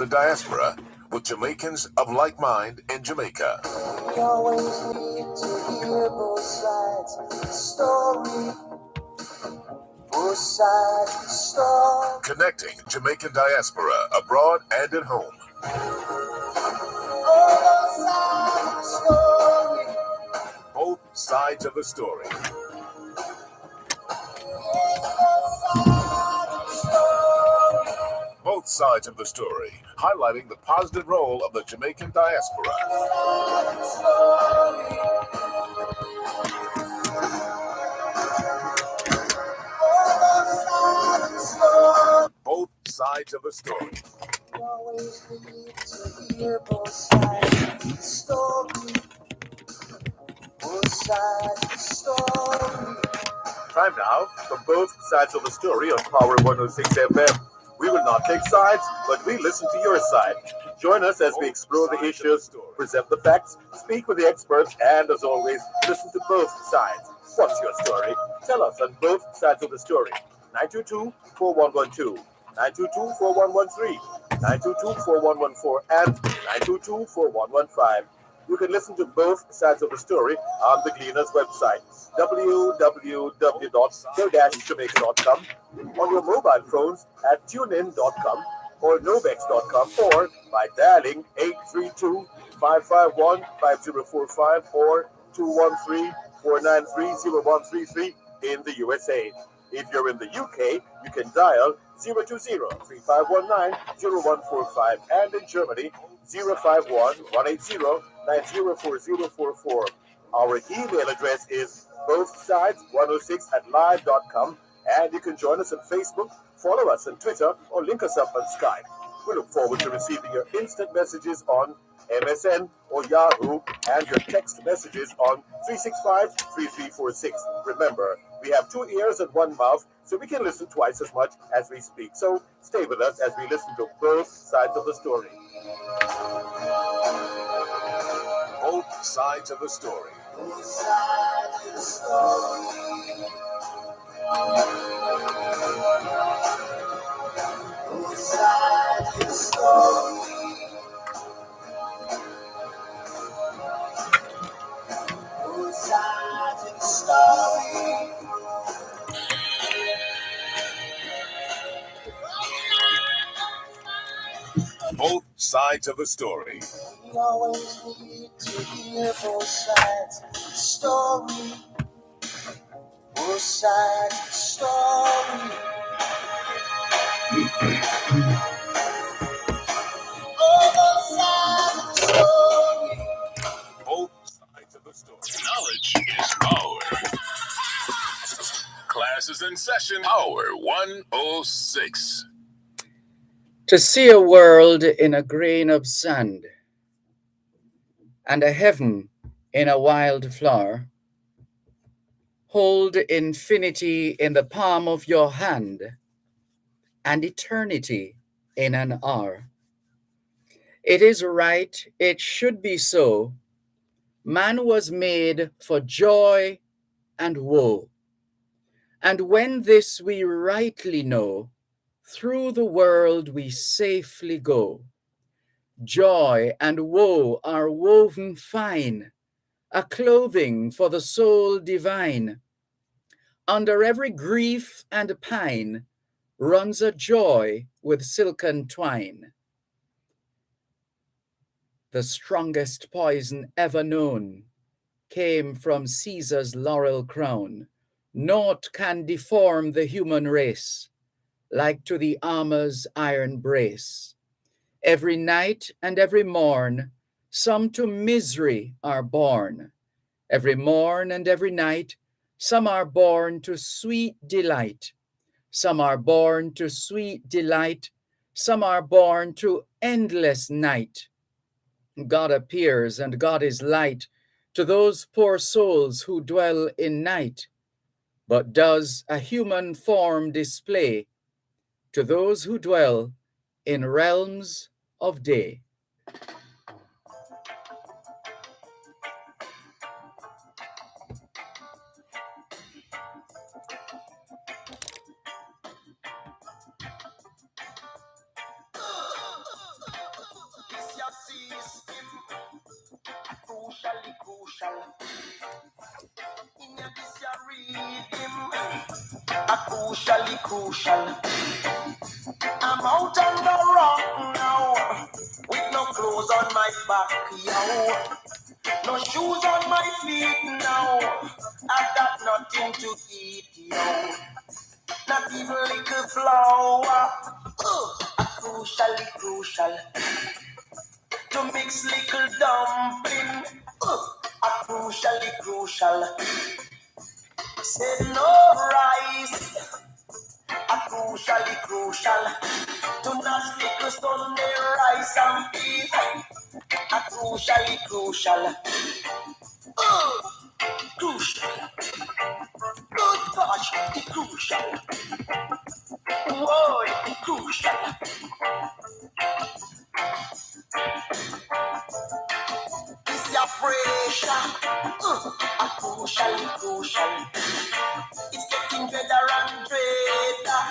The diaspora with Jamaicans of like mind in Jamaica. We always need to hear both sides of the story. Both sides of the story. Connecting Jamaican diaspora abroad and at home. Both sides of the story. Both sides of the story. Both sides of the story, highlighting the positive role of the Jamaican diaspora. Both sides of the story. We always need to hear both sides of the story. Both sides of the story. Time now for Both Sides of the Story on Power 106 FM. We will not take sides, but we listen to your side. Join us as we explore the issues, present the facts, speak with the experts, and as always, listen to both sides. What's your story? Tell us on Both Sides of the Story. 922-4112, 922-4113, 922-4114, and 922-4115. You can listen to both sides of the story on the Gleaner's website, www.go-jamaica.com, on your mobile phones at tunein.com or nobex.com, or by dialing 832-551-5045 or 213-493-0133 in the USA. If you're in the UK, you can dial 020-3519-0145, and in Germany, 051-180-904044. Our email address is bothsides106@live.com, and you can join us on Facebook, follow us on Twitter, or link us up on Skype. We look forward to receiving your instant messages on MSN or Yahoo, and your text messages on 365-3346. Remember, we have 2 ears and 1 mouth, so we can listen twice as much as we speak. So stay with us as we listen to both sides of the story. Both sides of the story. Both sides of the story. Both sides of the story. Both sides of the story. Both sides of the story. We always need to hear both sides of the story. Both sides of the story. Both sides of the story. Both sides of the story. Knowledge is power. Class is in session. Power 106. To see a world in a grain of sand, and a heaven in a wild flower, hold infinity in the palm of your hand, and eternity in an hour. It is right, it should be so. Man was made for joy and woe. And when this we rightly know, through the world we safely go. Joy and woe are woven fine, a clothing for the soul divine. Under every grief and pine runs a joy with silken twine. The strongest poison ever known came from Caesar's laurel crown. Naught can deform the human race like to the armor's iron brace. Every night and every morn, some to misery are born. Every morn and every night, some are born to sweet delight. Some are born to sweet delight. Some are born to endless night. God appears and God is light to those poor souls who dwell in night, but does a human form display to those who dwell in realms of day. crucial. In your this your rhythm, a crucially crucial. I'm out on the rock now, with no clothes on my back, yo. No shoes on my feet now, I got nothing to eat, yo. Not even little flour, a crucially crucial. To mix little dumpling, a crucially crucial. Say no rice, a crucially crucial. To not little Sunday rice and peas, a crucially crucial. Crucial. Good gosh, the crucial. Whoa, the crucial. It's your pressure, a crucially crucial. It's getting better and better,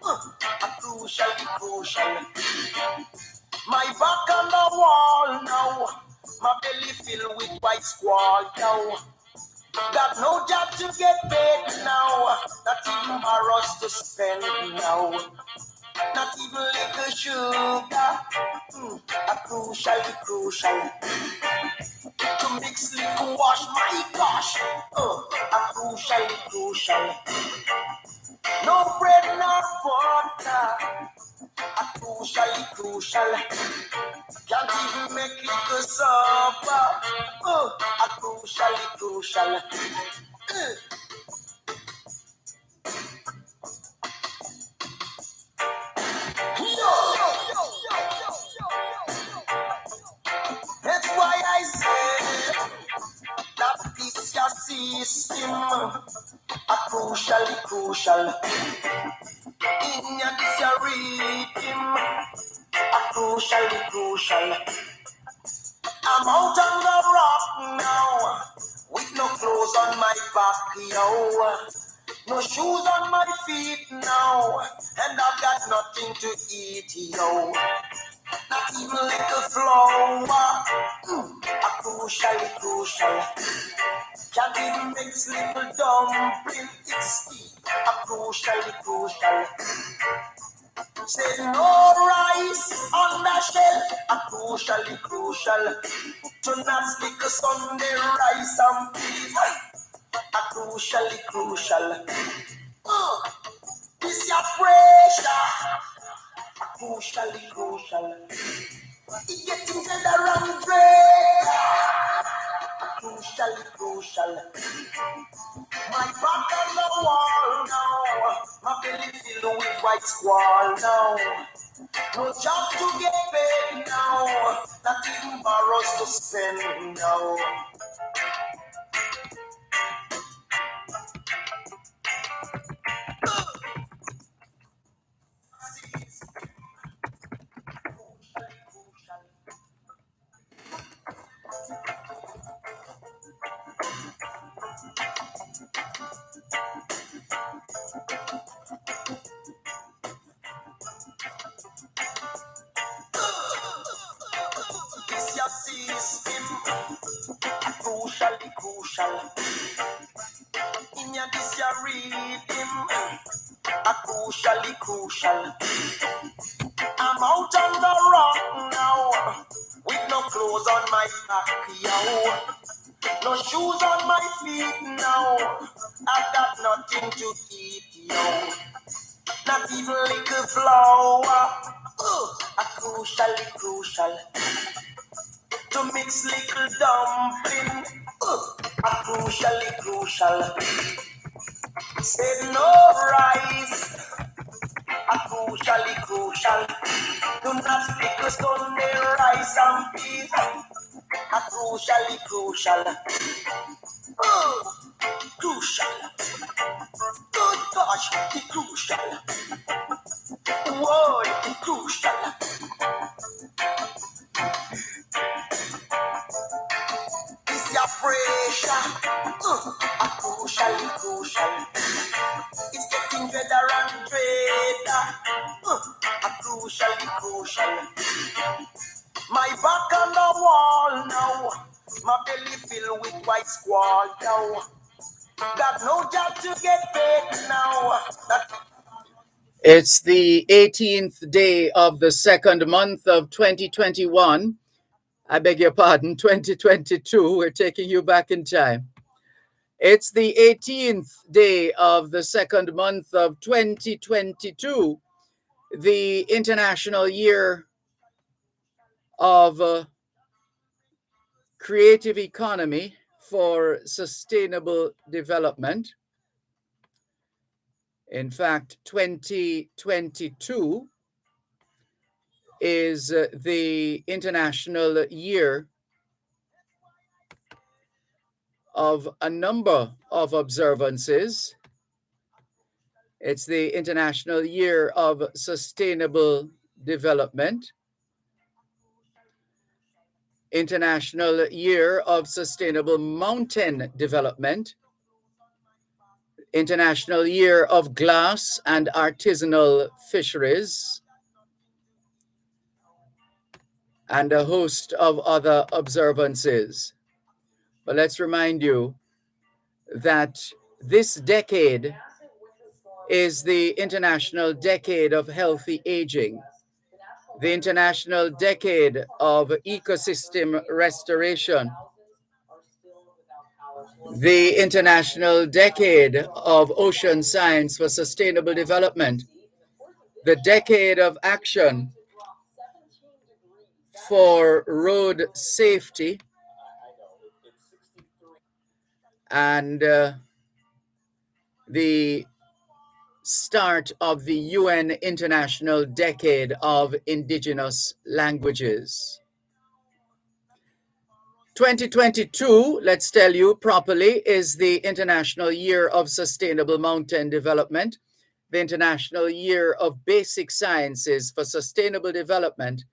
a crucially crucial. My back on the wall now, my belly filled with white squall now. Got no job to get paid now, not even borrows to spend now. Not even little sugar, a crucially crucial. To mix little wash, my gosh, a crucially crucial. No bread, no butter, a crucially crucial. Can't even make little supper, a crucially crucial. That's why I say that this your system, a crucially crucial. In your this your rhythm, a crucially crucial. I'm out on the rock now, with no clothes on my back, yo. No shoes on my feet now, and I've got nothing to eat, yo. Not even little flour, a crucially crucial. Can't even mix little dumpling, it's a crucially crucial. Say no rice on the shelf, a crucially crucial. To not stick a Sunday rice and peas, a crucially crucial. This your pressure, a crucially crucial. It getting better and better, crucially crucial. My back on the wall now, my belly filled with white squall now. No job to get paid now, not even borrows to spend now. This your system, crucially crucial. In your this your rhythm, a crucially crucial. I'm out on the rock now, with no clothes on my back, yo. No shoes on my feet now, I've got nothing to eat, yo. Not even little flour, a crucially crucial. To mix little dumpling, a crucially crucial. Say no rice, a crucially crucial. Do not stick a Sunday rice and peas, a crucially crucial. Crucial. Good gosh, the crucial. Whoa, the crucial. It's your pressure, a crucially crucial. It's getting better and better, a crucially crucial. My back on the wall now, My belly filled with white squall now. Got no job to get paid now. It's the 18th day of the second month of 2021. I beg your pardon, 2022. We're taking you back in time. It's the 18th day of the second month of 2022, the International Year of Creative Economy for Sustainable Development. In fact, 2022 is the International Year of a number of observances. It's the International Year of Sustainable Development, International Year of Sustainable Mountain Development, International Year of Glass and Artisanal Fisheries, and a host of other observances. But let's remind you that this decade is the International Decade of Healthy Aging, the International Decade of Ecosystem Restoration, the International Decade of Ocean Science for Sustainable Development, the Decade of Action for Road Safety, and the start of the UN International Decade of Indigenous Languages. 2022, let's tell you properly, is the International Year of Sustainable Mountain Development, the International Year of Basic Sciences for Sustainable Development,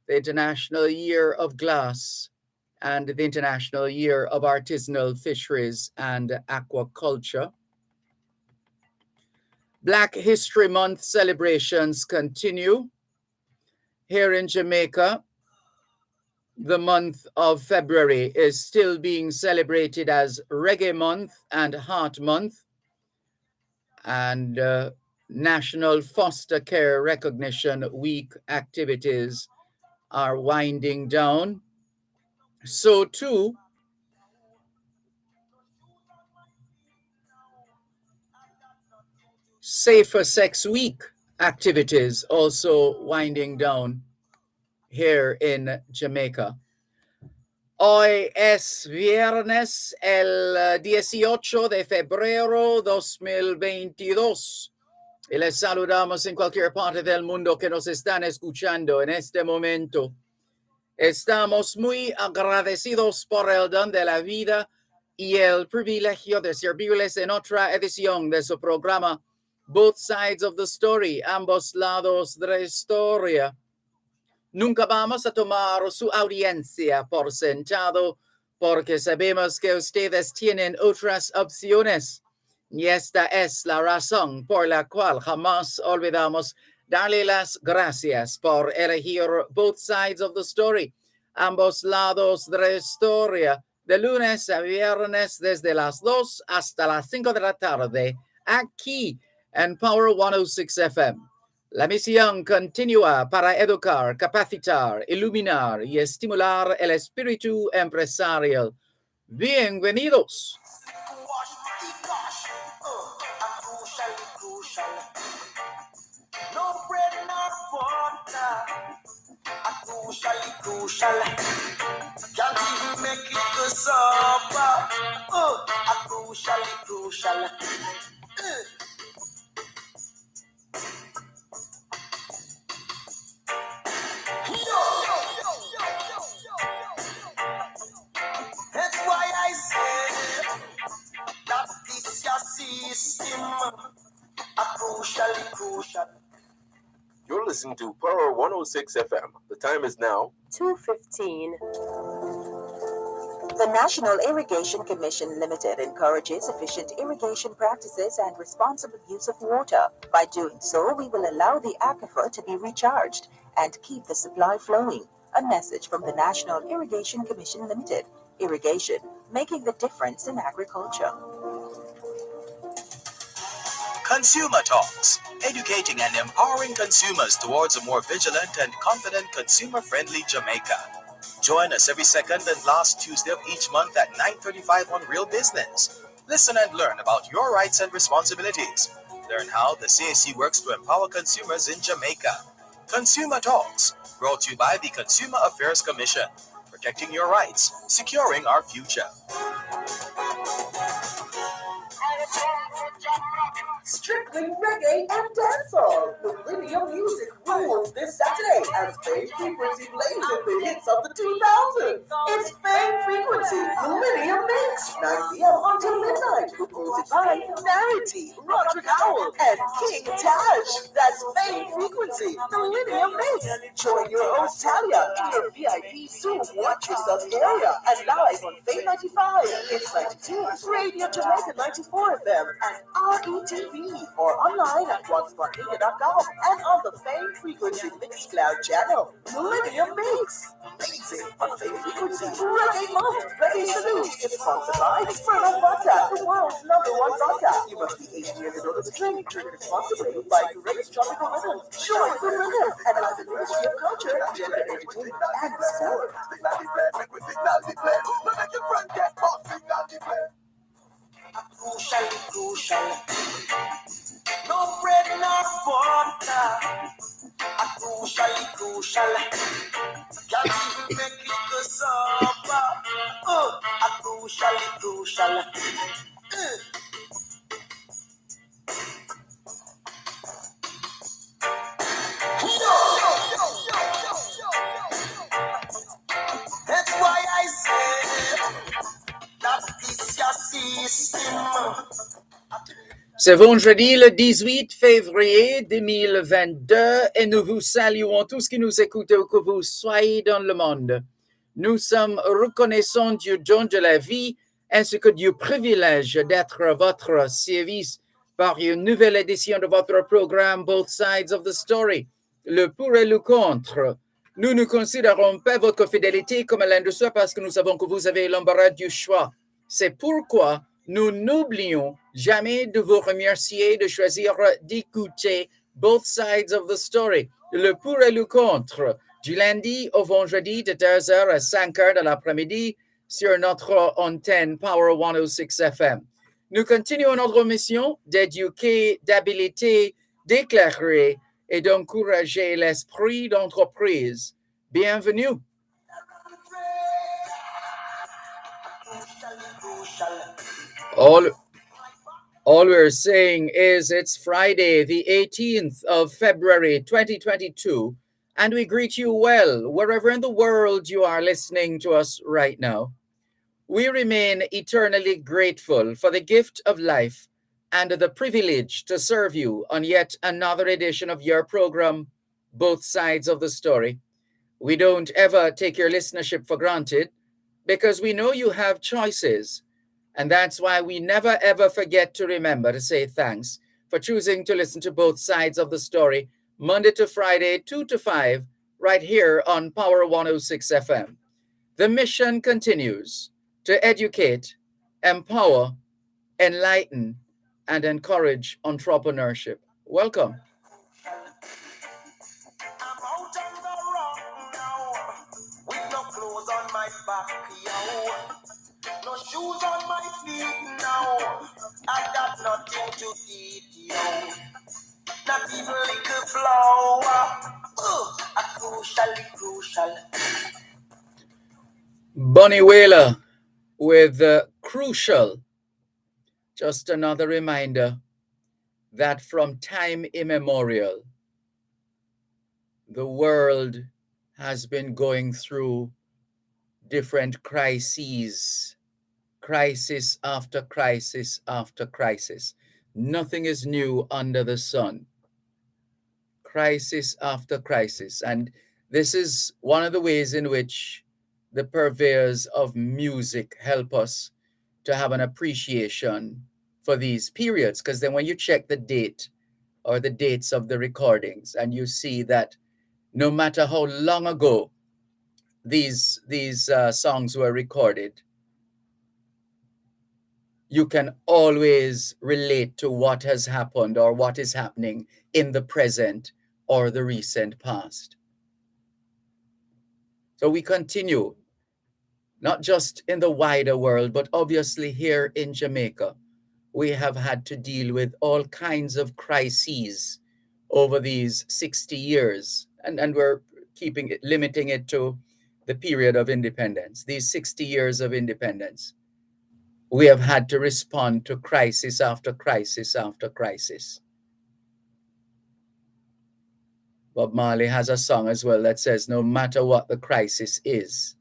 the International Year of Glass, and the International Year of Artisanal Fisheries and Aquaculture. Black History Month celebrations continue. Here in Jamaica, the month of February is still being celebrated as Reggae Month and Heart Month, and National Foster Care Recognition Week activities are winding down. So too, Safer Sex Week activities also winding down here in Jamaica. Hoy es viernes el 18 de febrero 2022 y les saludamos en cualquier parte del mundo que nos están escuchando en este momento. Estamos muy agradecidos por el don de la vida y el privilegio de servirles en otra edición de su programa Both Sides of the Story, ambos lados de la historia. Nunca vamos a tomar su audiencia por sentado porque sabemos que ustedes tienen otras opciones. Y esta es la razón por la cual jamás olvidamos darle las gracias por elegir Both Sides of the Story, ambos lados de la historia, de lunes a viernes desde las 2 hasta las 5 de la tarde, aquí en Power 106 FM. La misión continúa para educar, capacitar, iluminar y estimular el espíritu empresarial. Bienvenidos. No bread, no butter. Crucial. Can't even make it to supper. Crucial. That's why I say that this your system crucial. You're listening to Power 106 FM. The time is now 2:15. The National Irrigation Commission Limited encourages efficient irrigation practices and responsible use of water. By doing so, we will allow the aquifer to be recharged and keep the supply flowing. A message from the National Irrigation Commission Limited. Irrigation, making the difference in agriculture. Consumer Talks, educating and empowering consumers towards a more vigilant and confident consumer-friendly Jamaica. Join us every second and last Tuesday of each month at 9:35 on Real Business. Listen and learn about your rights and responsibilities. Learn how the CAC works to empower consumers in Jamaica. Consumer Talks, brought to you by the Consumer Affairs Commission, protecting your rights, securing our future. Strictly reggae and dancehall. Millennium music rules this Saturday as Fame Frequency blazes the hits of the 2000s. It's Fame Frequency Millennium Mix, 9 p.m. until midnight. Hosted by Narity, Roderick Howell, and King Taj. That's Fame Frequency Millennium Mix. Join your host Talia in your VIP Zoom Watch Yourself area and live on Fame 95, It's 92, Radio Jamaica 94 FM, and RETV, or online at onespotmedia.com and on the Fame Frequency Mixcloud channel. Millennium Mix. Amazing on Fame Frequency. Reggae Month. Reggae Salute is sponsored by Ferno Vodka, the world's #1 vodka. You must be 18 years in order to drink. Drink responsibly by Grace Tropical Rhythms. Join the rhythm and have the Ministry of Culture, Gender, Entertainment, and Sport. Crucial. No bread nor butter. Crucial. Can't even make it go sober. Crucial. That's why I say that this your system. C'est vendredi le 18 février 2022 et nous vous saluons tous qui nous écoutent où que vous soyez dans le monde. Nous sommes reconnaissants du don de la vie ainsi que du privilège d'être à votre service par une nouvelle édition de votre programme Both Sides of the Story, le pour et le contre. Nous ne considérons pas votre fidélité comme l'un de ceux parce que nous savons que vous avez l'embarras du choix. C'est pourquoi nous n'oublions jamais de vous remercier de choisir d'écouter Both Sides of the Story, le pour et le contre, du lundi au vendredi de 2h à 5h de l'après-midi sur notre antenne Power 106 FM. Nous continuons notre mission d'éduquer, d'habiliter, d'éclairer et d'encourager l'esprit d'entreprise. Bienvenue. All we're saying is it's Friday, the 18th of February, 2022, and we greet you well, wherever in the world you are listening to us right now. We remain eternally grateful for the gift of life and the privilege to serve you on yet another edition of your program, Both Sides of the Story. We don't ever take your listenership for granted because we know you have choices. And that's why we never, ever forget to remember to say thanks for choosing to listen to Both Sides of the Story, Monday to Friday, 2 to 5, right here on Power 106 FM. The mission continues to educate, empower, enlighten, and encourage entrepreneurship. Welcome. I'm out on the road now, with no clothes on my back, yo. No shoes on my feet now. I got nothing to eat, yo. Not even little flour. Crucial. Bunny Whaler with Crucial. Just another reminder that from time immemorial, the world has been going through different crises, crisis after crisis after crisis. Nothing is new under the sun. Crisis after crisis. And this is one of the ways in which the purveyors of music help us to have an appreciation for these periods. Because then when you check the date or the dates of the recordings and you see that no matter how long ago these songs were recorded, you can always relate to what has happened or what is happening in the present or the recent past. So we continue, not just in the wider world, but obviously here in Jamaica, we have had to deal with all kinds of crises over these 60 years. And we're limiting it to the period of independence, these 60 years of independence. We have had to respond to crisis after crisis after crisis. Bob Marley has a song as well that says, no matter what the crisis is,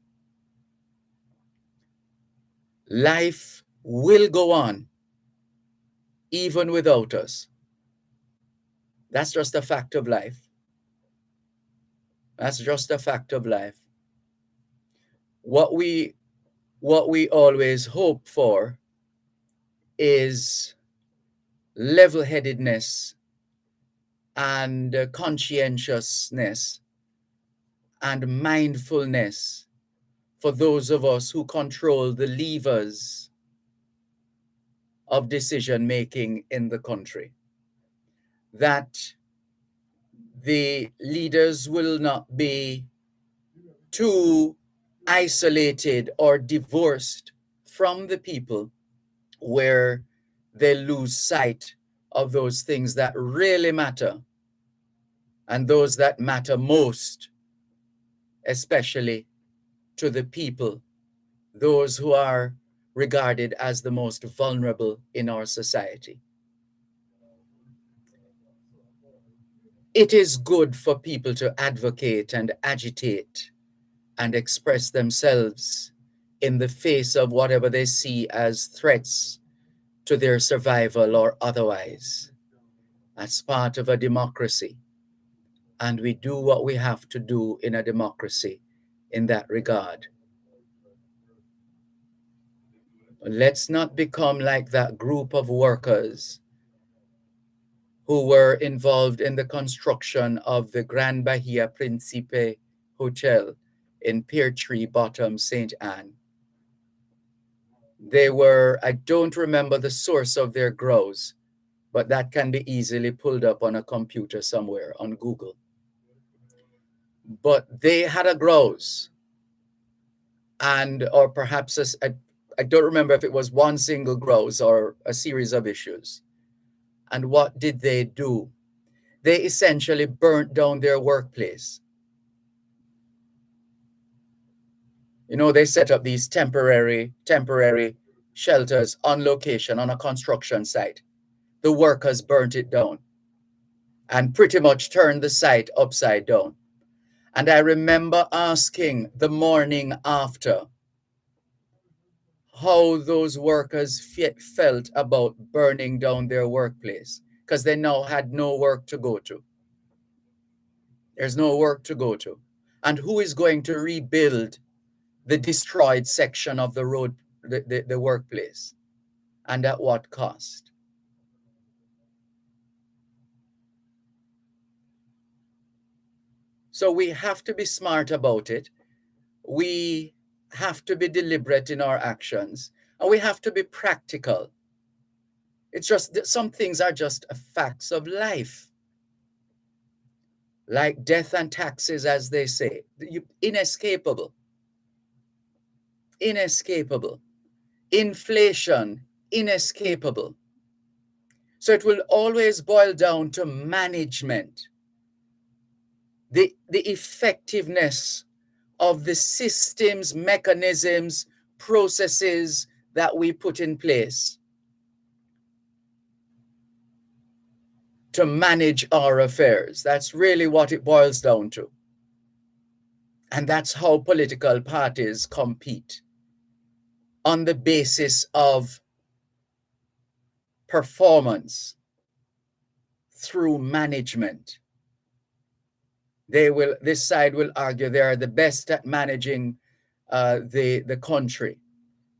life will go on even without us. That's just a fact of life. That's just a fact of life. What we always hope for is level-headedness and conscientiousness and mindfulness for those of us who control the levers of decision-making in the country. That the leaders will not be too isolated or divorced from the people where they lose sight of those things that really matter and those that matter most, especially to the people, those who are regarded as the most vulnerable in our society. It is good for people to advocate and agitate and express themselves in the face of whatever they see as threats to their survival or otherwise. That's part of a democracy. And we do what we have to do in a democracy in that regard. Let's not become like that group of workers who were involved in the construction of the Grand Bahia Principe Hotel in Pear Tree Bottom, St. Anne. They were, I don't remember the source of their grows, but that can be easily pulled up on a computer somewhere on Google. But they had a grows, and or perhaps I don't remember if it was one single grows or a series of issues. And what did they do? They essentially burnt down their workplace. You know, they set up these temporary shelters on location on a construction site. The workers burnt it down and pretty much turned the site upside down. And I remember asking the morning after how those workers felt about burning down their workplace, because they now had no work to go to. There's no work to go to. And who is going to rebuild the destroyed section of the road, the workplace? And at what cost? So we have to be smart about it. We have to be deliberate in our actions, and we have to be practical. It's just that some things are just facts of life. Like death and taxes, as they say, inescapable. Inescapable. Inflation, inescapable. So it will always boil down to management. The effectiveness of the systems, mechanisms, processes that we put in place to manage our affairs. That's really what it boils down to. And that's how political parties compete, on the basis of performance through management. This side will argue they are the best at managing the country.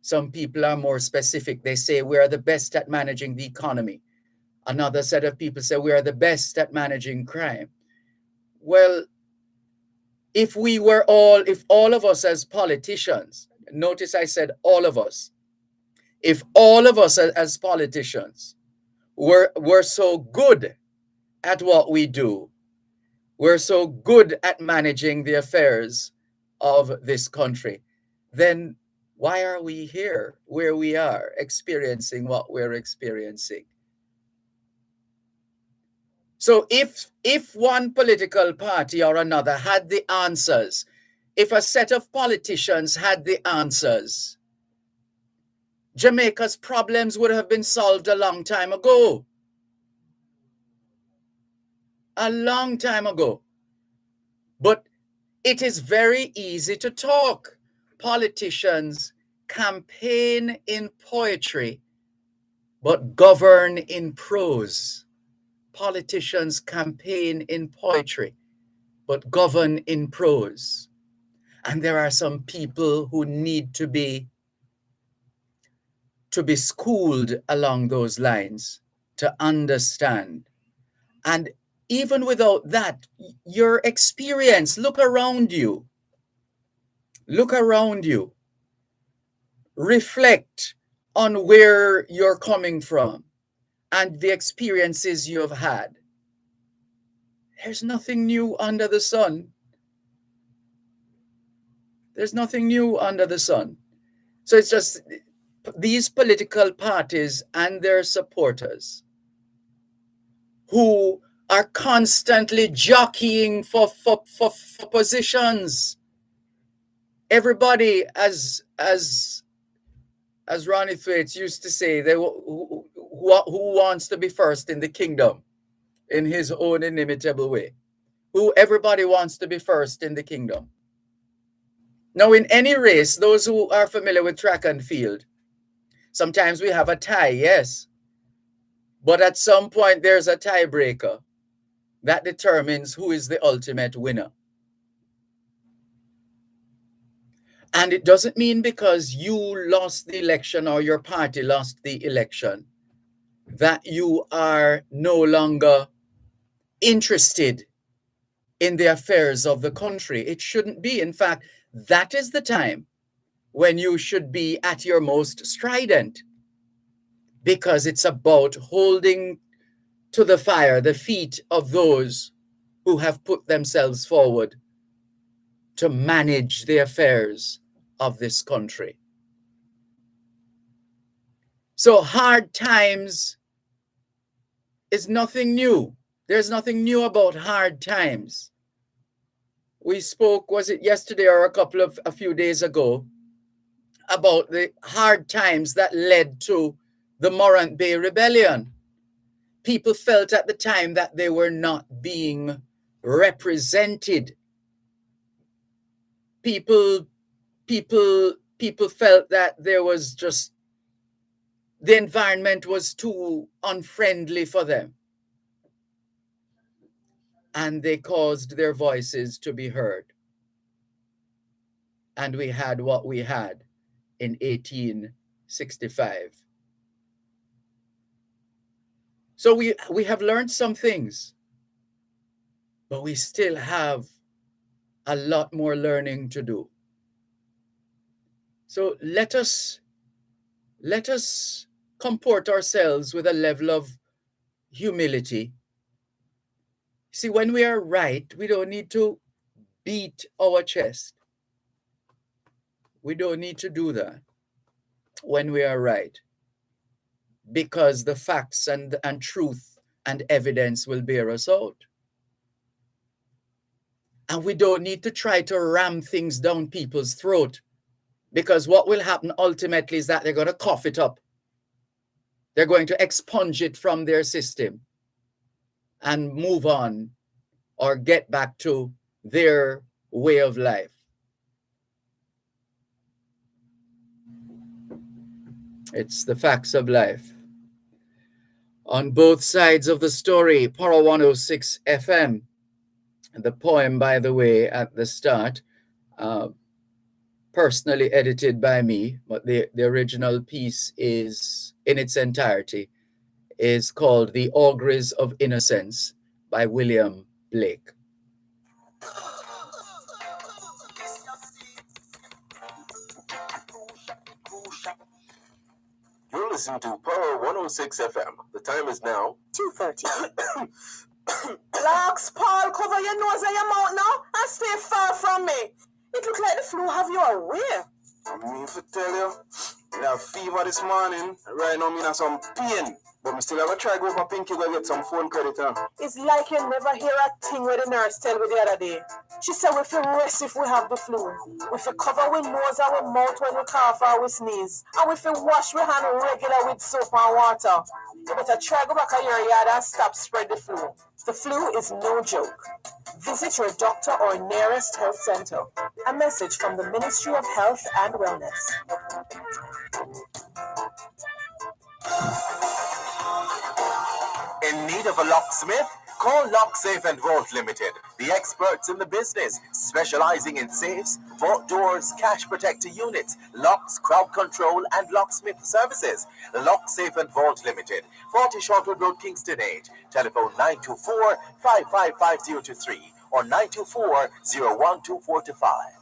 Some people are more specific. They say we are the best at managing the economy. Another set of people say we are the best at managing crime. Well, if all of us as politicians, notice I said all of us, if all of us as politicians were so good at what we do, we're so good at managing the affairs of this country, then why are we here where we are, experiencing what we're experiencing? So if one political party or another had the answers, if a set of politicians had the answers, Jamaica's problems would have been solved a long time ago. A long time ago. But it is very easy to talk. Politicians campaign in poetry, but govern in prose. Politicians campaign in poetry, but govern in prose. And there are some people who need to be schooled along those lines to understand. And even without that, your experience, look around you. Look around you. Reflect on where you're coming from and the experiences you have had. There's nothing new under the sun. There's nothing new under the sun. So it's just these political parties and their supporters who are constantly jockeying for positions. Everybody, as Ronnie Thwaites used to say, who wants to be first in the kingdom in his own inimitable way. Everybody wants to be first in the kingdom. Now, in any race, those who are familiar with track and field, sometimes we have a tie, yes. But at some point, there's a tiebreaker that determines who is the ultimate winner. And it doesn't mean because you lost the election or your party lost the election that you are no longer interested in the affairs of the country. It shouldn't be. In fact, that is the time when you should be at your most strident, because it's about holding to the fire the feet of those who have put themselves forward to manage the affairs of this country. So hard times is nothing new. There's nothing new about hard times. We spoke, was it yesterday or a few days ago, about the hard times that led to the Morant Bay Rebellion. People felt at the time that they were not being represented. People felt that there was just, the environment was too unfriendly for them. And they caused their voices to be heard. And we had what we had in 1865. So we have learned some things, but we still have a lot more learning to do. So let us comport ourselves with a level of humility. See, when we are right, we don't need to beat our chest. We don't need to do that when we are right, because the facts and truth and evidence will bear us out. And we don't need to try to ram things down people's throat, because what will happen ultimately is that they're going to cough it up. They're going to expunge it from their system and move on or get back to their way of life. It's the facts of life. On both sides of the story, Power 106 FM. The poem, by the way, at the start, personally edited by me, but the original piece is, in its entirety, is called The Auguries of Innocence by William Blake. listening to Power 106 FM. The time is now 2:30. Relax, Paul, cover your nose and your mouth now and stay far from me. It looks like the flu have you aware. I mean to tell you, I have fever this morning. Right now, I'm in some pain. But I still have to try go for Pinky to get some phone credit. It's like you never hear a thing where the nurse tell me the other day. She said we feel rest if we have the flu. We feel cover with nose and with mouth when we cough or we sneeze. And we feel wash we hand regular with soap and water. You better try go back to your yard and stop spread the flu. The flu is no joke. Visit your doctor or nearest health center. A message from the Ministry of Health and Wellness. In need of a locksmith? Call Lock Safe and Vault Limited, the experts in the business, specializing in safes, vault doors, cash protector units, locks, crowd control, and locksmith services. Lock Safe and Vault Limited, 40 Shortwood Road, Kingston 8. Telephone 924-555023 or 924-01245.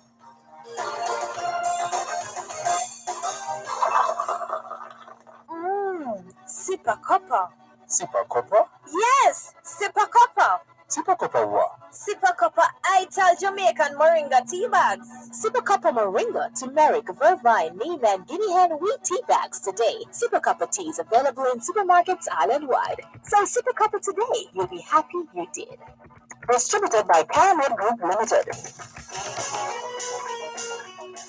Sipa copper. Sipa Copper. Yes, Sipa copper. Sipa Copper what? Sipa copper Untitled Jamaican moringa tea bags. Sipa copper moringa, turmeric, vervine, neem, and guinea hen wheat tea bags today. Sipa copper tea is available in supermarkets island-wide. So Sipa copper today, you'll be happy you did. Distributed by Pyramid Group Limited.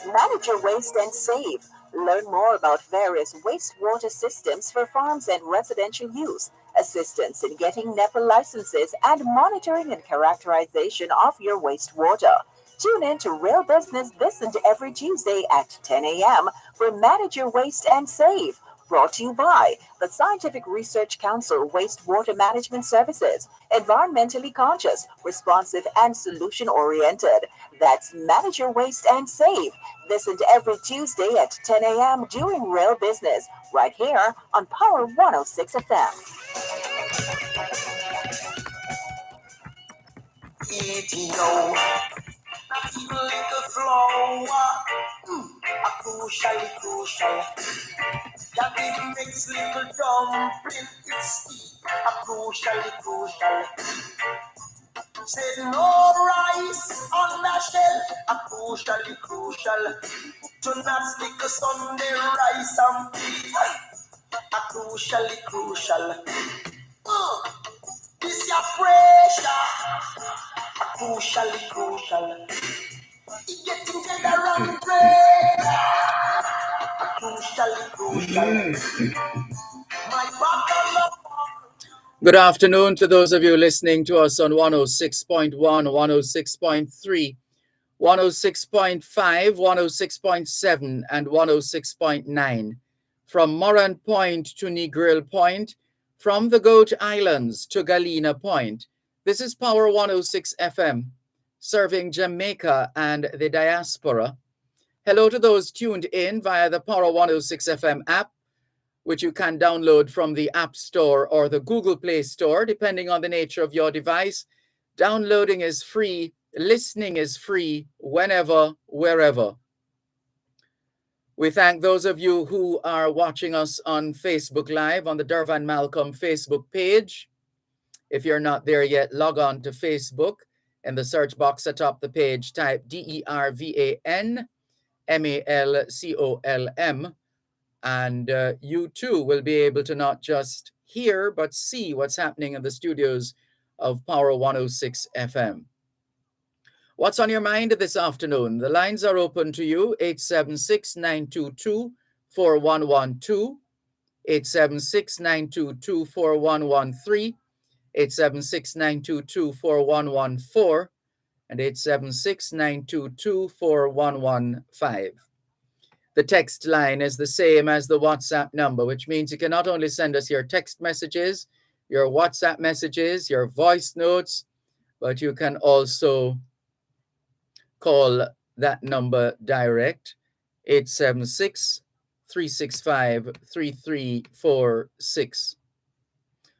Manage your waste and save. Learn more about various wastewater systems for farms and residential use, assistance in getting NEPA licenses, and monitoring and characterization of your wastewater. Tune in to Real Business this and every Tuesday at 10 a.m. for Manage Your Waste and Save. Brought to you by the Scientific Research Council Wastewater Management Services. Environmentally conscious, responsive, and solution-oriented. That's Manage Your Waste and Save. Listen to every Tuesday at 10 a.m. doing Real Business, right here on Power 106 FM. ETO, people little flower, a crucial. That it makes little dumpling, it's a crucial. Said no rice on the shelf, a crucial. To not stick a Sunday rice and peas, a crucial. This your pressure, a crucial. It getting together and bread, a crucial. My bottle of Good afternoon to those of you listening to us on 106.1, 106.3, 106.5, 106.7, and 106.9. From Moran Point to Negril Point, from the Goat Islands to Galena Point. This is Power 106 FM, serving Jamaica and the diaspora. Hello to those tuned in via the Power 106 FM app, which you can download from the App Store or the Google Play Store, depending on the nature of your device. Downloading is free, listening is free, whenever, wherever. We thank those of you who are watching us on Facebook Live on the Dervan Malcolm Facebook page. If you're not there yet, log on to Facebook. In the search box atop the page, type DERVAN MALCOLM. And you too will be able to not just hear, but see what's happening in the studios of Power 106 FM. What's on your mind this afternoon? The lines are open to you, 876-922-4112, 876-922-4113, 876-922-4114, and 876-922-4115. The text line is the same as the WhatsApp number, which means you can not only send us your text messages, your WhatsApp messages, your voice notes, but you can also call that number direct, 876-365-3346.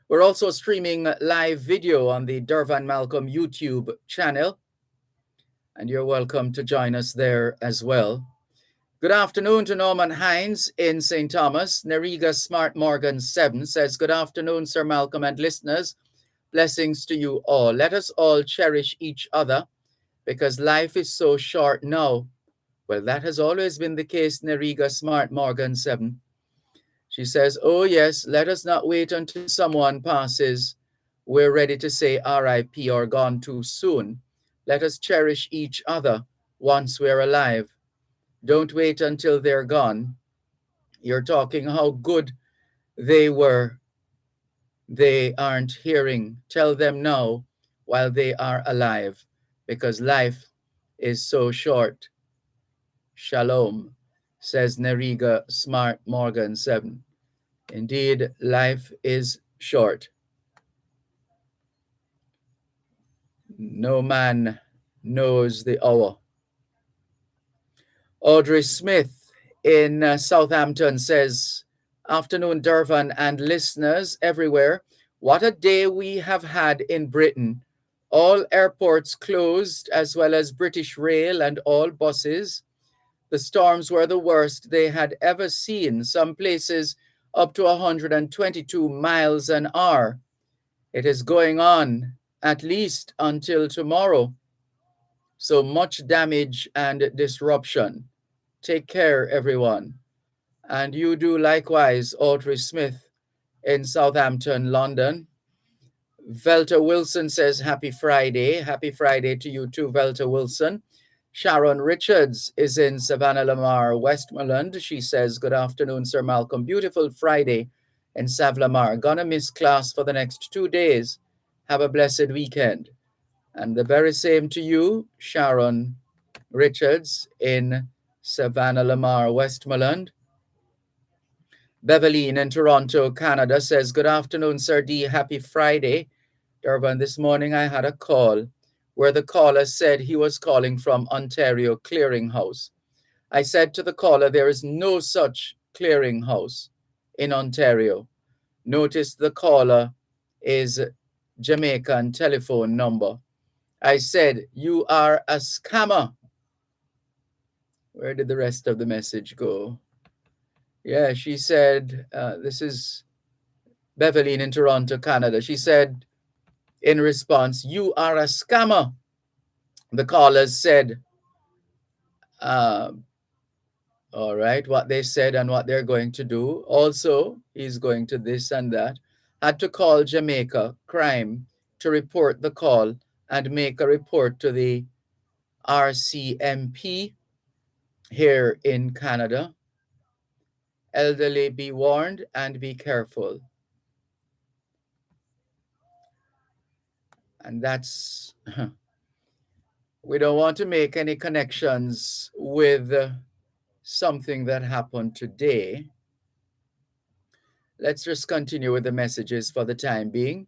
We're also streaming live video on the Dervan Malcolm YouTube channel, and you're welcome to join us there as well. Good afternoon to Norman Hines in St. Thomas. Neriga Smart Morgan 7 says, good afternoon, Sir Malcolm and listeners. Blessings to you all. Let us all cherish each other because life is so short now. Well, that has always been the case, Neriga Smart Morgan 7. She says, oh yes, let us not wait until someone passes. We're ready to say RIP or gone too soon. Let us cherish each other once we're alive. Don't wait until they're gone. You're talking how good they were. They aren't hearing. Tell them now while they are alive, because life is so short. Shalom, says Neriga Smart Morgan 7. Indeed, life is short. No man knows the hour. Audrey Smith in Southampton says, afternoon, Dervan and listeners everywhere. What a day we have had in Britain. All airports closed, as well as British Rail and all buses. The storms were the worst they had ever seen, some places up to 122 miles an hour. It is going on at least until tomorrow. So much damage and disruption. Take care, everyone. And you do likewise, Audrey Smith in Southampton, London. Velta Wilson says, happy Friday. Happy Friday to you too, Velta Wilson. Sharon Richards is in Savannah Lamar, Westmoreland. She says, good afternoon, Sir Malcolm. Beautiful Friday in Savlamar. Gonna miss class for the next 2 days. Have a blessed weekend. And the very same to you, Sharon Richards in Savannah Lamar, Westmoreland. Beverline in Toronto, Canada says, good afternoon, Sir D. Happy Friday. Dervan, this morning I had a call where the caller said he was calling from Ontario Clearinghouse. I said to the caller, there is no such clearinghouse in Ontario. Notice the caller is Jamaican telephone number. I said, you are a scammer. Where did the rest of the message go? Yeah, she said, this is Beverly in Toronto, Canada. She said in response, you are a scammer. The callers said, all right, what they said and what they're going to do. Also, he's going to this and that. Had to call Jamaica Crime to report the call and make a report to the RCMP here in Canada. Elderly, be warned and be careful. And that's, we don't want to make any connections with something that happened today. Let's just continue with the messages for the time being.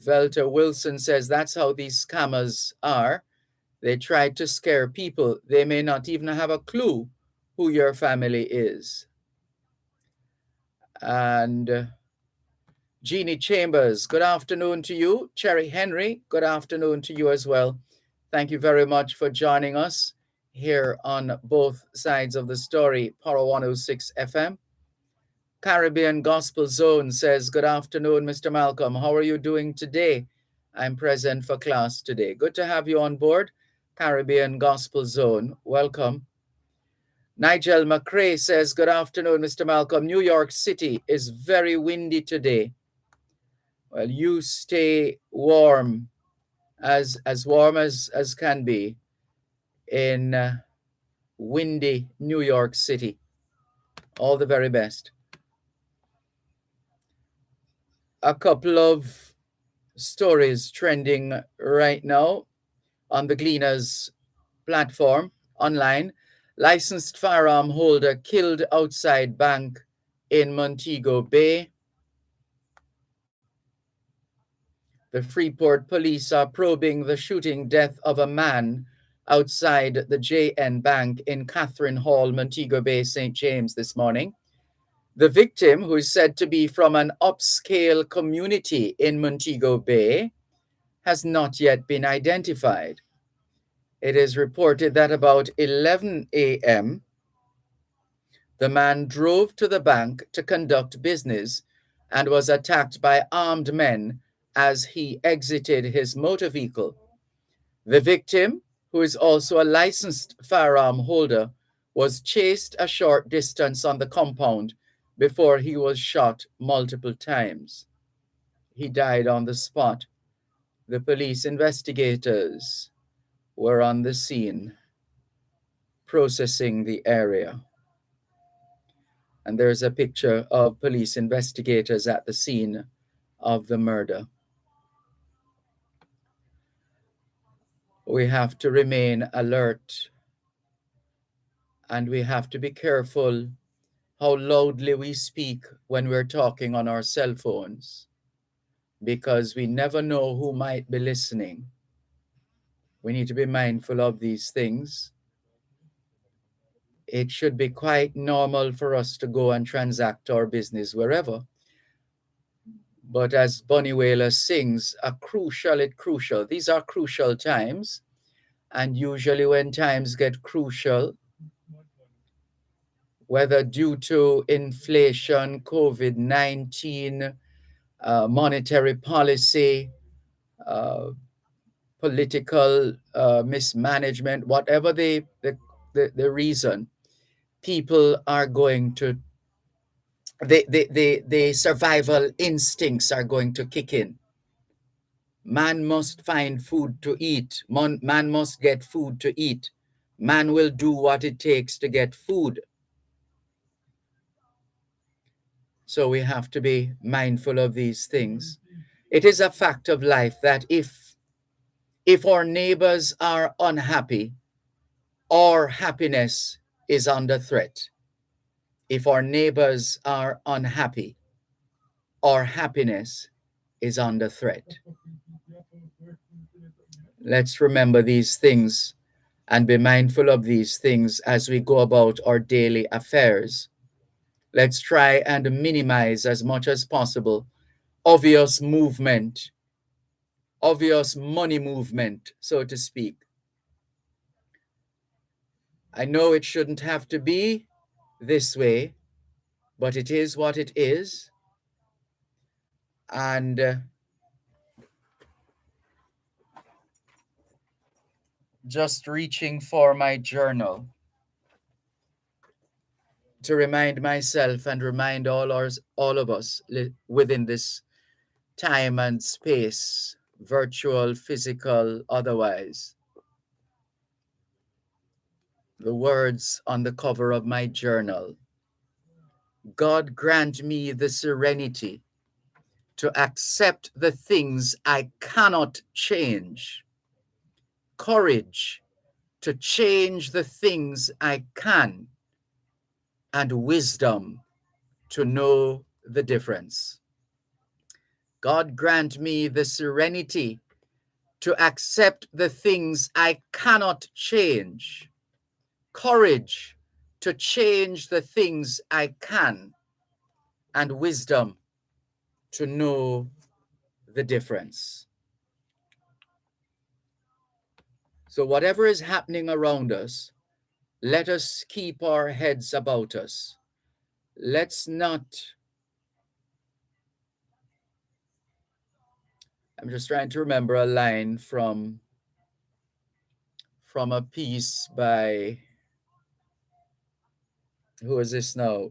Velta Wilson says that's how these scammers are. They try to scare people. They may not even have a clue who your family is. And Jeannie Chambers, good afternoon to you. Cherry Henry, good afternoon to you as well. Thank you very much for joining us here on both sides of the story, Power 106 FM. Caribbean Gospel Zone says, good afternoon, Mr. Malcolm. How are you doing today? I'm present for class today. Good to have you on board, Caribbean Gospel Zone. Welcome. Nigel McCrae says, good afternoon, Mr. Malcolm. New York City is very windy today. Well, you stay warm, as warm as can be in windy New York City. All the very best. A couple of stories trending right now on the Gleaners platform online. Licensed firearm holder killed outside bank in Montego Bay. The Freeport police are probing the shooting death of a man outside the JN Bank in Catherine Hall, Montego Bay, St. James this morning. The victim, who is said to be from an upscale community in Montego Bay, has not yet been identified. It is reported that about 11 a.m., The man drove to the bank to conduct business and was attacked by armed men as he exited his motor vehicle. The victim, who is also a licensed firearm holder, was chased a short distance on the compound before he was shot multiple times. He died on the spot. The police investigators were on the scene, processing the area. And there's a picture of police investigators at the scene of the murder. We have to remain alert, and we have to be careful how loudly we speak when we're talking on our cell phones, because we never know who might be listening. We need to be mindful of these things. It should be quite normal for us to go and transact our business wherever. But as Bunny Wailer sings, crucial. These are crucial times. And usually when times get crucial, whether due to inflation, COVID-19, monetary policy, political mismanagement, whatever the reason, people are going to, the survival instincts are going to kick in. Man must find food to eat. Man must get food to eat. Man will do what it takes to get food. So we have to be mindful of these things. It is a fact of life that if our neighbors are unhappy, our happiness is under threat. If our neighbors are unhappy, our happiness is under threat. Let's remember these things and be mindful of these things as we go about our daily affairs. Let's try and minimize as much as possible obvious movement, obvious money movement, so to speak. I know it shouldn't have to be this way, but it is what it is. And just reaching for my journal to remind myself and remind all of us within this time and space, virtual, physical, otherwise. The words on the cover of my journal: God grant me the serenity to accept the things I cannot change, courage to change the things I can, and wisdom to know the difference. God grant me the serenity to accept the things I cannot change, courage to change the things I can, and wisdom to know the difference. So whatever is happening around us, let us keep our heads about us. Let's not, I'm just trying to remember a line from a piece by, who is this now?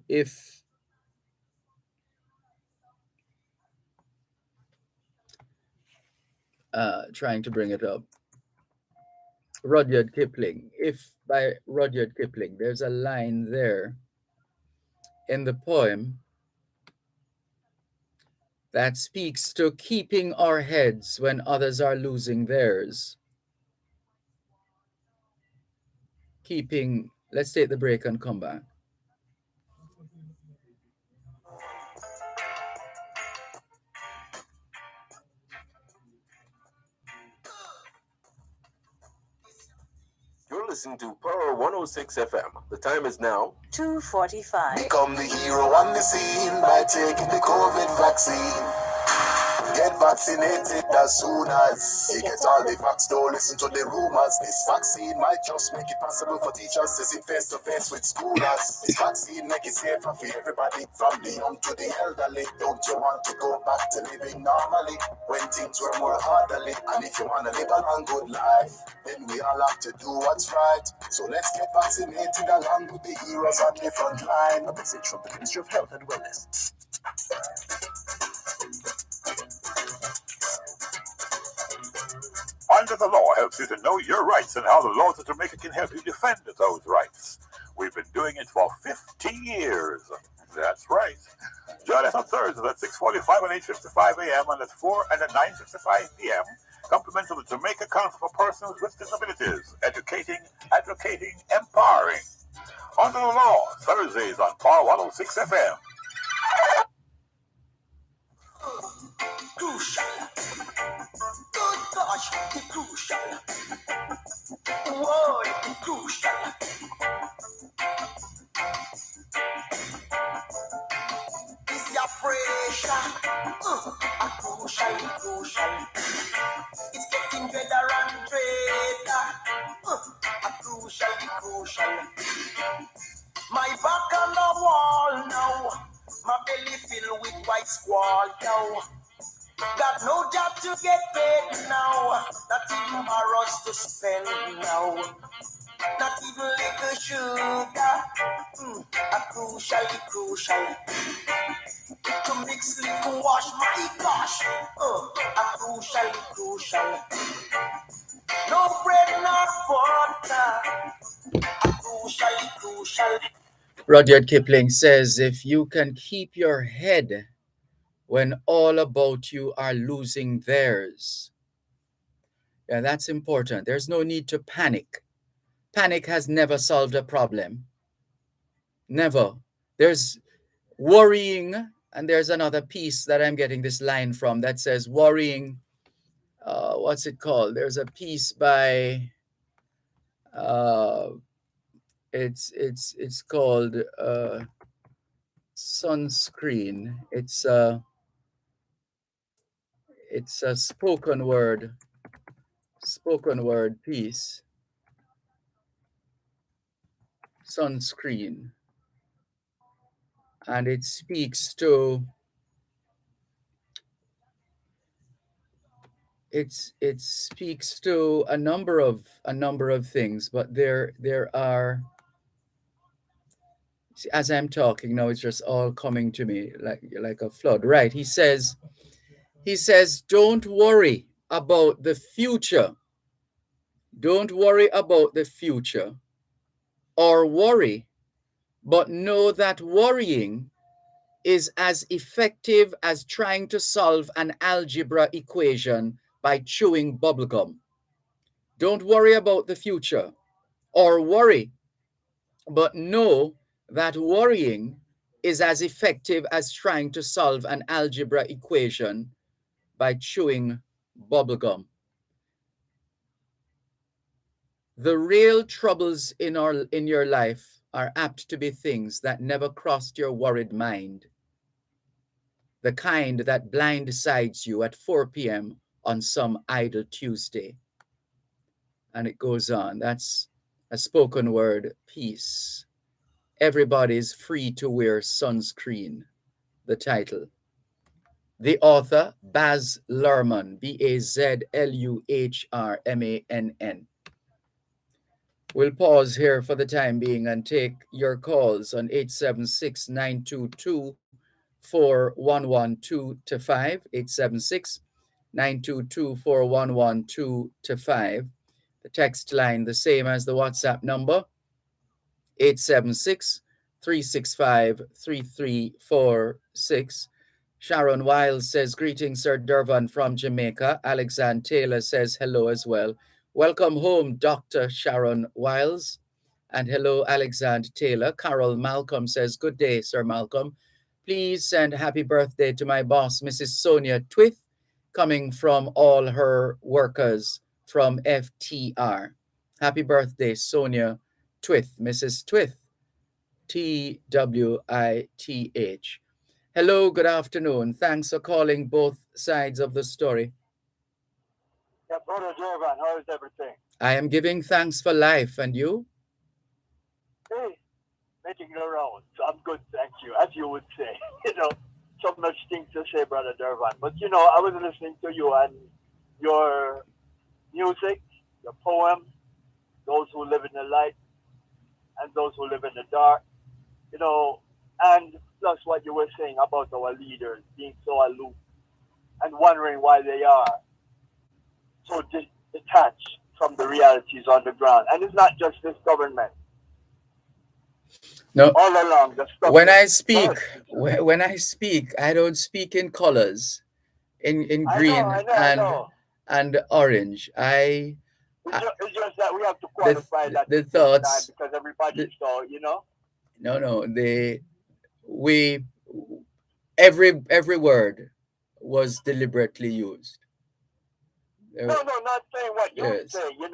Trying to bring it up. Rudyard Kipling. By Rudyard Kipling. There's a line there in the poem that speaks to keeping our heads when others are losing theirs. Let's take the break and come back. You're listening to Power 106 FM. The time is now 2:45. Become the hero on the scene by taking the COVID vaccine. Get vaccinated as soon as you get all the facts. Don't listen to the rumors. This vaccine might just make it possible for teachers to sit face to face with schoolers. This vaccine make it safer for everybody, from the young to the elderly. Don't you want to go back to living normally when things were more orderly? And if you want to live a long good life, then we all have to do what's right. So let's get vaccinated along with the heroes on the front line. A message from the Ministry of Health and Wellness. Under the Law helps you to know your rights and how the laws of Jamaica can help you defend those rights. We've been doing it for 50 years. That's right. Join us on Thursdays at 6:45 and 8:55 a.m. and at 4 and at 9:55 p.m. Compliments of the Jamaica Council for Persons with Disabilities. Educating, advocating, empowering. Under the Law, Thursdays on Power 106 FM. Crucial. Good gosh, the crucial. Whoa, the crucial. Is your pressure? A crucial. It's getting better and better. A crucial. My back on the wall now. My belly filled with white squall now. Got no job to get paid now. Not even borrows to spend now. Not even little sugar. A crucial. To mix liquor wash, my gosh. A crucial. No bread, no butter. A crucial. Rudyard Kipling says, if you can keep your head when all about you are losing theirs. Yeah, that's important. There's no need to panic. Panic has never solved a problem. Never. There's worrying, and there's another piece that I'm getting this line from that says worrying. What's it called? There's a piece by it's called Sunscreen. It's a spoken word piece. Sunscreen, and it speaks to it speaks to a number of things, but there are, as I'm talking now, it's just all coming to me like a flood. Right? He says, don't worry about the future. Don't worry about the future, or worry, but know that worrying is as effective as trying to solve an algebra equation by chewing bubblegum. Don't worry about the future, or worry, but know that worrying is as effective as trying to solve an algebra equation by chewing bubblegum. The real troubles in your life are apt to be things that never crossed your worried mind. The kind that blindsides you at 4 p.m. on some idle Tuesday. And it goes on. That's a spoken word piece. Everybody's free to wear sunscreen, the title. The author, Baz Luhrmann, Bazluhrmann. We'll pause here for the time being and take your calls on 876-922-4112 to 5, 876-922-4112 to 5. The text line, the same as the WhatsApp number, 876-365-3346. Sharon Wiles says, greetings, Sir Dervan from Jamaica. Alexander Taylor says hello as well. Welcome home, Dr. Sharon Wiles. And hello, Alexander Taylor. Carol Malcolm says, good day, Sir Malcolm. Please send happy birthday to my boss, Mrs. Sonia Twith, coming from all her workers from FTR. Happy birthday, Sonia Twith, Mrs. Twith, Twith. Hello, good afternoon. Thanks for calling both sides of the story. Yeah, Brother Dervan, how is everything? I am giving thanks for life, and you? Hey, making the rounds. I'm good, thank you, as you would say. So much things to say, Brother Dervan. But I was listening to you and your music, your poem, those who live in the light and those who live in the dark, and plus what you were saying about our leaders being so aloof and wondering why they are so detached from the realities on the ground. And it's not just this government. No. All along the stuff. When I speak, I don't speak in colors, in green and orange. It's just that we have to qualify that the thoughts because everybody saw, No, every word was deliberately used. No, not saying what you say. You're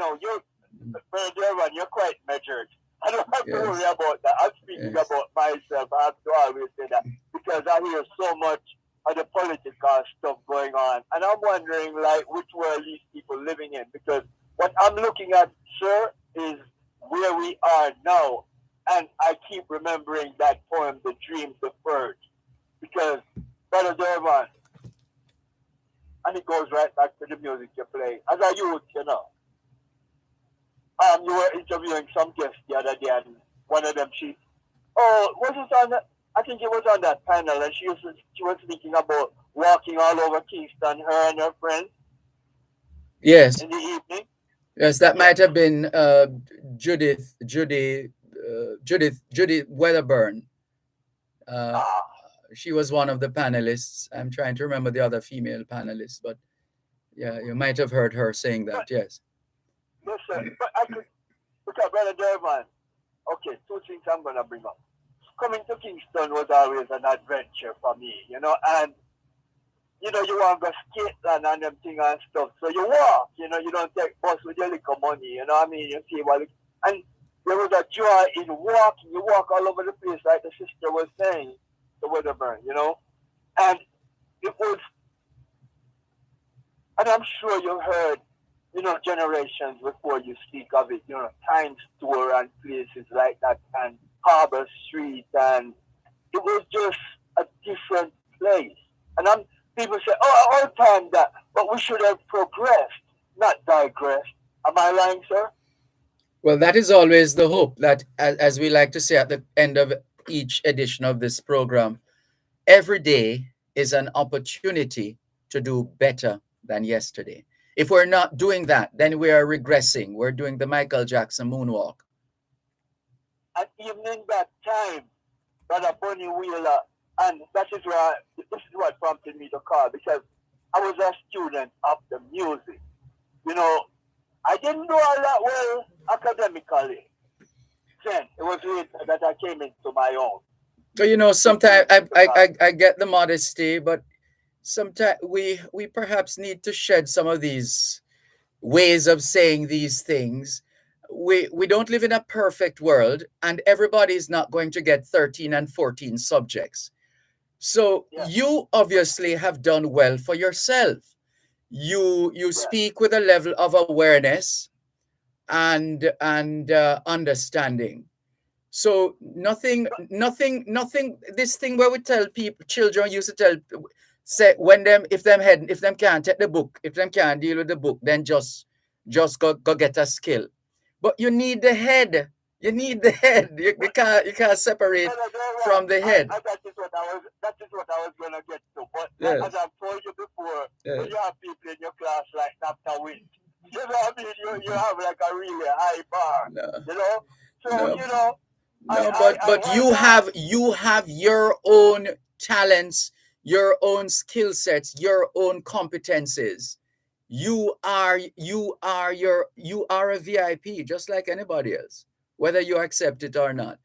quite measured. I don't have to worry about that. I'm speaking about myself. I have to always say that because I hear so much of the political stuff going on, and I'm wondering which world these people living in. Because what I'm looking at, sir, is where we are now, and I keep remembering that poem, "The Dream Deferred," because Brother Dervan, and it goes right back to the music you play. As a youth, you were interviewing some guests the other day, and one of them, was it on that? I think it was on that panel, and she was speaking about walking all over Kingston, her and her friends. Yes. In the evening. Yes, that might have been Judy Wedderburn. She was one of the panelists. I'm trying to remember the other female panelists, but yeah, you might have heard her saying that. Yes. Listen, but I could look at Brother Dervan. Okay, two things I'm gonna bring up. Coming to Kingston was always an adventure for me, and you want to go skate and them thing and stuff. So you walk, you don't take bus with your little money, you see and there was a joy in walking. You walk all over the place, like the sister was saying, the Wedderburn, and it was, and I'm sure you heard, generations before you speak of it, Times Square and places like that, and Harbor Street, and it was just a different place. And people say, all time that, but we should have progressed, not digressed. Am I lying, sir? Well, that is always the hope, that, as we like to say at the end of each edition of this program, every day is an opportunity to do better than yesterday. If we're not doing that, then we are regressing. We're doing the Michael Jackson moonwalk. And even in that time, Brother Bunny Wheeler, and this is what prompted me to call, because I was a student of the music. I didn't do all that well academically. Then it was later that I came into my own. So, sometimes I get the modesty, but sometimes we perhaps need to shed some of these ways of saying these things. We don't live in a perfect world, and everybody is not going to get 13 and 14 subjects. So you obviously have done well for yourself. You speak with a level of awareness and understanding. So nothing. This thing where we tell people, children used to tell, say if them can't take the book, if them can't deal with the book, then just go get a skill. But you need the head. You need the head. You can't separate from the head. That is what I was gonna get to. But as I've told you before, when you have people in your class like Dr. Wint, you know what I mean? You have like a really high bar. No. So but you have your own talents, your own skill sets, your own competences. You are a VIP just like anybody else, whether you accept it or not.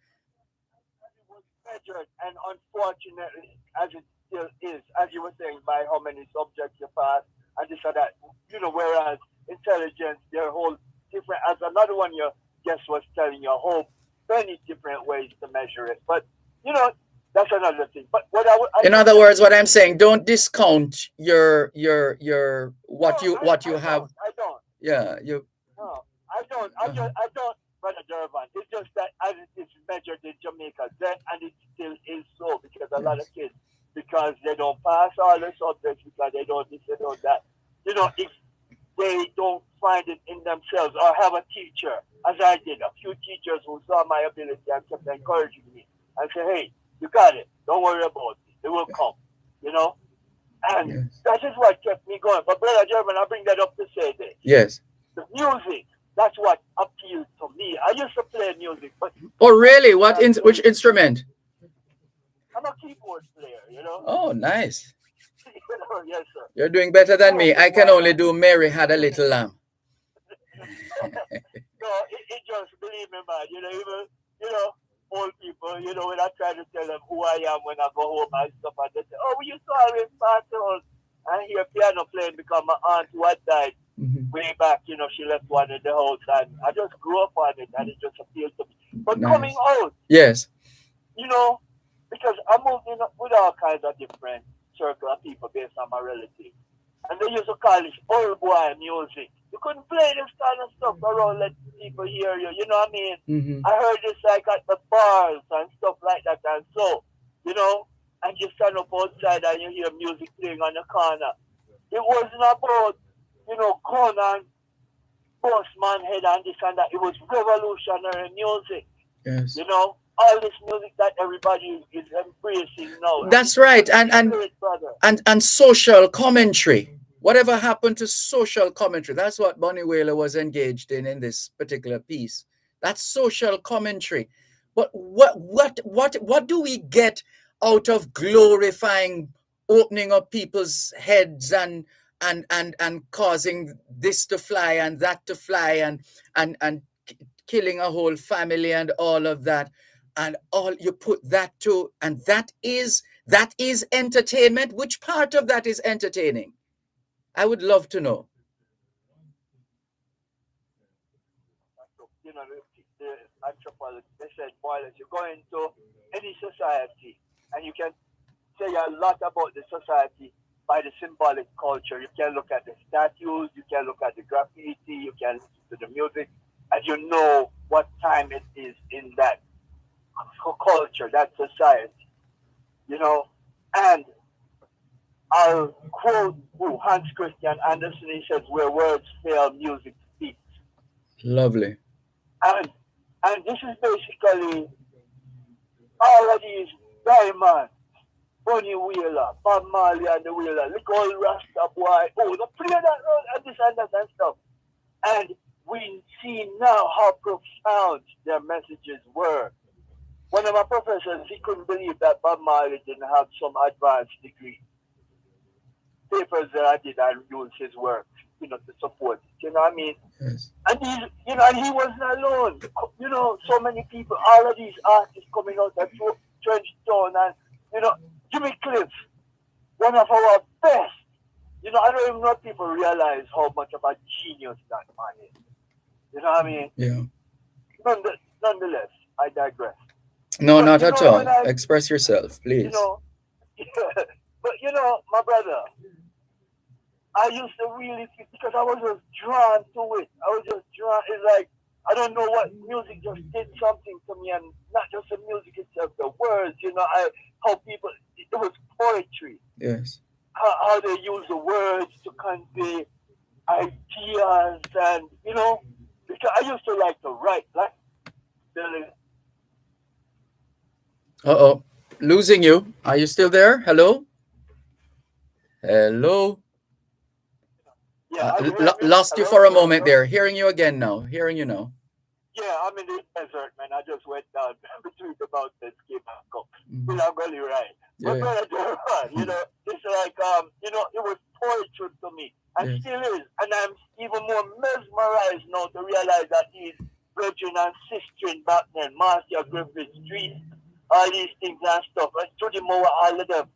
It was measured, and unfortunately, as it still is, as you were saying, by how many subjects you pass, and this or that. Whereas intelligence, their whole different. As another one your guest was telling you, a whole many different ways to measure it. But That's another thing. But what in other words, what I'm saying, don't discount your what no, you have. I don't. Yeah, No, I don't. I don't, Brother Dervan. It's just that as it is measured in Jamaica then, and it still is so, because a lot of kids, because they don't pass all the subjects, because they don't this, they don't that. You know, if they don't find it in themselves, or have a teacher, as I did, a few teachers who saw my ability and kept encouraging me and say, hey, you got it. Don't worry about it. It will come. You know? And that is what kept me going. But Brother German, I bring that up to say this. Yes. The music, that's what appealed to me. I used to play music, but oh really? Which instrument? I'm a keyboard player, you know. Oh, nice. You know, yes, sir. You're doing better than me. I can only do Mary Had a Little Lamb. No, it just, believe me, man, you know, even, you know, old people, you know, when I try to tell them who I am when I go home and stuff, and they say, oh, we used to always pass on and hear piano playing because my aunt who had died way back, you know, she left one in the house, and I just grew up on it, and it just appealed to me. But coming out, yes, you know, because I moved in with all kinds of different circle of people based on my relatives, and they used to call this old boy music. You couldn't play this kind of stuff around, let people hear you. You know what I mean? I heard this like at the bars and stuff like that, and so, you know, and you stand up outside and you hear music playing on the corner. It wasn't about, you know, gun and postman head and this and that. It was revolutionary music. Yes. You know, all this music that everybody is embracing now. That's right. And social commentary. Whatever happened to social commentary? That's what Bunny Wailer was engaged in this particular piece. That's social commentary. But what do we get out of glorifying opening up people's heads and causing this to fly and that to fly and killing a whole family and all of that, and all you put that to, and that is entertainment? Which part of that is entertaining? I would love to know. You know, the anthropologists, they said, boy, if you go into any society and you can say a lot about the society by the symbolic culture. You can look at the statues, you can look at the graffiti, you can listen to the music, and you know what time it is in that culture, that society. You know, and I'll quote Hans Christian Andersen. He says, where words fail, music speaks. Lovely. And this is basically all of these diamonds, Bunny Wailer, Bob Marley and the Wailer, little old Rasta boy, oh, they play that role and this and that and stuff. And we see now how profound their messages were. One of my professors, he couldn't believe that Bob Marley didn't have some advanced degree. Papers that I did, I used his work, you know, to support it, you know what I mean? Yes. And he, you know, and he wasn't alone. You know, so many people, all of these artists coming out of Trenchtown and, you know, Jimmy Cliff, one of our best. You know, I don't even know if people realize how much of a genius that man is. You know what I mean? Yeah. Nonetheless, I digress. No, but, not at all. Express yourself, please. You know, but you know, my brother, I used to really feel, because I was just drawn to it. I was just drawn. It's like, I don't know what music just did something to me, and not just the music itself, the words, you know, how people, it was poetry. Yes. How they use the words to convey ideas, and, you know, because I used to like to write, like, Uh-oh, losing you. Are you still there? Hello? Hello? Yeah, lost you for a moment there. Hearing you again now. Hearing you now. Yeah, I'm in the desert, man. I just went down between the mountains, came back up. You know, I'm really right. Yeah. But you know, it's like, you know, it was poetry to me, and still is. And I'm even more mesmerized now to realize that these brethren and sisters back then, Marcia Griffith Street, all these things and stuff, and study more all of them,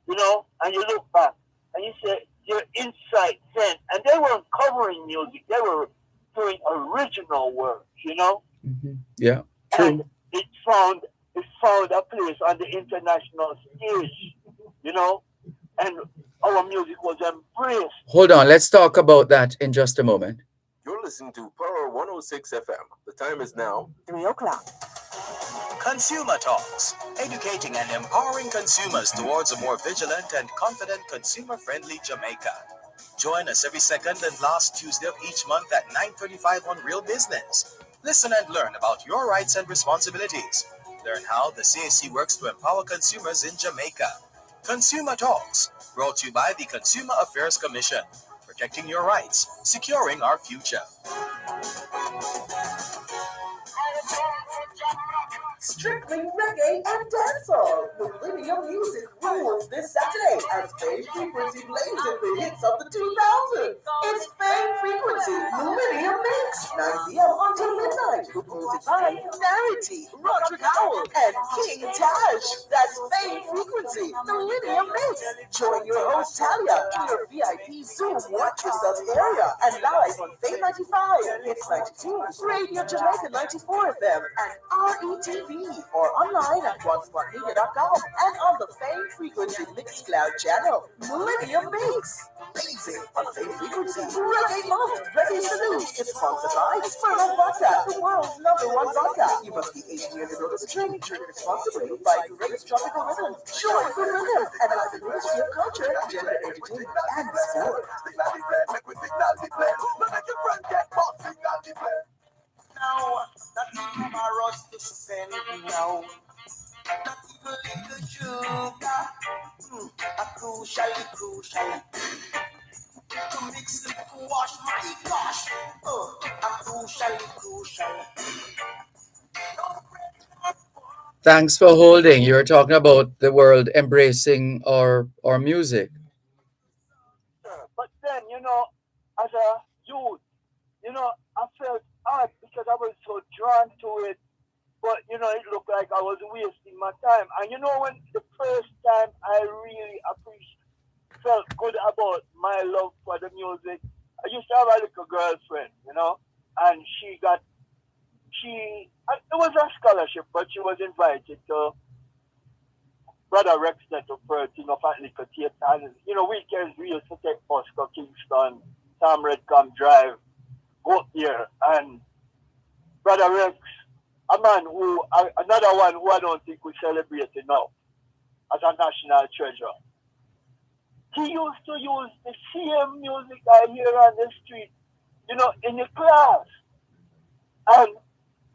you know, and you look back and you say, your insight then, and they weren't covering music, they were doing original work, you know? Yeah, true. And it found it found a place on the international stage, you know, and our music was embraced. Hold on, let's talk about that in just a moment. You're listening to Power 106 FM. The time is now 3 o'clock. Consumer Talks, educating and empowering consumers towards a more vigilant and confident consumer-friendly Jamaica. Join us every second and last Tuesday of each month at 9:35 on Real Business. Listen and learn about your rights and responsibilities. Learn how the CAC works to empower consumers in Jamaica. Consumer Talks, brought to you by the Consumer Affairs Commission, protecting your rights, securing our future. Strictly reggae and dancehall. Millennium music rules this Saturday as Fame Frequency blazing the hits of the 2000s. It's Fame Frequency Millennium Mix, 9 p.m. until midnight. Hosted by Narity, Roderick Howell, and King Taj. That's Fame Frequency Millennium Mix. Join your host Talia in your VIP Zoom Watch Yourself area and live on Fame 95, Hits 92, Radio Jamaica 94 FM, and RETV, or online at onespotmedia.com and on the Fame Frequency Mixcloud channel. Millennium Mix, blazing on Fame Frequency. Reggae Month, Reggae Salute. It's sponsored by Sperma Vodka, the world's #1 vodka. You must be 18 years old to drink. Drink responsibly by Grace Tropical Rhythms, Joy for Rhythms, and by the Ministry of Culture, Gender, Entertainment, and Sport. now. Not even my rust to spend now. Not even little sugar. Crucial. To mix the wash my gosh. Crucial. Thanks for holding. You're talking about the world embracing our music. But then, as a youth, I felt odd because I was so drawn to it. But, it looked like I was wasting my time. And when the first time I really felt good about my love for the music, I used to have a little girlfriend, and it was a scholarship, but she was invited to Brother Rexton to Perth, for little theater. And, weekends we used to take bus to Kingston, Sam Redcom Drive, go up here, and Brother Rex, another one who I don't think we celebrate enough as a national treasure. He used to use the same music I hear on the street, in the class. And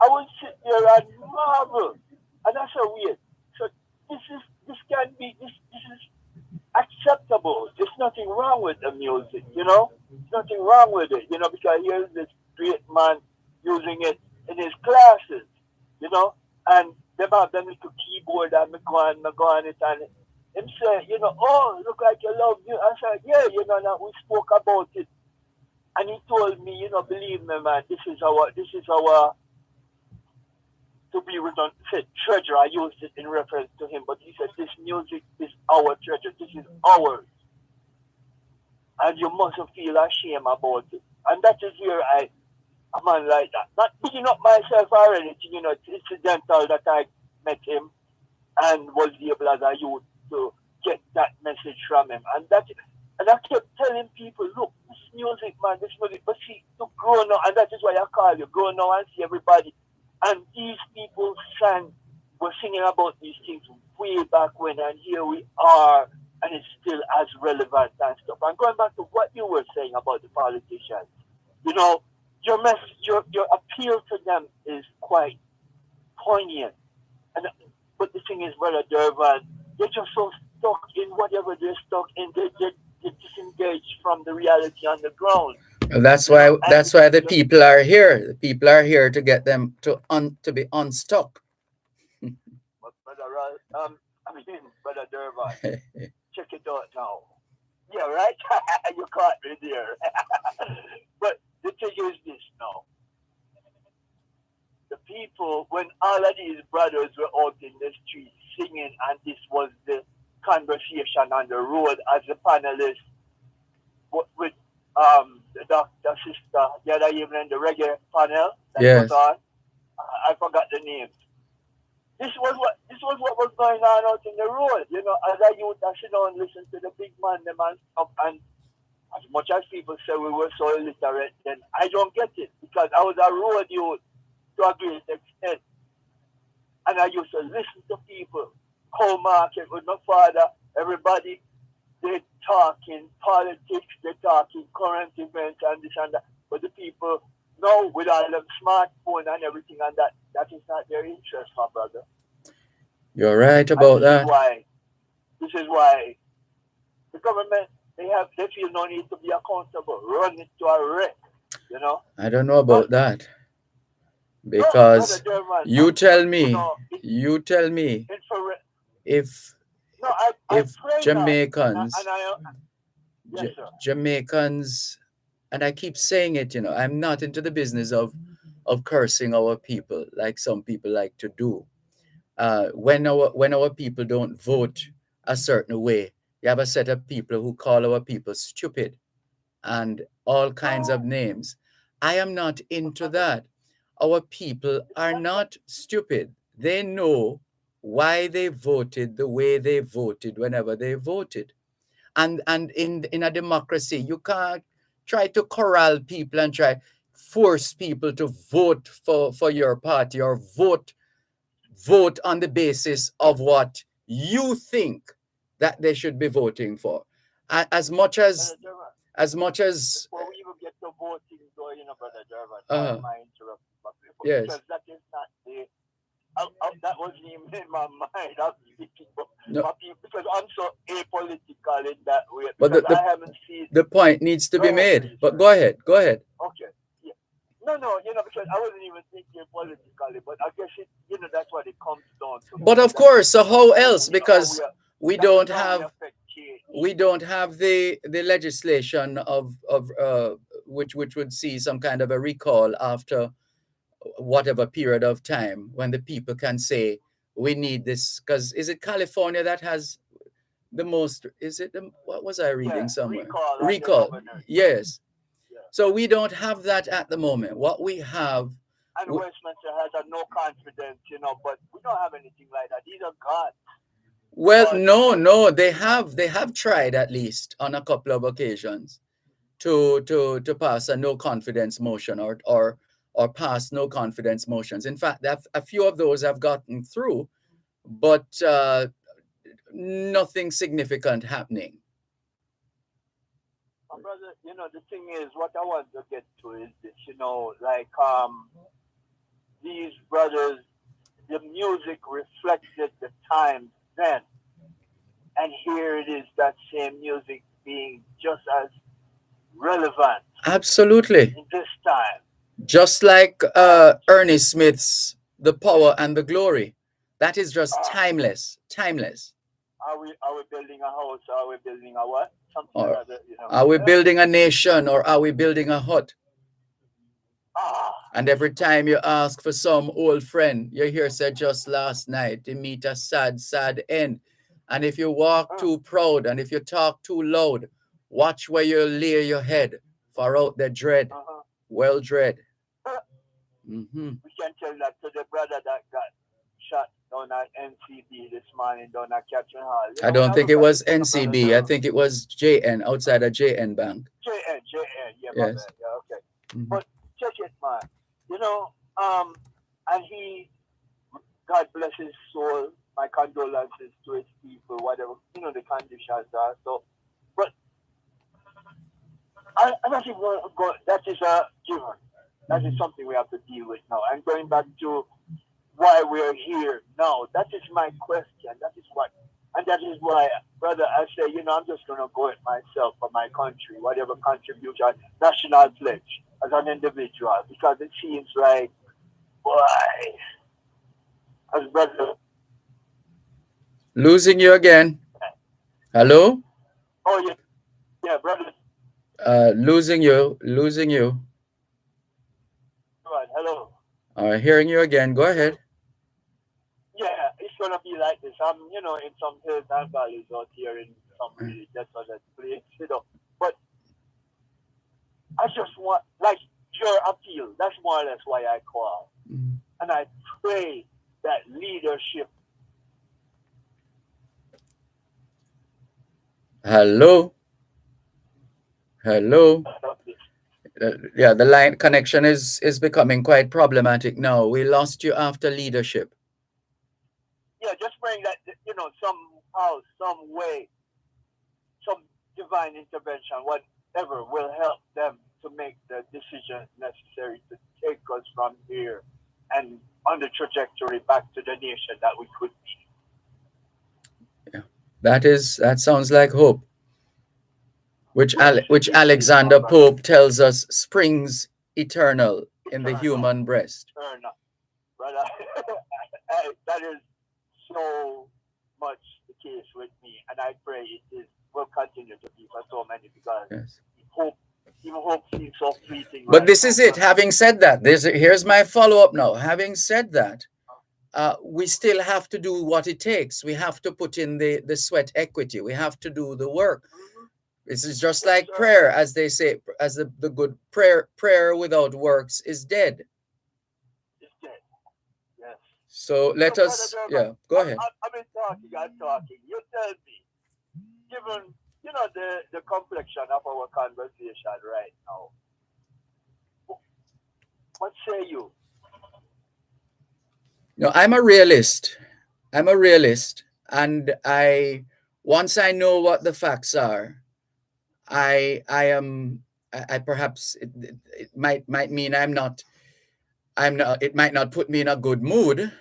I would sit there and marvel. And I said, wait, so this is acceptable. There's nothing wrong with the music, There's nothing wrong with it, because here's this great man using it in his classes, and them have them little keyboard and me go on it, and him say, oh, look like you love you. I said, yeah, now we spoke about it. And he told me, believe me, man, this is our to be written, said treasure. I used it in reference to him, but he said, this music is our treasure. This is ours. And you mustn't feel ashamed about it. And that is where a man like that, not picking up myself or anything, it's incidental that I met him and was able as a youth to get that message from him. And I kept telling people, look, this music, but see, to grow now, and that is why I call you, grow now and see everybody. And these people were singing about these things way back when, and here we are, and it's still as relevant and stuff. And going back to what you were saying about the politicians, your message, your appeal to them is quite poignant. But the thing is, Brother Dervan, they're just so stuck in whatever they're stuck in. They're disengaged from the reality on the ground. And that's why the people are here. The people are here to get them to be unstuck. But Brother Dervan, check it out now. Yeah, right? You caught me there. But the thing is this now. The people, when all of these brothers were out in the street singing, and this was the conversation on the road as the panelists with the doctor, sister, the other evening, the reggae panel that was on. I forgot the names. this was what was going on out in the road. You know, as a youth, I sit down and listen to the big man, them and stuff. And as much as people say we were so illiterate, then I don't get it because I was a road youth to a great extent. And I used to listen to people, whole market with my father, everybody, they talking politics, they talking current events and this and that. But the people now with all them smartphone and everything and that is not their interest, my brother. You're right about that. This is why the government they feel no need to be accountable, run it to a wreck, you know. I don't know about that. Because you tell me if Jamaicans, Jamaicans, and I keep saying it, you know, I'm not into the business of cursing our people like some people like to do. When our people don't vote a certain way, you have a set of people who call our people stupid and all kinds of names. I am not into that. Our people are not stupid. They know why they voted the way they voted whenever they voted. And in a democracy, you can't try to corral people and try force people to vote for your party or vote on the basis of what you think that they should be voting for. As much as before we even get to voting, though, you know, Brother Dervan, my interrupt, yes. Because that is not the that wasn't even in my mind. I'm speaking because I'm so apolitical in that way. But I haven't seen the point needs to be made. But go ahead. Okay. Yeah. No, you know, because I wasn't even thinking politically, but I guess that's what it comes down to. But of course, so how else? Because we don't have the legislation of which would see some kind of a recall after whatever period of time when the people can say we need this. Because is it California that has the most? Is it what was I reading somewhere? Recall. Yes. Yeah. So we don't have that at the moment. What we have. And Westminster has a no confidence, but we don't have anything like that. These are gods. Well, no, they have tried at least on a couple of occasions to pass a no confidence motion or pass no confidence motions. In fact, a few of those have gotten through, but nothing significant happening. My brother, the thing is, what I want to get to is this, these brothers, the music reflected the times then. And here it is, that same music being just as relevant. Absolutely. In this time. Just like Ernie Smith's The Power and the Glory. That is just timeless. Are we building a house? Or are we building a what? Something or like that, Are we building a nation or are we building a hut? And every time you ask for some old friend, you hear said just last night, they meet a sad, sad end. And if you walk too proud and if you talk too loud, watch where you lay your head, for out the dread, well dread. We can tell that to the brother that got shot down at NCB this morning down at Catherine Hall. I don't think it was NCB. I think it was JN, outside of JN Bank. JN, yeah, yes. My bad. Yeah, okay. But check it, man. And God bless his soul. My condolences to his people, whatever, the conditions are. So, but I think that is a given. That is something we have to deal with now. And going back to why we're here now, that is my question. That is why, brother, I say, I'm just going to go it myself for my country, whatever contribution, national pledge as an individual, because it seems like, boy, as brother. Losing you again. Hello? Oh, yeah. Yeah, brother. Losing you. Right, hello. Hearing you again. Go ahead. Yeah, it's going to be like this. I'm, in some hills and valleys out here in some really desolate place, But I just want, like, your appeal. That's more or less why I call. And I pray that leadership. Hello? Hello? Yeah, the line connection is becoming quite problematic now. We lost you after leadership. Yeah, just praying that, you know, somehow, some way, some divine intervention, whatever, will help them to make the decisions necessary to take us from here and on the trajectory back to the nation that we could be. Yeah, that sounds like hope, which Alexander Pope tells us springs eternal in the human breast. Eternal. But that is so much the case with me, and I pray it will continue to be for so many, because Yes. hope seems so fleeting. But this is it. Having said that, here's my follow-up now. Having said that, we still have to do what it takes. We have to put in the sweat equity. We have to do the work. This is just like prayer, as they say, as the good prayer without works is dead. It's dead. Yes. So let us, yeah, go ahead. I've been talking. You tell me, given, you know, the complexion of our conversation right now, what say you? No, I'm a realist. And once I know what the facts are, I perhaps it might mean I'm not, it might not put me in a good mood,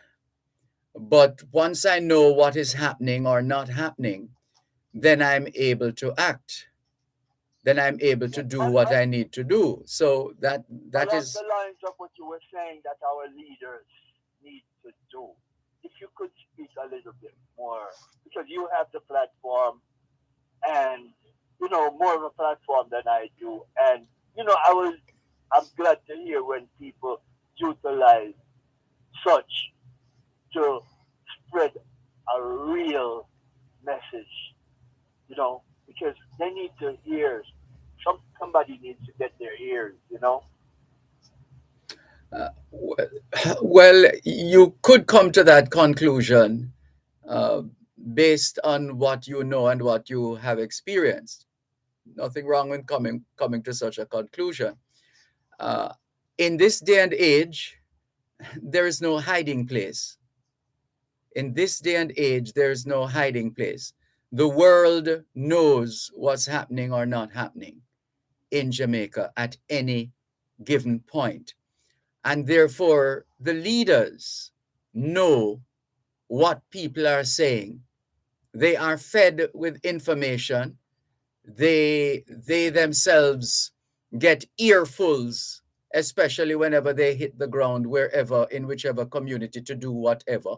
but once I know what is happening or not happening, then I'm able to act. Then I'm able to do what I need to do. So that is the lines of what you were saying that our leaders need to do. If you could speak a little bit more, because you have the platform, and you know, more of a platform than I do, and you know, I'm glad to hear when people utilize such to spread a real message, you know, because they need to hear. Somebody needs to get their ears, you know. Well, you could come to that conclusion based on what you know and what you have experienced. Nothing wrong with coming to such a conclusion. In this day and age, there is no hiding place. In this day and age, there is no hiding place. The world knows what's happening or not happening in Jamaica at any given point. And therefore, the leaders know what people are saying. They are fed with information. They themselves get earfuls, especially whenever they hit the ground, wherever, in whichever community, to do whatever.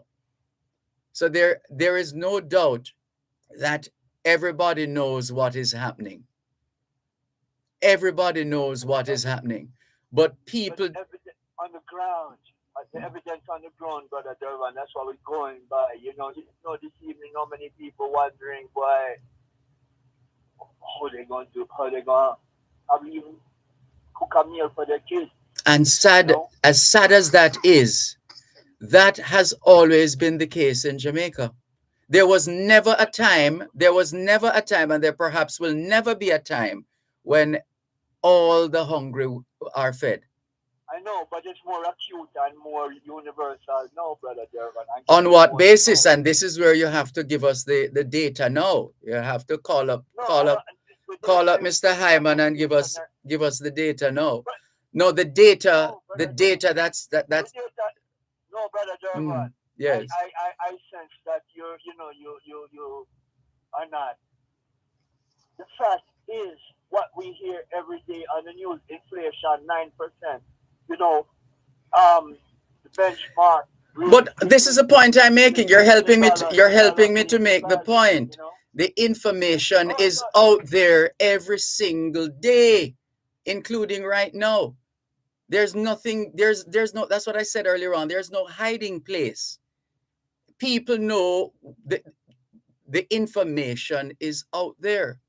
So there is no doubt that everybody knows what is happening. Everybody knows what is happening. But people... on the ground, the evidence on the ground, Brother Dervan, that's what we're going by. You know, this evening, how many people wondering why, how they going to have even cook a meal for their kids. And sad, you know? As sad as that is, that has always been the case in Jamaica. There was never a time, and there perhaps will never be a time when all the hungry are fed. I know, but it's more acute and more universal now, Brother Dervan. On what basis? And this is where you have to give us the data now. You have to call up Mr. Hyman and give us the data now. No, the data, that's no, Brother Dervan. Yes. I sense that you are not. The fact is what we hear every day on the news: inflation 9%. You know, the benchmark. But this is a point I'm making. You're helping me to make the point. The information is out there every single day, including right now. There's nothing, there's no, that's what I said earlier on. There's no hiding place. People know the information is out there.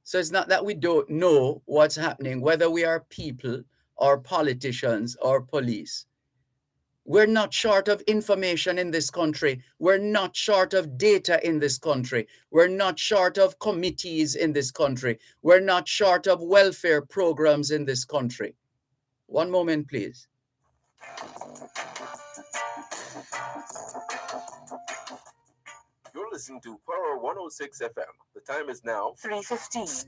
So it's not that we don't know what's happening, whether we are people or politicians or police. We're not short of information in this country. We're not short of data in this country. We're not short of committees in this country. We're not short of welfare programs in this country. One moment, please. You're listening to Power 106 FM. The time is now 3:15.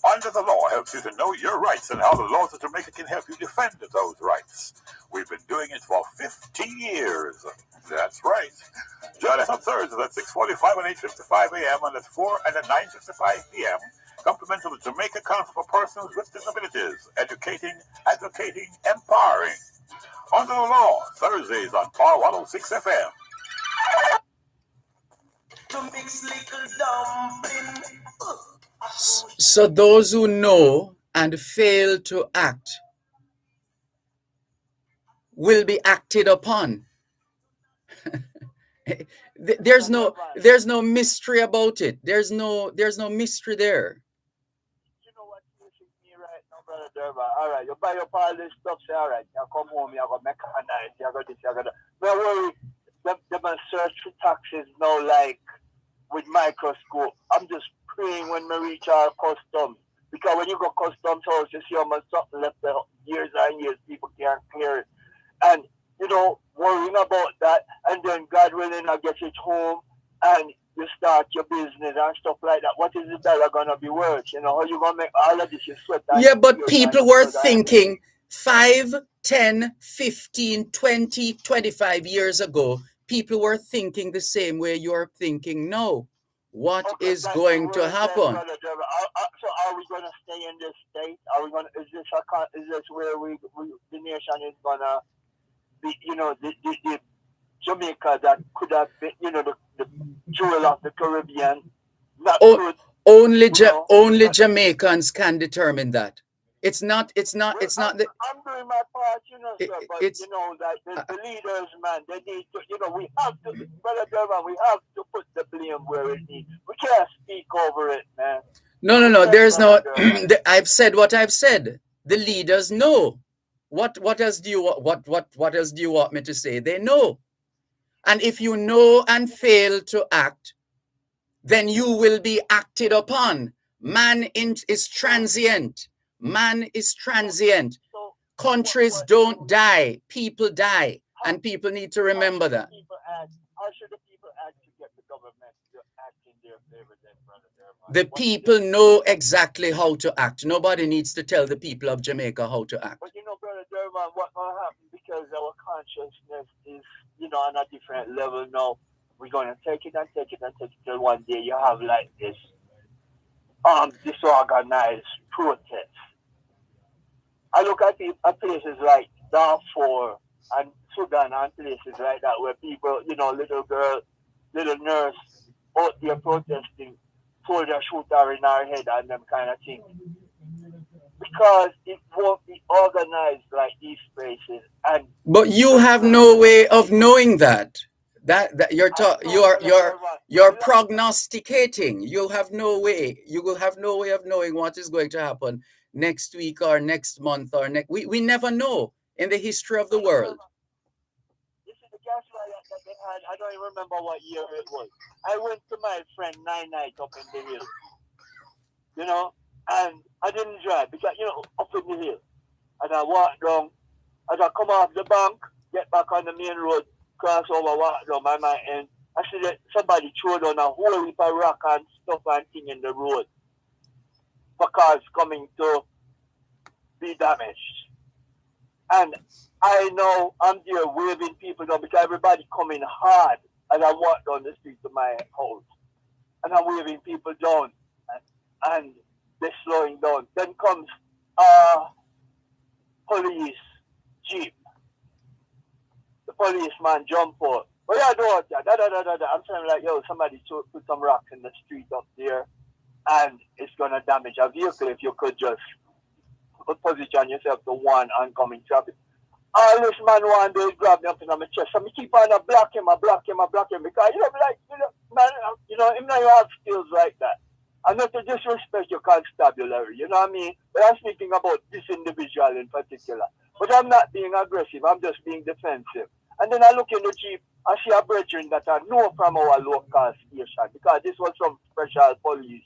Under the Law helps you to know your rights and how the laws of Jamaica can help you defend those rights. We've been doing it for 50 years. That's right. Join us on Thursdays at 6:45 and 8:55 a.m. and at 4 and at 9:55 p.m. Compliments of the Jamaica Council for Persons with Disabilities, educating, advocating, empowering. Under the Law, Thursdays on Power 106 FM. To mix little dumpling. So those who know and fail to act will be acted upon. There's no mystery about it. There's no mystery there. You know what you think me right now, Brother Dervan? All right, you buy up all this stuff, say, all right, you come home, you go mechanize, you go this, you go that. Don't worry, them search for taxes now like with microscope. I'm just praying when we reach our customs. Because when you go customs house, you see how much something left there years and years, people can't clear it. And, you know, worrying about that, and then God willing, I get it home, and you start your business and stuff like that. What is the dollar going to be worth? You know, how you going to make all of this? You sweat. Yeah, but people were thinking 5, 10, 15, 20, 25 years ago, people were thinking the same way you're thinking now. What is going to happen? So are we going to stay in this state? Are we going to, is this where the nation is going to be, you know, the Jamaica that could have been, you know, the jewel of the Caribbean? Only Jamaicans can determine that. It's not the. I'm doing my part, you know, sir, but you know that the leaders, man, they need to, you know, we have to, Brother Dervan, we have to put the blame where it needs. We can't speak over it, man. No. There's no. I've said what I've said. The leaders know. What else do you what else do you want me to say? They know, and if you know and fail to act, then you will be acted upon. Man is transient. Man is transient. Countries don't die. People die. And people need to remember that. How should the people act to get the government to act in their favor then, Brother Dervan? The people know exactly how to act. Nobody needs to tell the people of Jamaica how to act. But you know, Brother Dervan, what will happen because our consciousness is, you know, on a different level now. We're going to take it till one day you have like this disorganized protest. I look at places like Darfur and Sudan and places like that where people, you know, little girl, little nurse out there protesting, soldier shoot her in her head and them kind of thing. Because it won't be organized like these places. But you have no way of knowing that. You're prognosticating. You have no way. You will have no way of knowing what is going to happen next week or next month or next. We never know in the history of the world. This is the gas riot that they had. I don't even remember what year it was. I went to my friend 9 nights up in the hill. You know, and I didn't drive because, you know, up in the hill. And I walked down. As I come off the bank, get back on the main road, cross over, walk down by my end. I see that somebody threw down a whole heap of rock and stuff and thing in the road for cars coming to be damaged. And I know I'm there waving people down because everybody coming hard as I walk down the street to my house. And I'm waving people down and they're slowing down. Then comes police jeep. The policeman jump out. What you doing? I'm saying like, yo, somebody put some rocks in the street up there and it's going to damage a vehicle if you could just position yourself to one oncoming traffic. All this man one day grab me up in my chest. So I keep on block him because, you know, like, you know, man, you know, him now you have skills like that. And not to disrespect your constabulary, you know what I mean? But I'm speaking about this individual in particular. But I'm not being aggressive, I'm just being defensive. And then I look in the Jeep, I see a brethren that I know from our local station, because this was some special police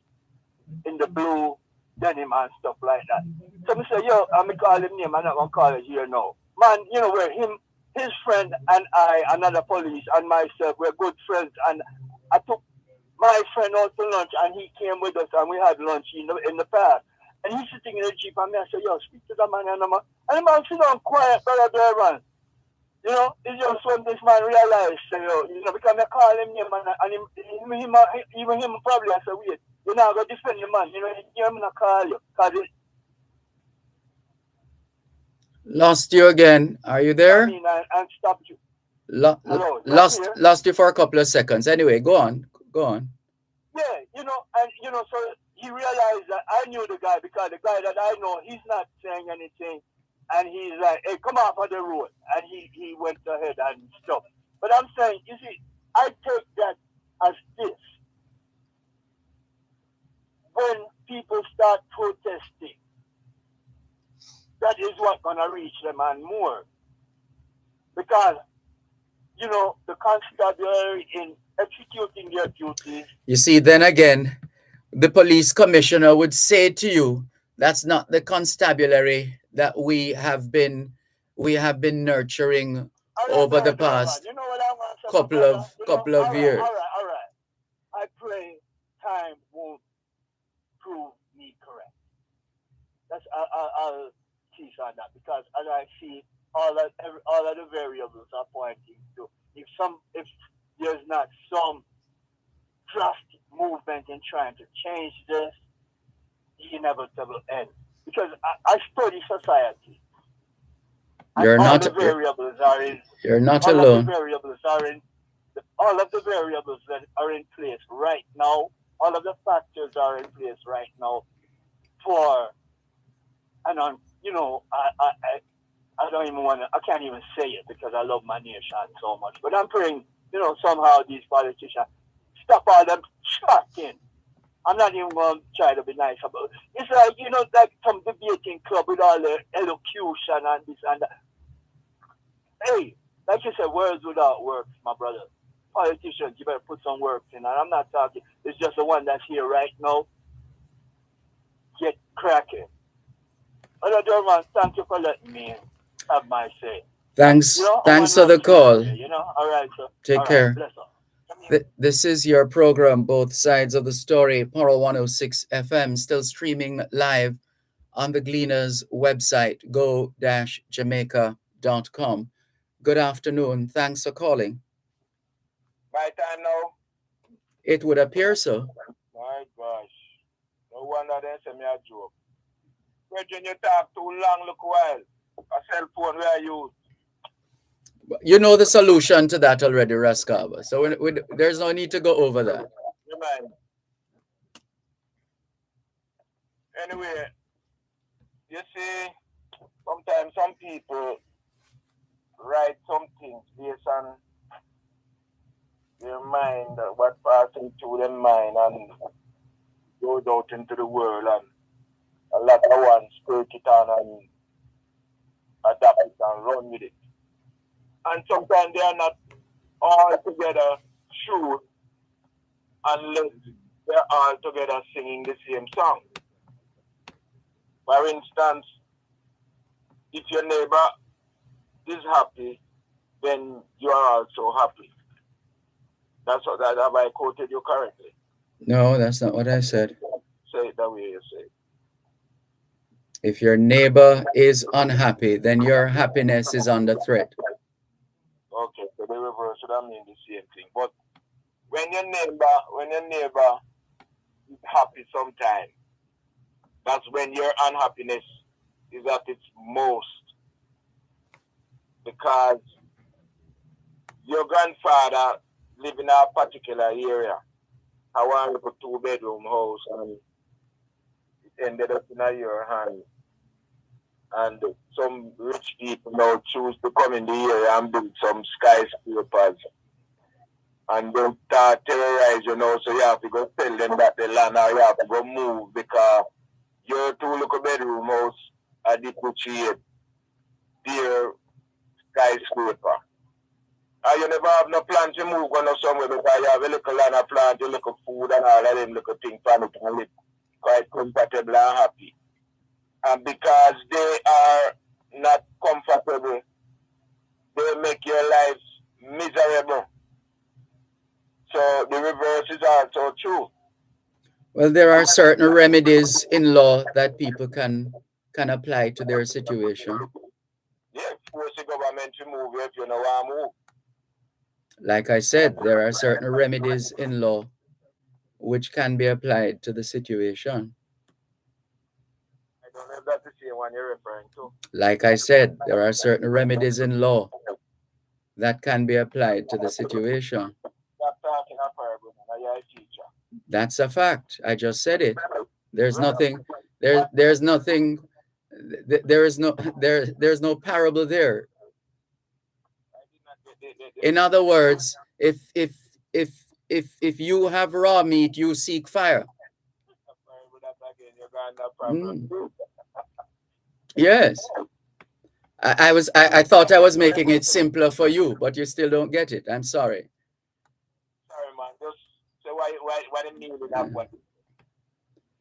in the blue denim and stuff like that. So I say, yo, I'm going to call him name, I'm not going to call it here now. Man, you know, where his friend and I, another police, and myself, we're good friends, and I took my friend out to lunch, and he came with us, and we had lunch in the park. And he's sitting in the Jeep, and I said, yo, speak to the man, and the man sit down quiet, brother Dervan. You know, it's just when this man realized, you know, because I call him name, and even him probably, I said, wait, you're not going to defend the man, you know, I'm going to call you, because Lost you again. Are you there? I mean, and stop you. Lost you for a couple of seconds. Anyway, go on. Yeah, you know, and you know, so he realized that I knew the guy, because the guy that I know, he's not saying anything, and he's like, hey, come off of the road, and he went ahead and stuff. But I'm saying, you see, I take that as this. When people start protesting, that is what's gonna reach them and more. Because, you know, the constabulary in executing their duties. You see, then again, the police commissioner would say to you, that's not the constabulary that we have been nurturing over the past couple of years. All right. I pray time won't prove me correct. That's I'll tease on that, because as I see all of the variables are pointing to, if there's not some drastic movement in trying to change this, the inevitable end. Because I study society. You're not the variables are in. You're not all alone. Of the variables are in. All of the variables that are in place right now. All of the factors are in place right now for, and on, you know, I don't even want to. I can't even say it because I love my nation so much. But I'm praying, you know, somehow these politicians stop all them chatting. I'm not even going to try to be nice about it. It's like, you know, like some debating club with all the elocution and this and that. Hey, like you said, words without works, my brother. Politicians, you better put some works in. And I'm not talking, it's just the one that's here right now. Get cracking. Other Dervan, thank you for letting me have my say. Thanks. You know, Thanks for the call. You know, all right, sir. Take care. Bless up. This is your program, Both Sides of the Story, Power 106 FM, still streaming live on the Gleaners website, go-jamaica.com. Good afternoon. Thanks for calling. My time now? It would appear so. My gosh. No wonder they say me a joke. When you talk too long, look while. A cell phone where I use. You know the solution to that already, Rascava. So there's no need to go over that. You mind? Anyway, you see, sometimes some people write some things based on their mind, what passing through their mind, and goes out into the world, and a lot of ones take it on and adapt it and run with it. And sometimes they are not all together true unless they're all together singing the same song. For instance, if your neighbor is happy, then you are also happy. That's what have I quoted you correctly? No, that's not what I said. Say it the way you say it. If your neighbor is unhappy, then your happiness is under threat. Okay, so the reverse would mean the same thing. But when your neighbor is happy sometimes, that's when your unhappiness is at its most. Because your grandfather lived in a particular area, a 2-bedroom house, and it ended up in your hand. And some rich people now choose to come in the area and build some skyscrapers. and they start terrorize, so you have to go tell them that the land or you have to go move because your two little bedroom house are depreciate their skyscraper. And you never have no plan to move on somewhere because you have a little land of plant, you little food and all of them little things for it and live quite comfortable and happy. And because they are not comfortable, they make your life miserable. So the reverse is also true. Well, there are certain remedies in law that people can apply to their situation. Yeah, force the government to move if you know want to move. Like I said, there are certain remedies in law which can be applied to the situation. I don't know if that's the same one you're referring to. Like I said, there are certain remedies in law that can be applied to the situation. That's a fact. I just said it. There's nothing. There's nothing. There's no parable there. In other words, if you have raw meat, you seek fire. Yes. I thought I was making it simpler for you, but you still don't get it. I'm sorry. Sorry, man. Just say why they mean with that one.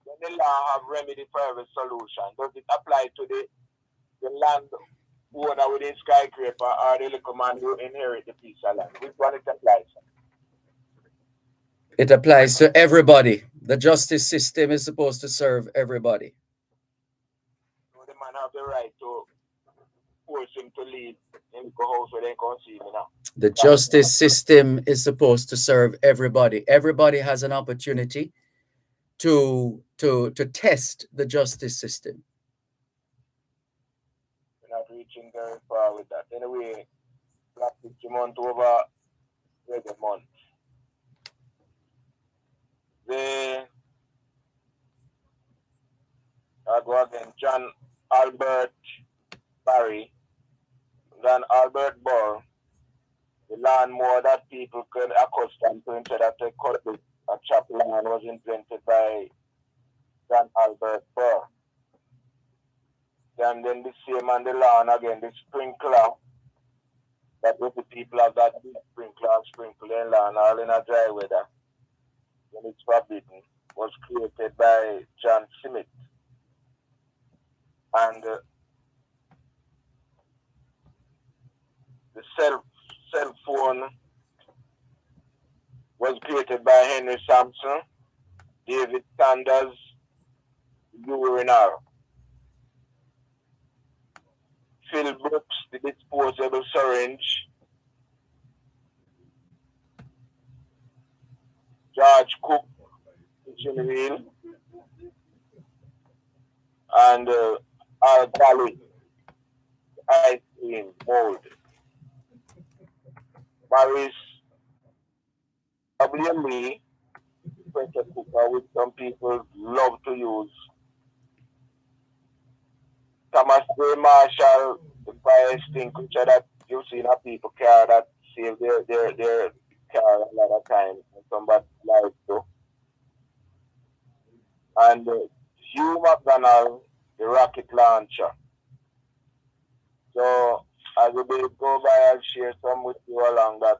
When the law have remedy for every solution, does it apply to the land owner with the skyscraper or the little man who inherit the piece of land? Which one it applies? It applies to everybody. The justice system is supposed to serve everybody. So the man have the right to force him to leave in the house where they can't see him now. The justice system is supposed to serve everybody. Everybody has an opportunity to test the justice system. We're not reaching very far with that. Anyway, Black History Month over Reggae Month. I go again, John Albert Barry, John Albert Burr, the lawnmower that people could accustom to instead of the cutlass, a chop lawn was invented by John Albert Burr. And then the same on the lawn again, the sprinkler, that was the people have that big sprinkler and sprinkle their lawn all in a dry weather when it's forbidden, was created by John Smith. And the cell phone was created by Henry Sampson, David Sanders, Urinar. Phil Brooks, the disposable syringe. George Cook, kitchen wheel. And Al Galley, ice cream mold. Maurice W. Lee, pressure cooker, which some people love to use. Thomas J. Marshall, the fire extinguisher that you see in a people car that save their car a lot of time. Somebody life too. And Hugh McDonald, the rocket launcher. So as we go by, I'll share some with you along that.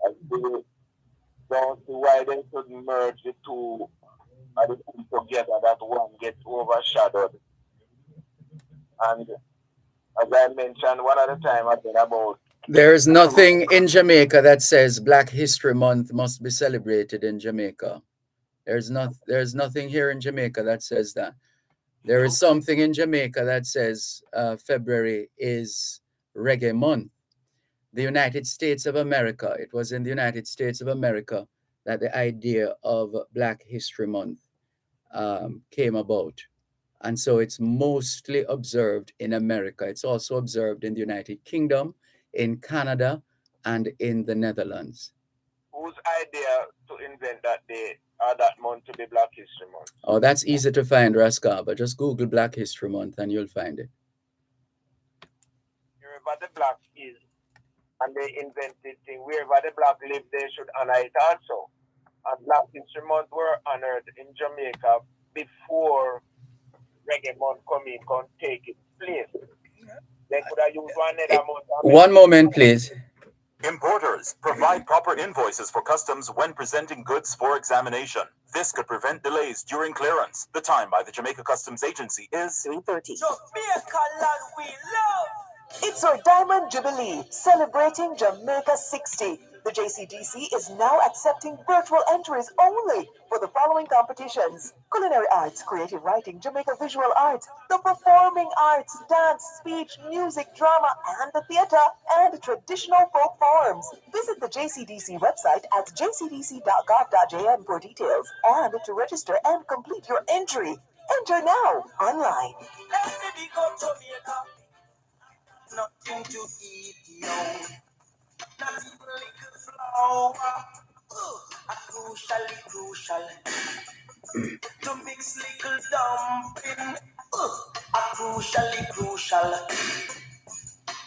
As we don't see why they should merge the two together, that one gets overshadowed. And as I mentioned one at a time, I've been about. There's nothing in Jamaica that says Black History Month must be celebrated in Jamaica. There's nothing here in Jamaica that says that. There is something in Jamaica that says February is Reggae Month. The United States of America, it was in the United States of America that the idea of Black History Month came about. And so it's mostly observed in America. It's also observed in the United Kingdom, in Canada, and in the Netherlands. Whose idea to invent that day or that month to be Black History Month? Oh, that's easy to find, Rascaba. Just Google Black History Month and you'll find it. Remember, the black is and they invented thing. Wherever the black live, they should honor it also. And Black History Month were honored in Jamaica before Reggae Month come take its place. They could have used one other month. One moment, please. Importers provide proper invoices for customs when presenting goods for examination. This could prevent delays during clearance. The time by the Jamaica Customs Agency is 3:30. Jamaica land we love. It's our Diamond Jubilee, celebrating Jamaica 60. The JCDC is now accepting virtual entries only for the following competitions: culinary arts, creative writing, Jamaica visual arts, the performing arts, dance, speech, music, drama, and the theater, and traditional folk forms. Visit the JCDC website at jcdc.gov.jm for details and to register and complete your entry. Enter now, online. Everybody go Jamaica. Nothing to eat, no. Not even little flour. Crucial. To mix little dumpling. Crucial.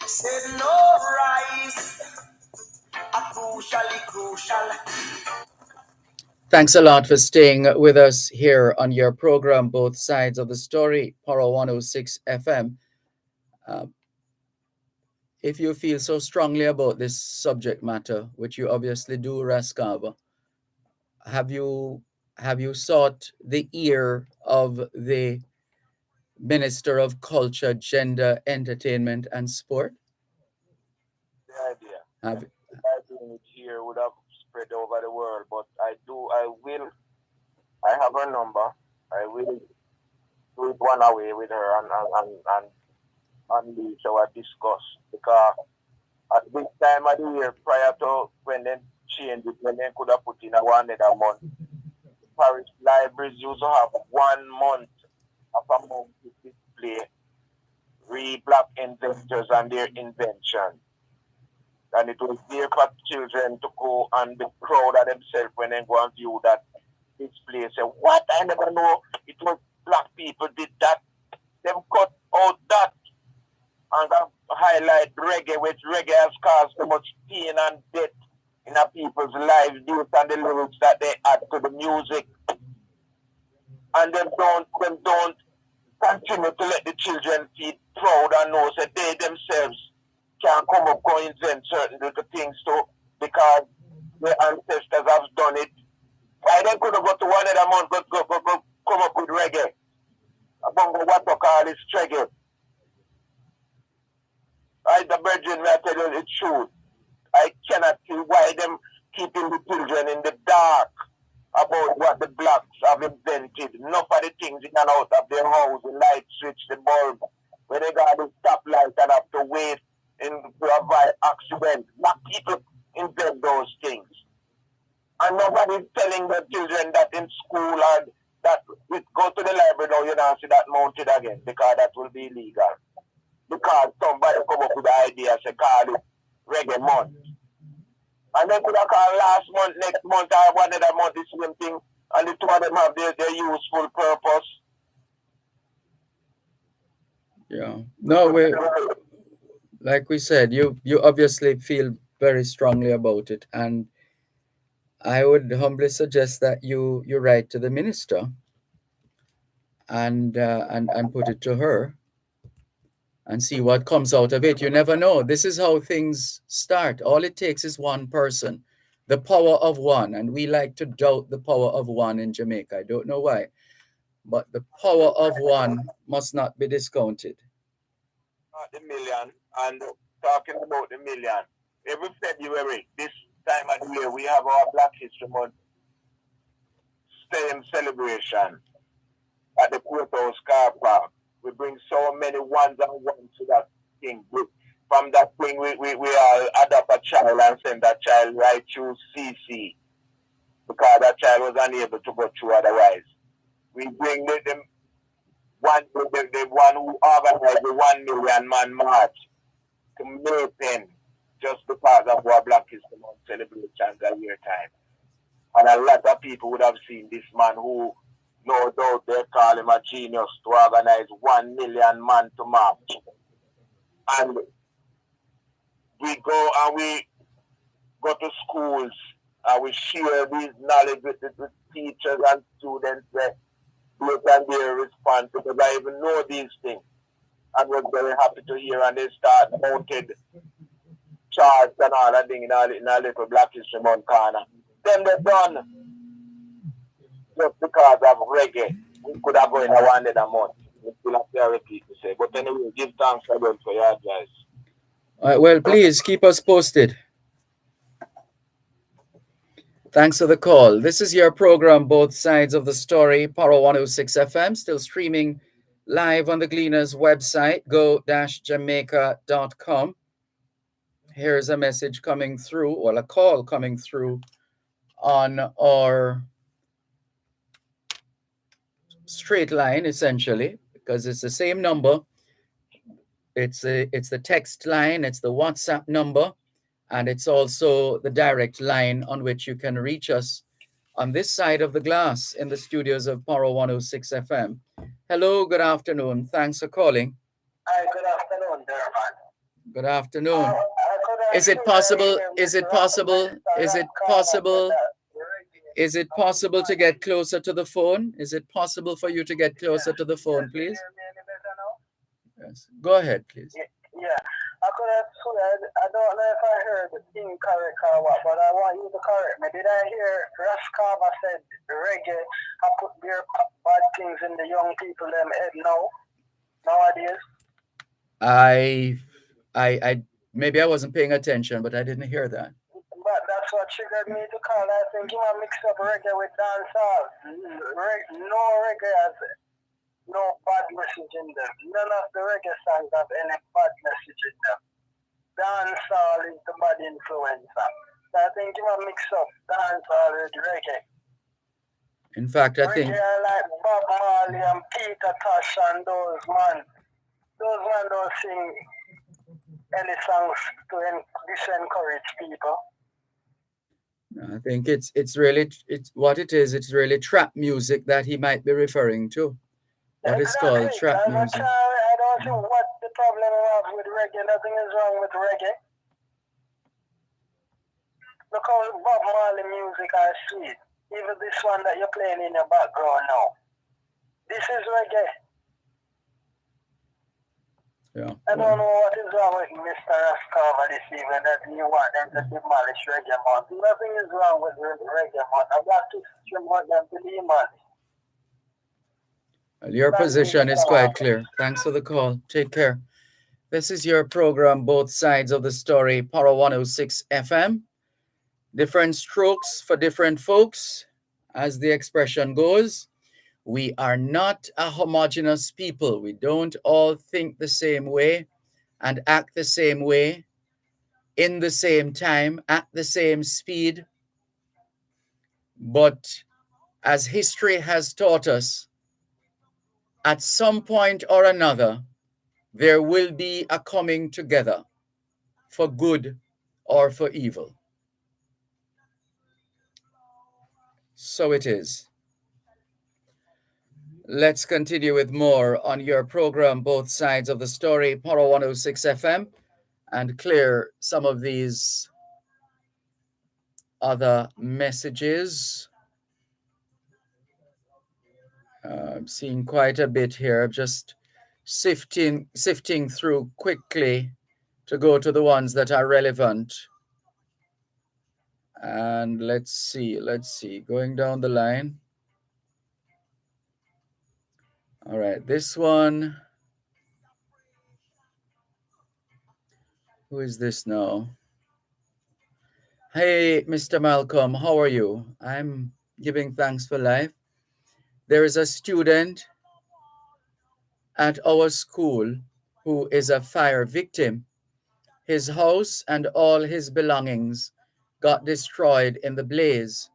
Said no rice. Crucial. Thanks a lot for staying with us here on your program, Both Sides of the Story, Power 106 FM. If you feel so strongly about this subject matter, which you obviously do, Raskava, have you sought the ear of the Minister of Culture, Gender, Entertainment, and Sport? The idea. I think here would have spread over the world, but I have her number. I will do it one away with her and unleash our discuss, because at this time of the year, prior to when they changed it, when they could have put in a one other month, Paris libraries used to have 1 month of a month to display black inventors and their invention. And it was there for children to go and be proud of themselves when they go and view that display. Say, what? I never know it was black people did that. They cut out that and highlight reggae, which reggae has caused so much pain and death in our people's lives due to the lyrics that they add to the music. And them don't continue to let the children feel proud and know that they themselves can come up and invent certain little things too, because their ancestors have done it. Why they could have got to one other month, go come up with reggae. About what to call it reggae. The virgin, I tell you the truth. I cannot see why them keeping the children in the dark about what the blacks have invented. Enough of the things in and out of their house, the light switch, the bulb, when they got the stoplight and have to wait in to avoid accident. Black people invent those things. And nobody's telling the children that in school and that we go to the library now, you know, see that mounted again, because that will be illegal. Because somebody come up with the idea, say call it reggae month. And then could have called last month, next month, or one other month, the same thing, and the two of them have their useful purpose. Yeah. No, like we said, you obviously feel very strongly about it, and I would humbly suggest that you write to the minister and put it to her and see what comes out of it. You never know. This is how things start. All it takes is one person, the power of one, and we like to doubt the power of one in Jamaica. I don't know why, but the power of one must not be discounted. The million, and talking about the million, every February, this time of the year, we have our Black History Month celebration at the Courthouse Car Park. We bring so many ones and ones to that thing. From that thing, we all adopt a child and send that child right through CC, because that child was unable to go through otherwise. We bring the one who organized the 1 million man march to Maypen just because of our Black History Month celebrations at year time. And a lot of people would have seen this man who, no doubt they call him a genius, to organize 1 million man to march. And we go and we go to schools and we share these knowledge with teachers and students that they can be responsible because I even know these things. And we're very happy to hear and they start mounted charts and all that thing in a little Black History Month corner. Then they're done just because of reggae. We could have going a one day a month. We still have to repeat to say. But anyway, give thanks again for your advice. All right, well, please keep us posted. Thanks for the call. This is your program, Both Sides of the Story, Power 106 FM, still streaming live on the Gleaners website, go-jamaica.com. Here's a message coming through, or a call coming through on our straight line, essentially, because it's the same number. It's the text line, it's the WhatsApp number, and it's also the direct line on which you can reach us on this side of the glass in the studios of Power 106 FM. Hello, good afternoon. Thanks for calling. Hi, good afternoon, Dervan. Good afternoon. Is it possible to get closer to the phone? Is it possible for you to get closer to the phone, please? Yes. Go ahead, please. Yeah. I don't know if I heard the thing correct or what, but I want you to correct me. Did I hear Raskava said reggae I put their bad things in the young people them head nowadays? I maybe I wasn't paying attention, but I didn't hear that. But that's what triggered me to call. I think you want to mix up reggae with dancehall. No reggae has no bad message in them. None of the reggae songs have any bad message in them. Dancehall is the bad influencer. So I think you want to mix up dancehall with reggae. In fact, I think reggae like Bob Marley and Peter Tosh and those man don't sing any songs to disencourage people. I think it's really trap music that he might be referring to. What is called trap music. I don't see what the problem was with reggae. Nothing is wrong with reggae. Look how Bob Marley music are sweet. Even this one that you're playing in your background now. This is reggae. Yeah. I don't know what is wrong with Mr. Raskava this evening that you want them to demolish reggae month. Nothing is wrong with reggae month. I got to want them to demolish. Well, your position is quite clear. Thanks for the call. Take care. This is your program, Both Sides of the Story, Power 106 FM. Different strokes for different folks, as the expression goes. We are not a homogeneous people. We don't all think the same way and act the same way in the same time, at the same speed. But as history has taught us, at some point or another, there will be a coming together for good or for evil. So it is. Let's continue with more on your program, Both Sides of the Story, Power 106 FM, and clear some of these other messages. I'm seeing quite a bit here. I'm just sifting through quickly to go to the ones that are relevant. And let's see, going down the line. All right, this one. Who is this now? Hey, Mr. Malcolm, how are you? I'm giving thanks for life. There is a student at our school who is a fire victim. His house and all his belongings got destroyed in the blaze.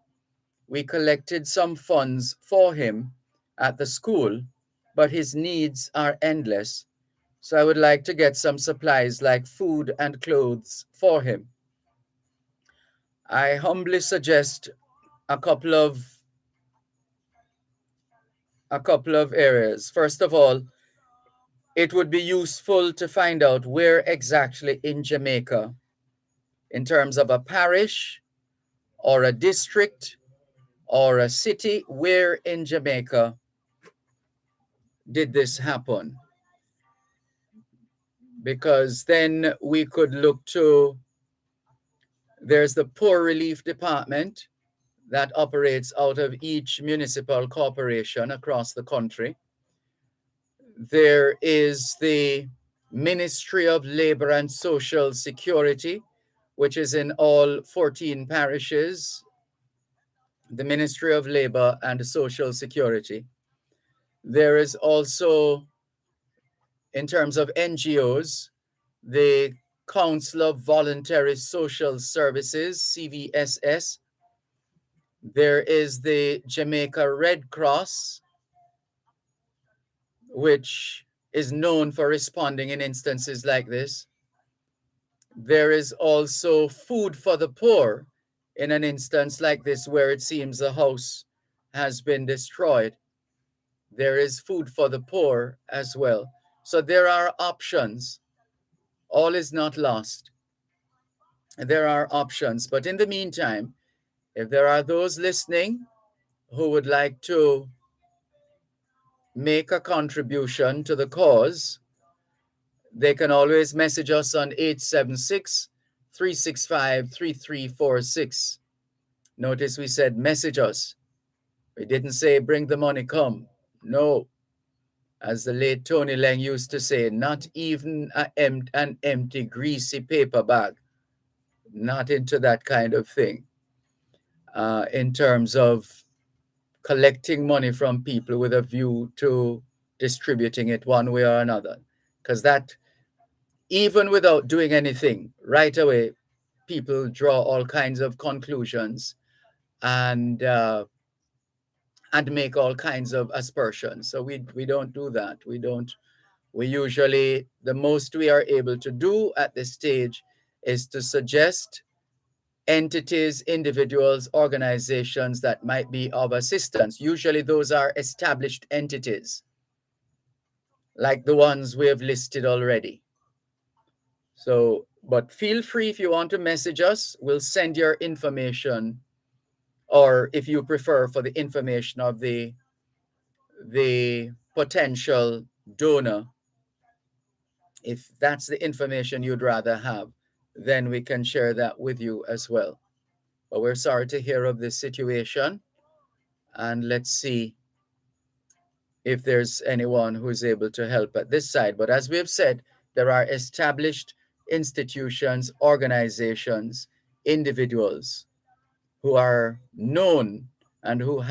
We collected some funds for him at the school, but his needs are endless. So I would like to get some supplies like food and clothes for him. I humbly suggest a couple of areas. First of all, it would be useful to find out where exactly in Jamaica in terms of a parish or a district or a city? Where in Jamaica did this happen? Because then we could look to, there's the Poor Relief Department that operates out of each municipal corporation across the country. There is the Ministry of Labor and Social Security, which is in all 14 parishes, the Ministry of Labor and Social Security. There is also, in terms of NGOs, the Council of Voluntary Social Services, CVSS. There is the Jamaica Red Cross, which is known for responding in instances like this. There is also Food for the Poor in an instance like this where it seems the house has been destroyed. There is Food for the Poor as well. So there are options. All is not lost. There are options. But in the meantime, if there are those listening who would like to make a contribution to the cause, they can always message us on 876-365-3346. Notice we said message us. We didn't say bring the money, come. No. As the late Tony Lang used to say, not even an empty, greasy paper bag. Not into that kind of thing. In terms of collecting money from people with a view to distributing it one way or another. Because that, even without doing anything, right away, people draw all kinds of conclusions and make all kinds of aspersions. So we don't do that. We usually, the most we are able to do at this stage is to suggest entities, individuals, organizations that might be of assistance. Usually those are established entities, like the ones we have listed already. So, but feel free if you want to message us, we'll send your information, or if you prefer, for the information of the potential donor, if that's the information you'd rather have, then we can share that with you as well. But we're sorry to hear of this situation, and let's see if there's anyone who's able to help at this side. But as we have said, there are established institutions, organizations, individuals who are known and who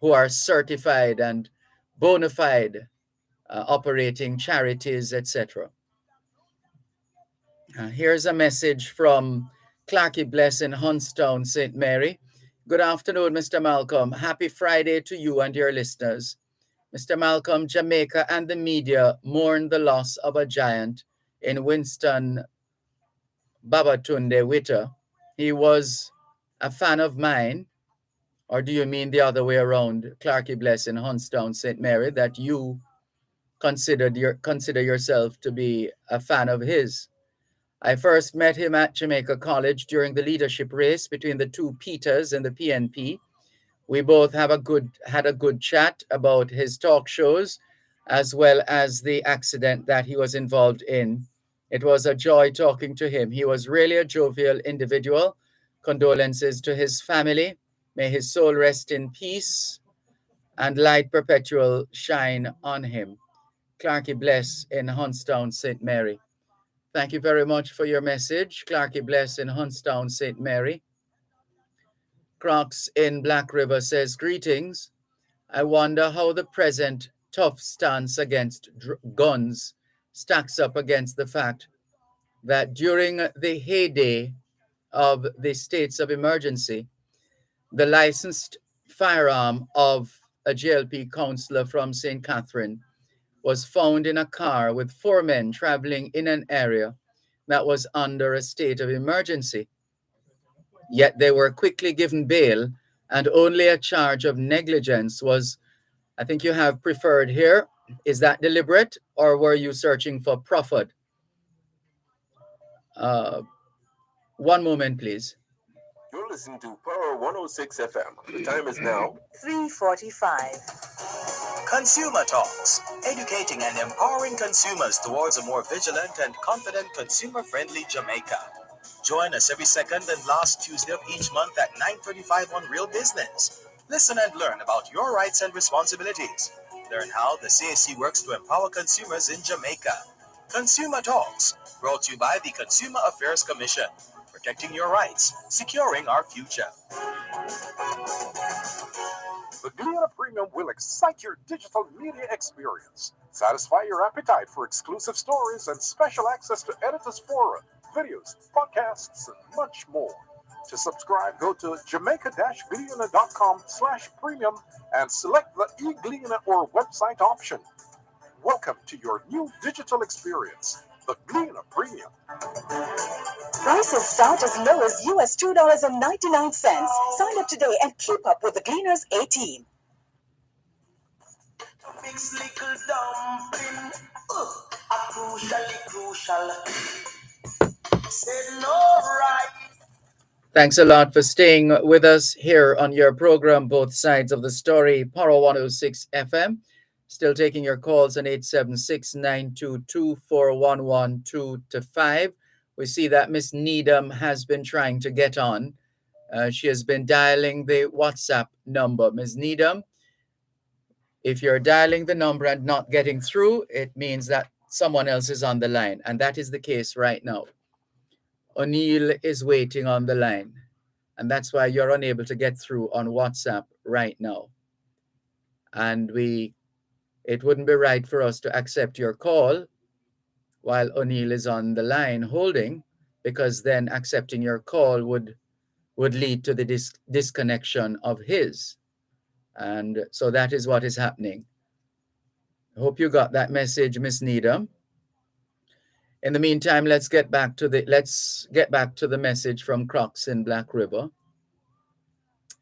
are certified and bona fide operating charities, etc. Here's a message from Clarky Bless in Hunstown, St. Mary. Good afternoon, Mr. Malcolm. Happy Friday to you and your listeners. Mr. Malcolm, Jamaica and the media mourn the loss of a giant in Winston Babatunde Witter. He was a fan of mine. Or do you mean the other way around, Clarky Bless in Hunstown, St. Mary, that you consider yourself to be a fan of his? I first met him at Jamaica College during the leadership race between the two Peters and the PNP. We both had a good chat about his talk shows, as well as the accident that he was involved in. It was a joy talking to him. He was really a jovial individual. Condolences to his family. May his soul rest in peace and light perpetual shine on him. Clarky Bless in Hunstown, St. Mary. Thank you very much for your message, Clarky Bless in Hunstown, St. Mary. Crocs in Black River says, greetings. I wonder how the present tough stance against guns stacks up against the fact that during the heyday of the states of emergency, the licensed firearm of a JLP councillor from St. Catherine was found in a car with 4 men traveling in an area that was under a state of emergency. Yet they were quickly given bail, and only a charge of negligence was, I think you have preferred here. Is that deliberate, or were you searching for profit? One moment, please. You're listening to Power 106 FM. The time is now 3:45. Consumer Talks, educating and empowering consumers towards a more vigilant and confident consumer-friendly Jamaica. Join us every second and last Tuesday of each month at 9:35 on Real Business. Listen and learn about your rights and responsibilities. Learn how the CAC works to empower consumers in Jamaica. Consumer Talks, brought to you by the Consumer Affairs Commission. Protecting your rights, securing our future. The Gleaner Premium will excite your digital media experience, satisfy your appetite for exclusive stories and special access to editors' forum, videos, podcasts, and much more. To subscribe, go to jamaica-gleaner.com/premium and select the e-Gleaner or website option. Welcome to your new digital experience, the Gleaner Premium. Prices start as low as US $2.99. Sign up today and keep up with the Gleaners 18. Fix little dumpling, crucial. Said no right. Thanks a lot for staying with us here on your program, Both Sides of the Story, Power 106 FM. Still taking your calls on 876-922-4112-5. We see that Miss Needham has been trying to get on. She has been dialing the WhatsApp number. Ms. Needham, if you're dialing the number and not getting through, it means that someone else is on the line. And that is the case right now. O'Neill is waiting on the line. And that's why you're unable to get through on WhatsApp right now. And it wouldn't be right for us to accept your call while O'Neill is on the line holding, because then accepting your call would lead to the disconnection of his. And so that is what is happening. I hope you got that message, Miss Needham. In the meantime, let's get back to the message from Crocs in Black River.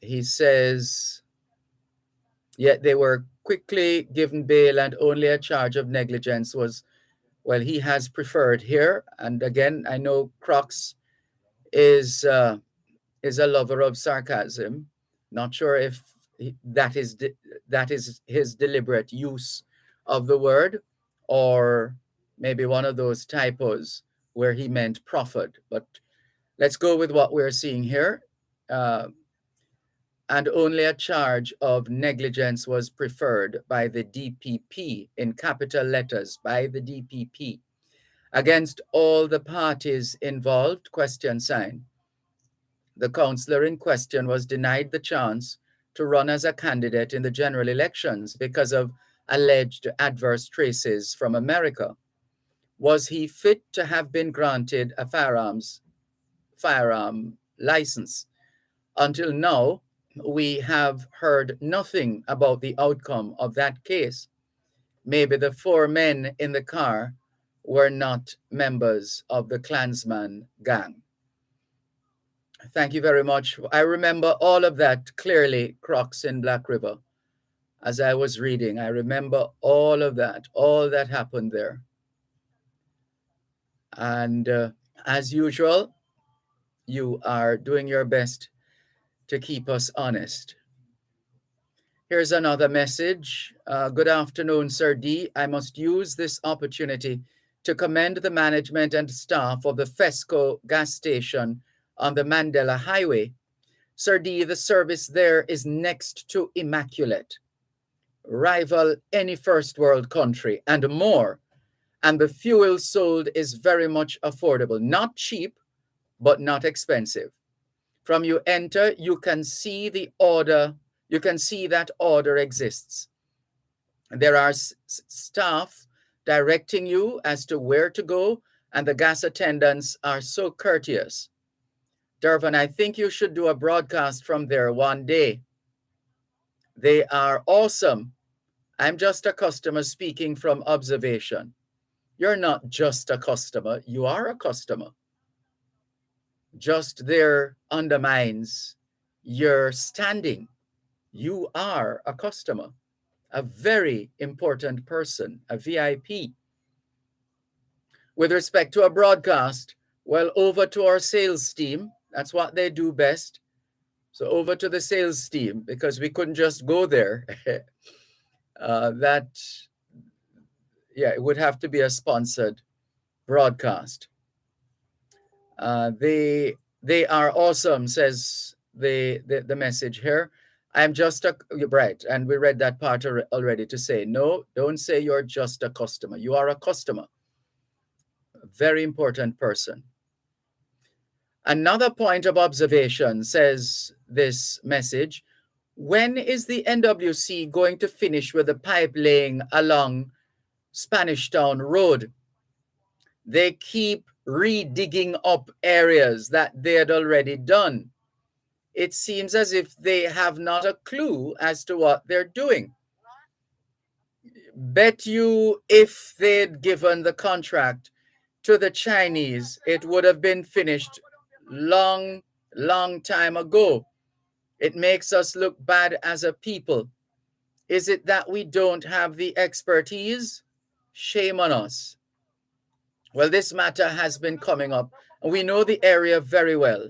He says, yet they were quickly given bail and only a charge of negligence was, well, he has preferred here. And again, I know Crocs is a lover of sarcasm. Not sure if that is his deliberate use of the word, or maybe one of those typos where he meant profit. But let's go with what we're seeing here. And only a charge of negligence was preferred by the DPP, in capital letters, by the DPP, against all the parties involved, ? The councillor in question was denied the chance to run as a candidate in the general elections because of alleged adverse traces from America. Was he fit to have been granted a firearm license? Until now, we have heard nothing about the outcome of that case. Maybe the 4 men in the car were not members of the Klansman gang. Thank you very much. I remember all of that clearly, Crocs in Black River. As I was reading, I remember all of that, all that happened there. And as usual, you are doing your best to keep us honest. Here's another message. Good afternoon, Sir D. I must use this opportunity to commend the management and staff of the Fesco gas station on the Mandela Highway. Sir D, the service there is next to immaculate. Rival any first world country and more. And the fuel sold is very much affordable. Not cheap, but not expensive. From you enter, you can see the order. You can see that order exists. There are staff directing you as to where to go, and the gas attendants are so courteous. Dervan, I think you should do a broadcast from there one day. They are awesome. I'm just a customer speaking from observation. You're not just a customer, you are a customer. Just there undermines your standing. You are a customer, a very important person, a VIP. With respect to a broadcast, Well, over to our sales team. That's what they do best. So over to the sales team, because we couldn't just go there. It would have to be a sponsored broadcast. They are awesome, says the message here. I'm just a, right, and we read that part already to say, no, don't say you're just a customer. You are a customer. A very important person. Another point of observation, says this message, when is the NWC going to finish with the pipe laying along Spanish Town Road? They keep redigging up areas that they had already done. It seems as if they have not a clue as to what they're doing. Bet you if they'd given the contract to the Chinese, it would have been finished long time ago. It makes us look bad as a people. Is it that we don't have the expertise? Shame on us. Well, this matter has been coming up. We know the area very well.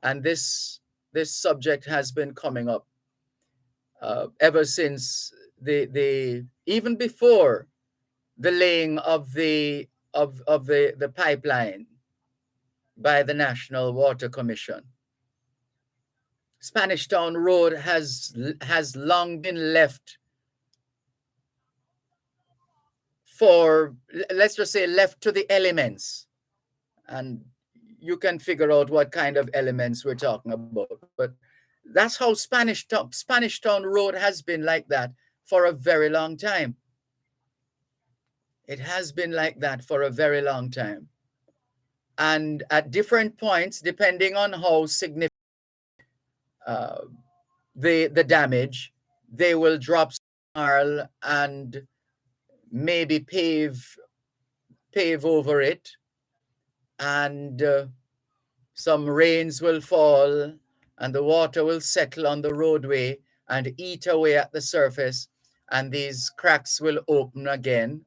And this subject has been coming up ever since even before the laying of the pipeline by the National Water Commission. Spanish Town Road has long been left for, let's just say, left to the elements. And you can figure out what kind of elements we're talking about. But that's how Spanish Town Road has been like that for a very long time. It has been like that for a very long time. And at different points, depending on how significant the damage, they will drop marl and maybe pave over it, and some rains will fall and the water will settle on the roadway and eat away at the surface, and these cracks will open again,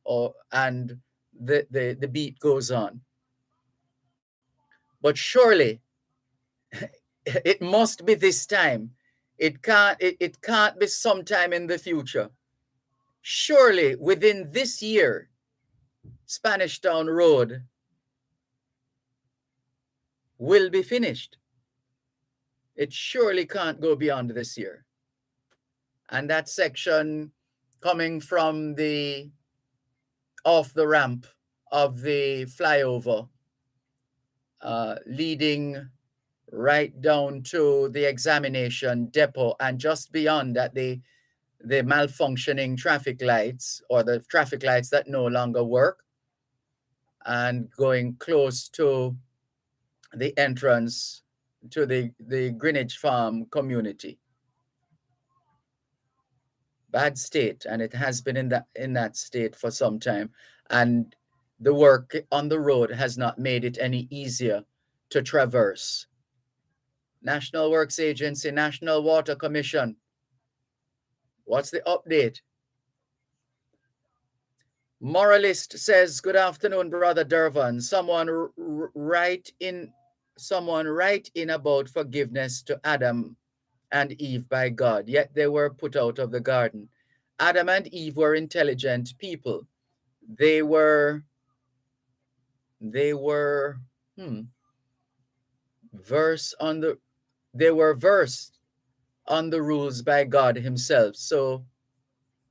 and the beat goes on. But surely it must be this time. It can't be sometime in the future. Surely within this year, Spanish Town Road will be finished. It surely can't go beyond this year. And that section coming from off the ramp of the flyover, leading right down to the examination depot, and just beyond that, the malfunctioning traffic lights, or the traffic lights that no longer work, and going close to the entrance to the Greenwich Farm community. Bad state, and it has been in that state for some time. And the work on the road has not made it any easier to traverse. National Works Agency, National Water Commission, what's the update? Moralist says, good afternoon, Brother Dervan. Someone write in about forgiveness to Adam and Eve by God, yet they were put out of the garden. Adam and Eve were intelligent people. They were versed on the rules by God himself. So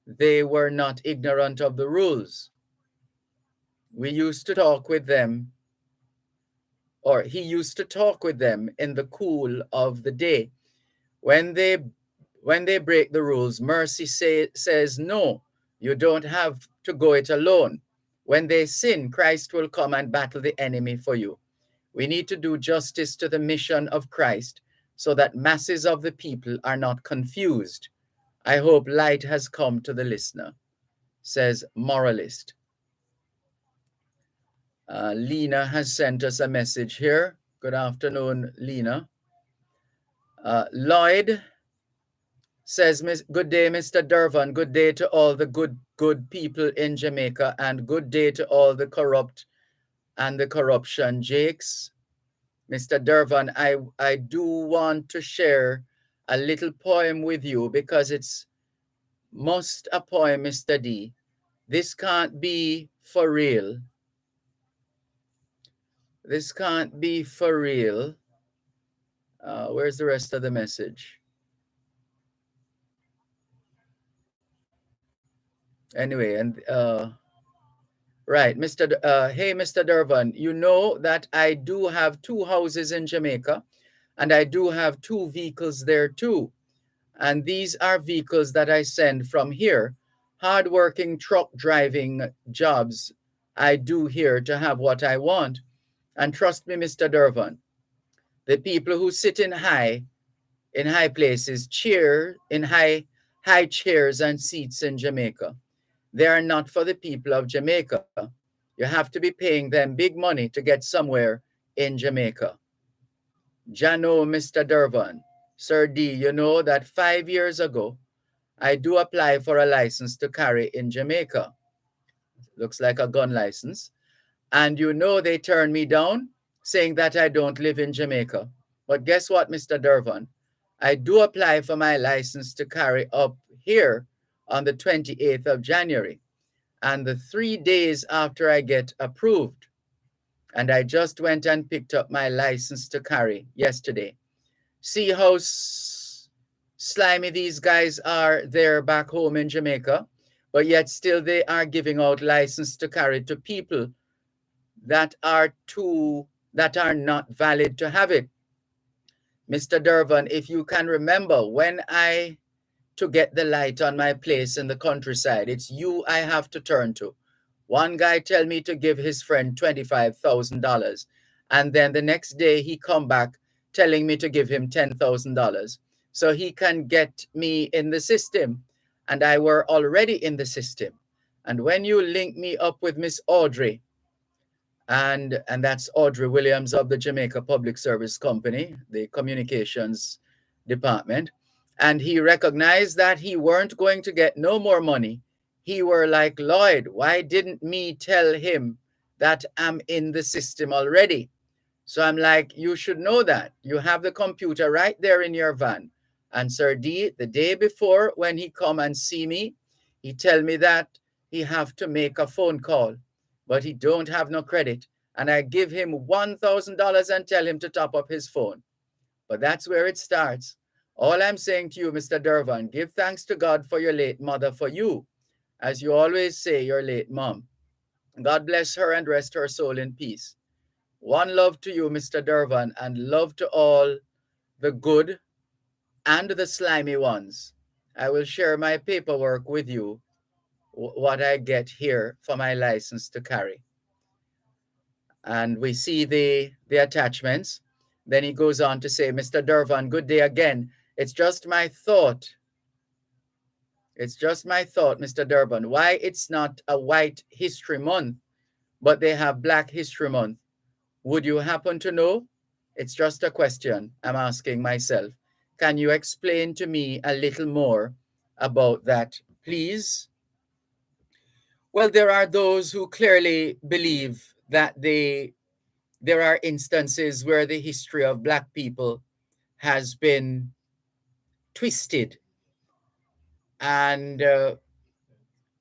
they were not ignorant of the rules. We used to talk with them, or he used to talk with them in the cool of the day. When they break the rules, mercy says, no, you don't have to go it alone. When they sin, Christ will come and battle the enemy for you. We need to do justice to the mission of Christ so that masses of the people are not confused. I hope light has come to the listener, says Moralist. Lena has sent us a message here. Good afternoon, Lena. Lloyd says, good day, Mr. Dervan. Good day to all the good people in Jamaica, and good day to all the corrupt and the corruption. Jakes, Mr. Dervan, I do want to share a little poem with you because it's must a poem, Mr. D. This can't be for real. This can't be for real. Where's the rest of the message? Anyway, and right, hey, Mr. Dervan, you know that I do have 2 houses in Jamaica, and I do have 2 vehicles there too. And these are vehicles that I send from here. Hardworking truck driving jobs I do here to have what I want. And trust me, Mr. Dervan, the people who sit in high places, cheer in high chairs and seats in Jamaica. They are not for the people of Jamaica. You have to be paying them big money to get somewhere in Jamaica. Jano, Mr. Dervan, Sir D, you know that 5 years ago, I do apply for a license to carry in Jamaica. Looks like a gun license. And you know they turned me down, saying that I don't live in Jamaica. But guess what, Mr. Dervan? I do apply for my license to carry up here on the 28th of January. And the 3 days after I get approved, and I just went and picked up my license to carry yesterday. See how slimy these guys are there back home in Jamaica, but yet still they are giving out license to carry to people that are not valid to have it. Mr. Dervan, if you can remember, when I to get the light on my place in the countryside, it's you I have to turn to. One guy tell me to give his friend $25,000, and then the next day he come back telling me to give him $10,000 so he can get me in the system, and I were already in the system. And when you link me up with Miss Audrey, and that's Audrey Williams of the Jamaica Public Service Company, the communications department, and he recognized that he weren't going to get no more money. He were like, Lloyd, why didn't me tell him that I'm in the system already? So I'm like, you should know that. You have the computer right there in your van. And Sir D, the day before when he come and see me, he tell me that he have to make a phone call, but he don't have no credit. And I give him $1,000 and tell him to top up his phone. But that's where it starts. All I'm saying to you, Mr. Dervan, give thanks to God for your late mother, for you, as you always say, your late mom. God bless her and rest her soul in peace. One love to you, Mr. Dervan, and love to all the good and the slimy ones. I will share my paperwork with you, what I get here for my license to carry. And we see the attachments. Then he goes on to say, Mr. Dervan, good day again. It's just my thought. It's just my thought, Mr. Dervan, why it's not a White History Month, but they have Black History Month. Would you happen to know? It's just a question I'm asking myself. Can you explain to me a little more about that, please? Well, there are those who clearly believe that there are instances where the history of Black people has been twisted and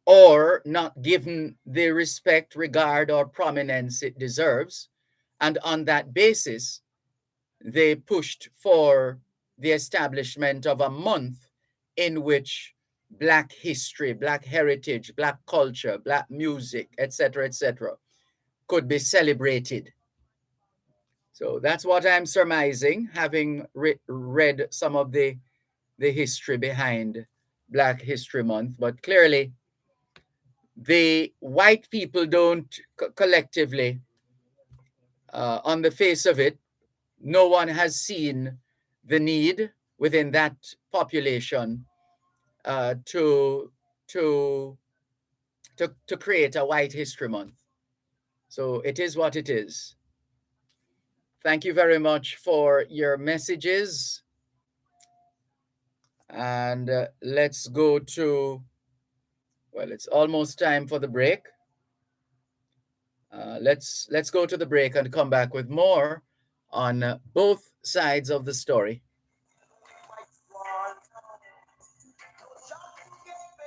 or not given the respect, regard, or prominence it deserves. And on that basis, they pushed for the establishment of a month in which Black history, Black heritage, Black culture, Black music, etc., could be celebrated. So that's what I'm surmising, having read some of the history behind Black History Month. But clearly, the white people don't collectively, on the face of it, no one has seen the need within that population to create a White History Month. So it is what it is. Thank you very much for your messages. And let's go to, well, it's almost time for the break. Let's go to the break and come back with more on both sides of the story.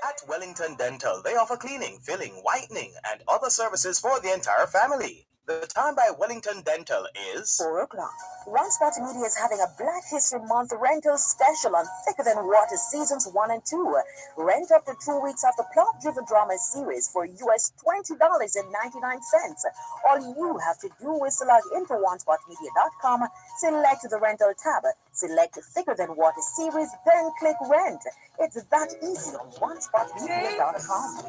At Wellington Dental, they offer cleaning, filling, whitening, and other services for the entire family. The time by Wellington Dental is 4 o'clock. One Spot Media is having a Black History Month rental special on Thicker Than Water Seasons 1 and 2. Rent up to 2 weeks of the plot-driven drama series for US $20.99. All you have to do is to log into onespotmedia.com, select the rental tab, select Thicker Than Water series, then click rent. It's that easy on onespotmedia.com.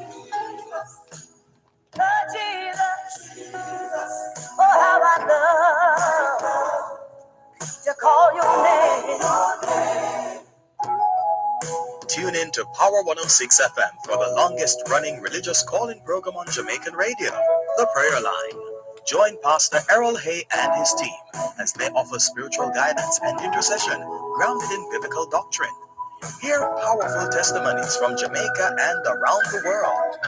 Oh, Jesus, oh, how I love to call your name. Tune in to Power 106 FM for the longest running religious call-in program on Jamaican radio, The Prayer Line. Join Pastor Errol Hay and his team as they offer spiritual guidance and intercession grounded in biblical doctrine. Hear powerful testimonies from Jamaica and around the world.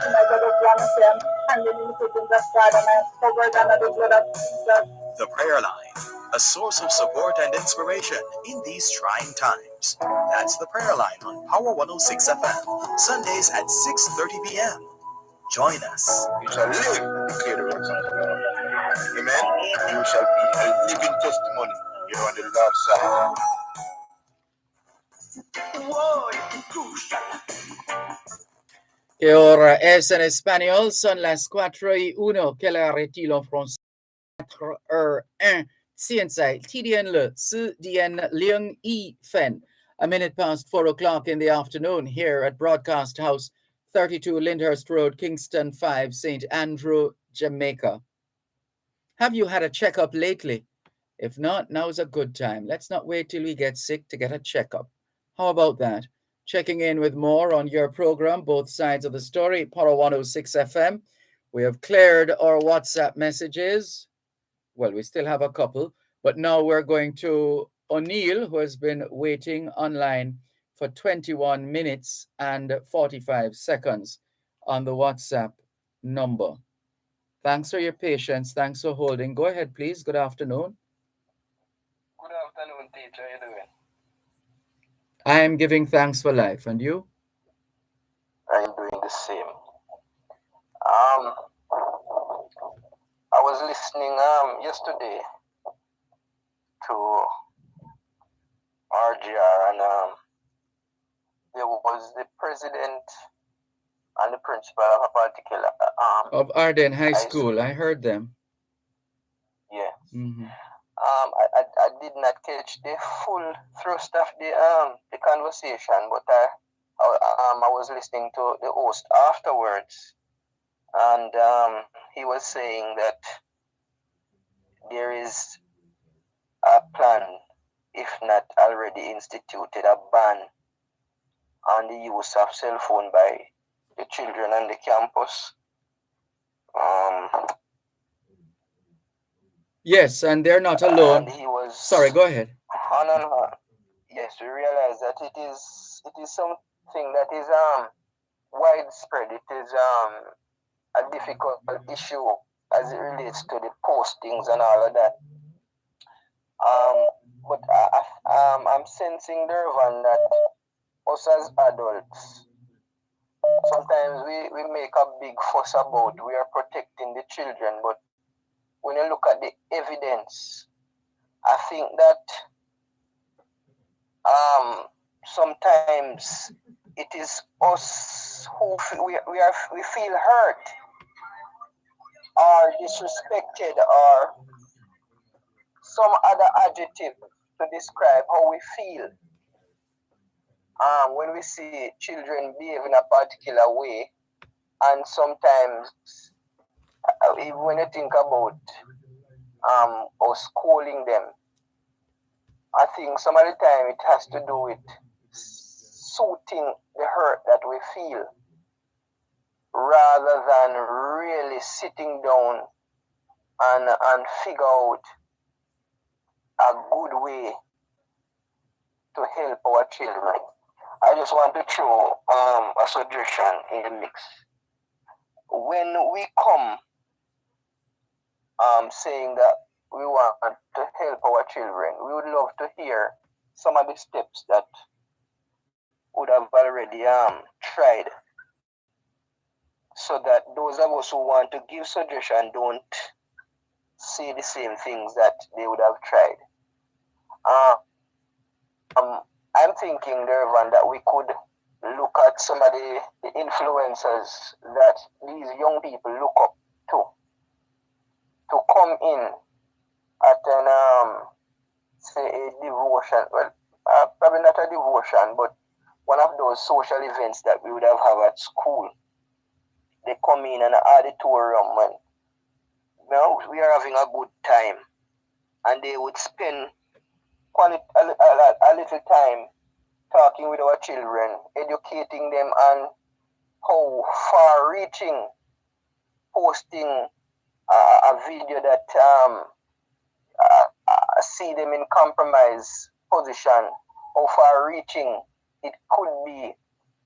The Prayer Line, a source of support and inspiration in these trying times. That's The Prayer Line on Power 106 FM, Sundays at 6:30 p.m. Join us. You shall live, declare the works of the Lord. Amen. You shall be a living testimony. You're on the Lord's side. Que ahora es en español, son las 4:01 que la retilo en francés. 4:01. Ciencia, TDN le, CDN Leung E Fen. A minute past 4 o'clock in the afternoon here at Broadcast House, 32 Lyndhurst Road, Kingston 5, St. Andrew, Jamaica. Have you had a checkup lately? If not, now's a good time. Let's not wait till we get sick to get a checkup. How about that? Checking in with more on your program, both sides of the story, Power 106 FM. We have cleared our WhatsApp messages. Well, we still have a couple, but now we're going to O'Neill, who has been waiting online for 21 minutes and 45 seconds on the WhatsApp number. Thanks for your patience. Thanks for holding. Go ahead, please. Good afternoon. Good afternoon, teacher. How you doing? I am giving thanks for life. And you? I'm doing the same. I was listening yesterday to RGR, and there was the president and the principal of a particular Of Arden High School. I heard them. Yeah. Mm-hmm. I did not catch the full thrust of the conversation, but I was listening to the host afterwards, and he was saying that there is a plan, if not already instituted, a ban on the use of cell phone by the children on the campus. Yes, and they're not alone. And he was sorry. Go ahead. Yes, we realize that it is something that is widespread. It is a difficult issue as it relates to the postings and all of that. But I'm sensing, Dervan, that us as adults, sometimes we make a big fuss about we are protecting the children, but when you look at the evidence, I think that sometimes it is us who we feel hurt or disrespected or some other adjective to describe how we feel when we see children behave in a particular way. And sometimes even when you think about us schooling them, I think some of the time it has to do with soothing the hurt that we feel rather than really sitting down and figure out a good way to help our children. I just want to throw a suggestion in the mix. When we come saying that we want to help our children. We would love to hear some of the steps that would have already tried, so that those of us who want to give suggestion don't say the same things that they would have tried. I'm thinking, Dervan, that we could look at some of the influencers that these young people look up to come in at an say a devotion. Well, probably not a devotion, but one of those social events that we would have at school. They come in an auditorium and we are having a good time, and they would spend a little time talking with our children, educating them on how far-reaching posting a video that see them in compromise position, how far-reaching it could be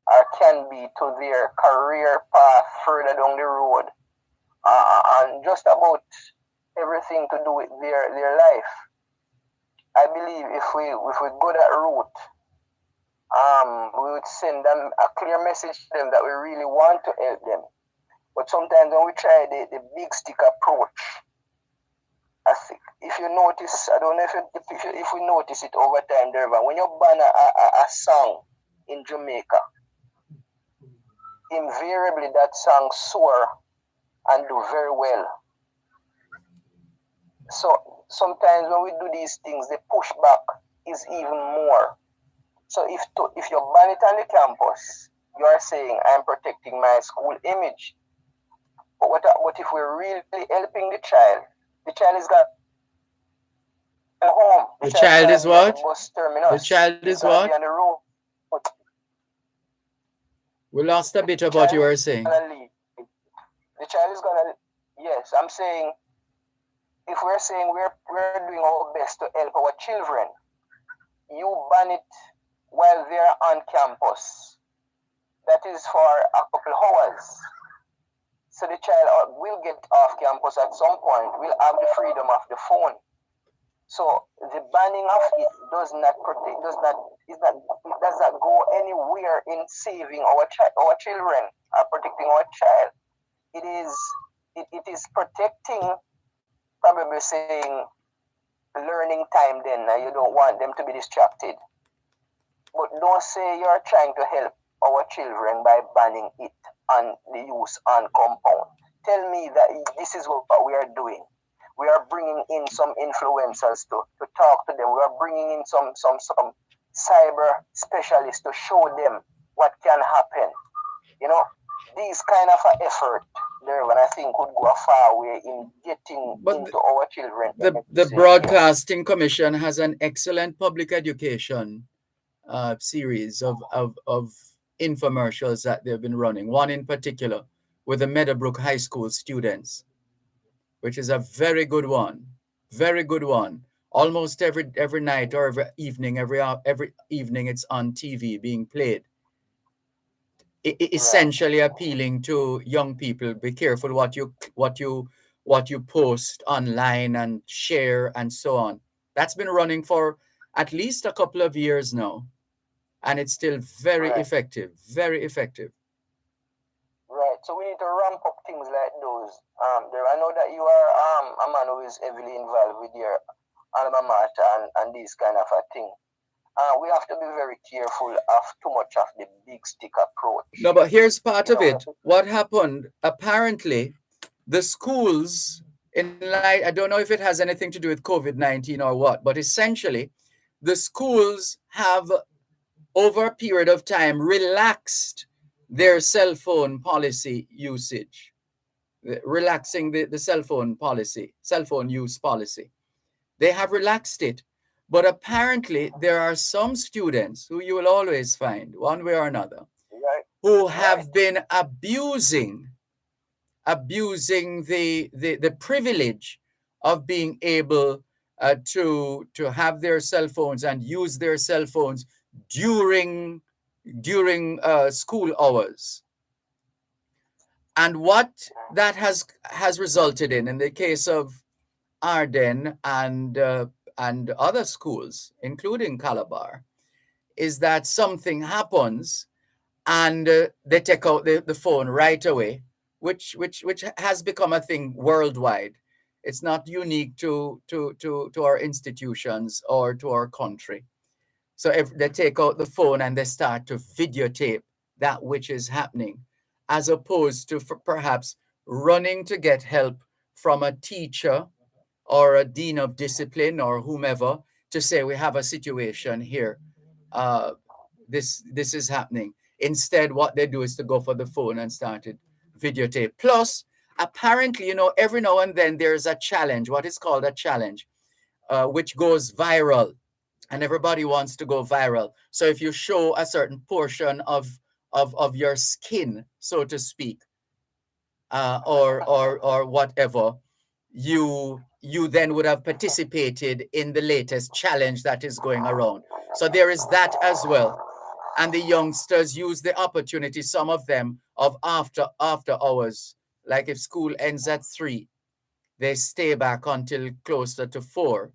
or can be to their career path further down the road, and just about everything to do with their life. I believe if we go that route, we would send them a clear message to them that we really want to help them. But sometimes when we try the big stick approach, I think if you notice, I don't know if we notice it over time, Dervan, when you ban a song in Jamaica, invariably that song soar and do very well. So sometimes when we do these things, the pushback is even more. So if you ban it on the campus, you are saying, I'm protecting my school image. But what if we're really helping the child? The child is got home. The child is what? The child is what? On the road. We lost a bit of what you were saying. The child is gonna. Yes, I'm saying. If we're saying we're doing our best to help our children, you ban it while they're on campus. That is for a couple hours. So the child will get off campus at some point, will have the freedom of the phone. So the banning of it does not go anywhere in saving our children or protecting our child. It is protecting, probably saying, learning time then, you don't want them to be distracted. But don't say you're trying to help our children by banning it on the use on compound. Tell me that this is what we are doing. We are bringing in some influencers to talk to them. We are bringing in some cyber specialists to show them what can happen. These kind of effort there, when I think would go a far way in getting into our children. The Broadcasting Commission has an excellent public education series of infomercials that they've been running. One in particular with the Meadowbrook High School students, which is a very good one. Very good one. Almost every night or every evening it's on TV being played. Essentially appealing to young people. Be careful what you post online and share and so on. That's been running for at least a couple of years now, and it's still very effective. Very effective. Right. So we need to ramp up things like those. I know that you are a man who is heavily involved with your alma mater and this kind of a thing. We have to be very careful of too much of the big stick approach. No, but here's part of it. What happened? Apparently, the schools, I don't know if it has anything to do with COVID-19 or what, but essentially, the schools have, over a period of time, relaxed their cell phone policy usage, relaxing the cell phone use policy. They have relaxed it. But apparently, there are some students who you will always find, one way or another, who have been abusing the privilege of being able to have their cell phones and use their cell phones during school hours. And what that has resulted in the case of Arden and other schools, including Calabar, is that something happens and they take out the phone right away, which has become a thing worldwide. It's not unique to our institutions or to our country. So if they take out the phone and they start to videotape that which is happening, as opposed to perhaps running to get help from a teacher or a dean of discipline or whomever to say, we have a situation here. This is happening. Instead, what they do is to go for the phone and started videotape. Plus, apparently, every now and then there's a challenge, what is called a challenge, which goes viral, and everybody wants to go viral. So if you show a certain portion of your skin, so to speak, or whatever, you then would have participated in the latest challenge that is going around. So there is that as well. And the youngsters use the opportunity, some of them, of after hours. Like if school ends at 3, they stay back until closer to 4.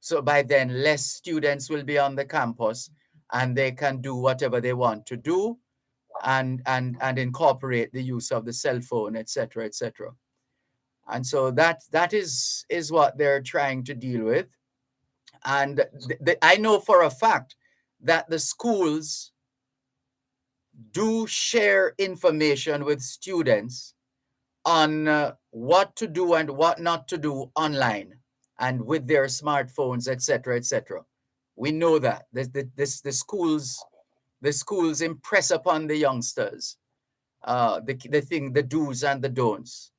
So by then, less students will be on the campus and they can do whatever they want to do and incorporate the use of the cell phone, etc., etc. And so that is what they're trying to deal with. And I know for a fact that the schools do share information with students on what to do and what not to do online and with their smartphones, etc., etc. We know that the schools impress upon the youngsters the do's and the don'ts.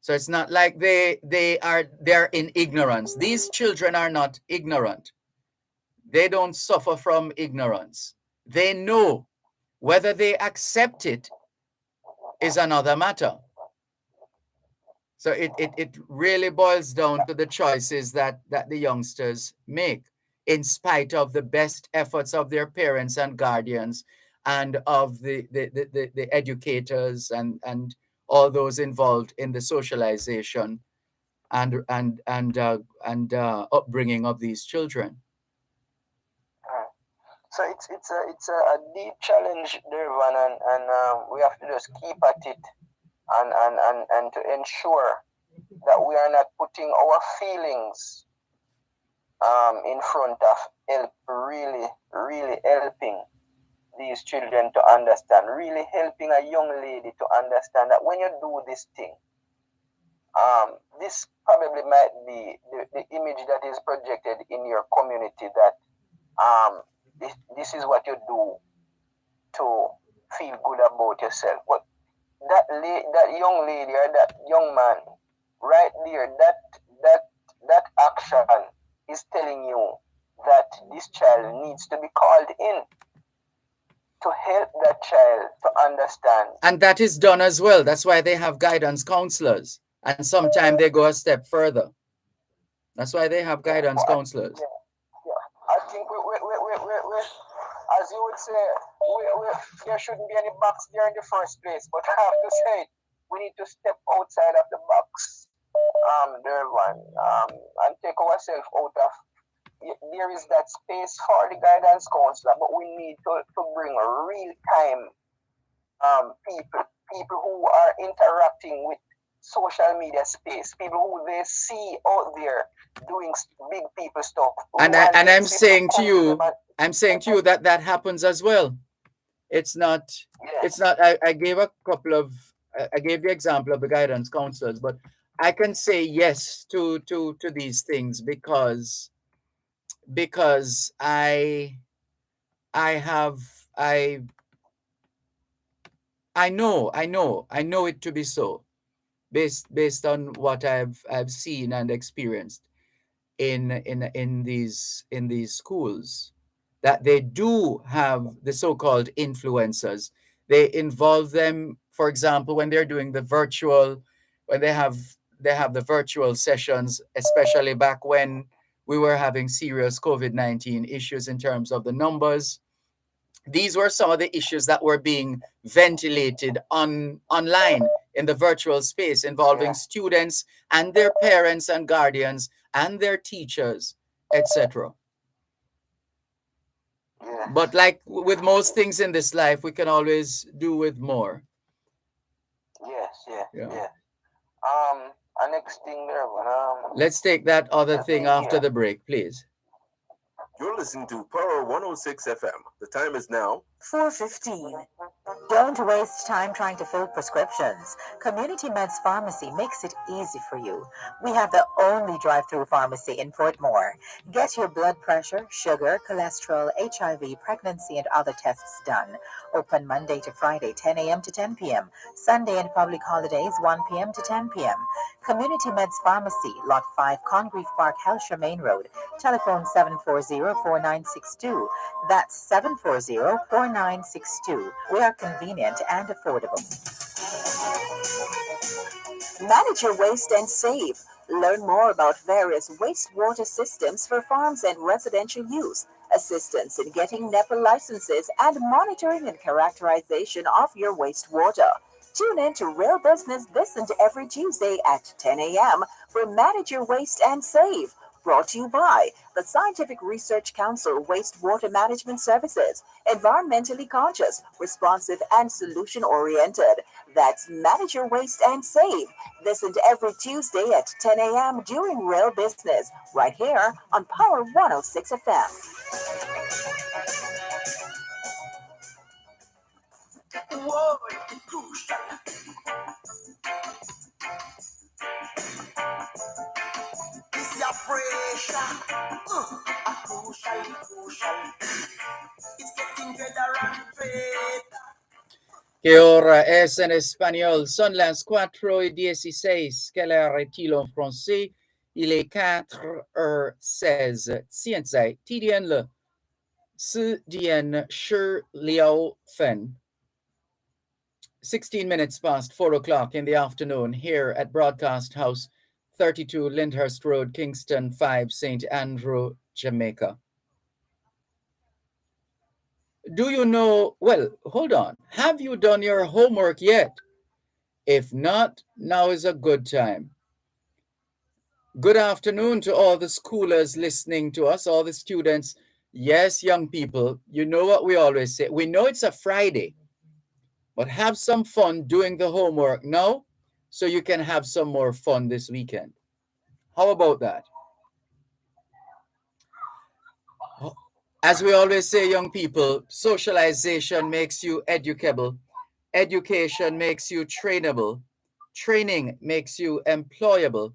So it's not like they're in ignorance. These children are not ignorant. They don't suffer from ignorance. They know. Whether they accept it is another matter. So it really boils down to the choices that the youngsters make, in spite of the best efforts of their parents and guardians and of the educators and all those involved in the socialization and upbringing of these children. So it's a deep challenge, Dervan, and we have to just keep at it and to ensure that we are not putting our feelings in front of really helping these children to understand, really helping a young lady to understand that when you do this thing, this probably might be the image that is projected in your community that this is what you do to feel good about yourself. But that young lady or that young man right there, that action is telling you that this child needs to be called in to help that child to understand. And that is done as well. That's why they have guidance counselors. And sometimes they go a step further. That's why they have guidance counselors. Yeah. I think we as you would say, there shouldn't be any box there in the first place. But I have to say, we need to step outside of the box, Dervan, and take ourselves out of. There is that space for the guidance counselor, but we need to bring real-time people who are interacting with social media space, people who they see out there doing big people stuff. And I'm saying to you, that happens as well. It's not. I gave I gave the example of the guidance counselors, but I can say yes to these things because I know it to be so, based on what I've seen and experienced in these schools, that they do have the so-called influencers. They involve them, for example, when they're doing when they have the virtual sessions, especially back when we were having serious COVID-19 issues in terms of the numbers these were some of the issues that were being ventilated online in the virtual space involving students and their parents and guardians and their teachers, etc. But like with most things in this life, we can always do with more. Yes. Our next thing there, let's take that other thing after the break, please. You're listening to Power 106 FM. The time is now 4:15. Don't waste time trying to fill prescriptions. Community Meds Pharmacy makes it easy for you. We have the only drive-through pharmacy in Portmore. Get your blood pressure, sugar, cholesterol, HIV, pregnancy, and other tests done. Open Monday to Friday, 10 a.m. to 10 p.m. Sunday and public holidays, 1 p.m. to 10 p.m. Community Meds Pharmacy, Lot 5, Congreve Park, Hellshire Main Road. Telephone 740-4962. That's 740-4962. We are convenient and affordable. Manage your waste and save. Learn more about various wastewater systems for farms and residential use, assistance in getting NEPA licenses, and monitoring and characterization of your wastewater. Tune in to Real Business this and every Tuesday at 10 a.m. for Manage Your Waste and Save. Brought to you by the Scientific Research Council Wastewater Management Services. Environmentally conscious, responsive, and solution-oriented. That's Manage Your Waste and Save. Listen to every Tuesday at 10 a.m. during Real Business, right here on Power 106 FM. Whoa, crucial. This is a pressure. Crucial. It's getting better and better. Que hora es en espagnol? Son las 4:16. Quelle heure est-il en français? Il est 4:16. 现在几点了？4点16分。16 minutes past 4 o'clock in the afternoon here at Broadcast House, 32 Lyndhurst Road, Kingston 5, St. Andrew, Jamaica. Do you know, well, hold on. Have you done your homework yet? If not, now is a good time. Good afternoon to all the schoolers listening to us, all the students. Yes, young people, you know what we always say. We know it's a Friday, but have some fun doing the homework now so you can have some more fun this weekend. How about that? As we always say, young people, socialization makes you educable. Education makes you trainable. Training makes you employable.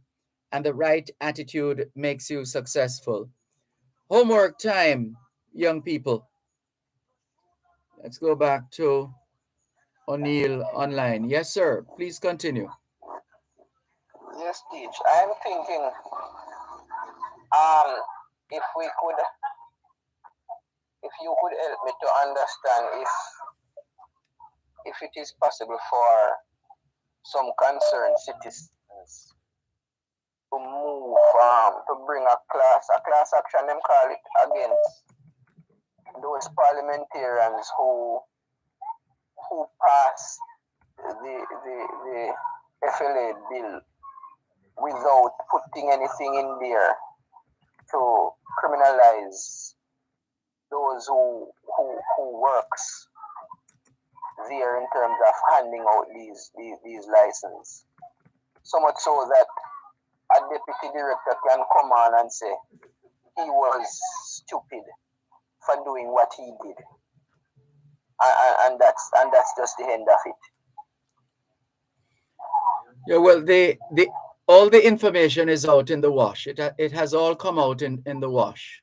And the right attitude makes you successful. Homework time, young people. Let's go back to O'Neill online. Yes, sir. Please continue. Yes, Teach. I'm thinking, if you could help me to understand if it is possible for some concerned citizens to move, to bring a class action, them call it, against those parliamentarians who passed the FLA bill without putting anything in there to criminalize those who works there in terms of handing out these licenses. So much so that a deputy director can come on and say he was stupid for doing what he did, and that's just the end of it. Yeah, well, all the information is out in the wash. It has all come out in the wash.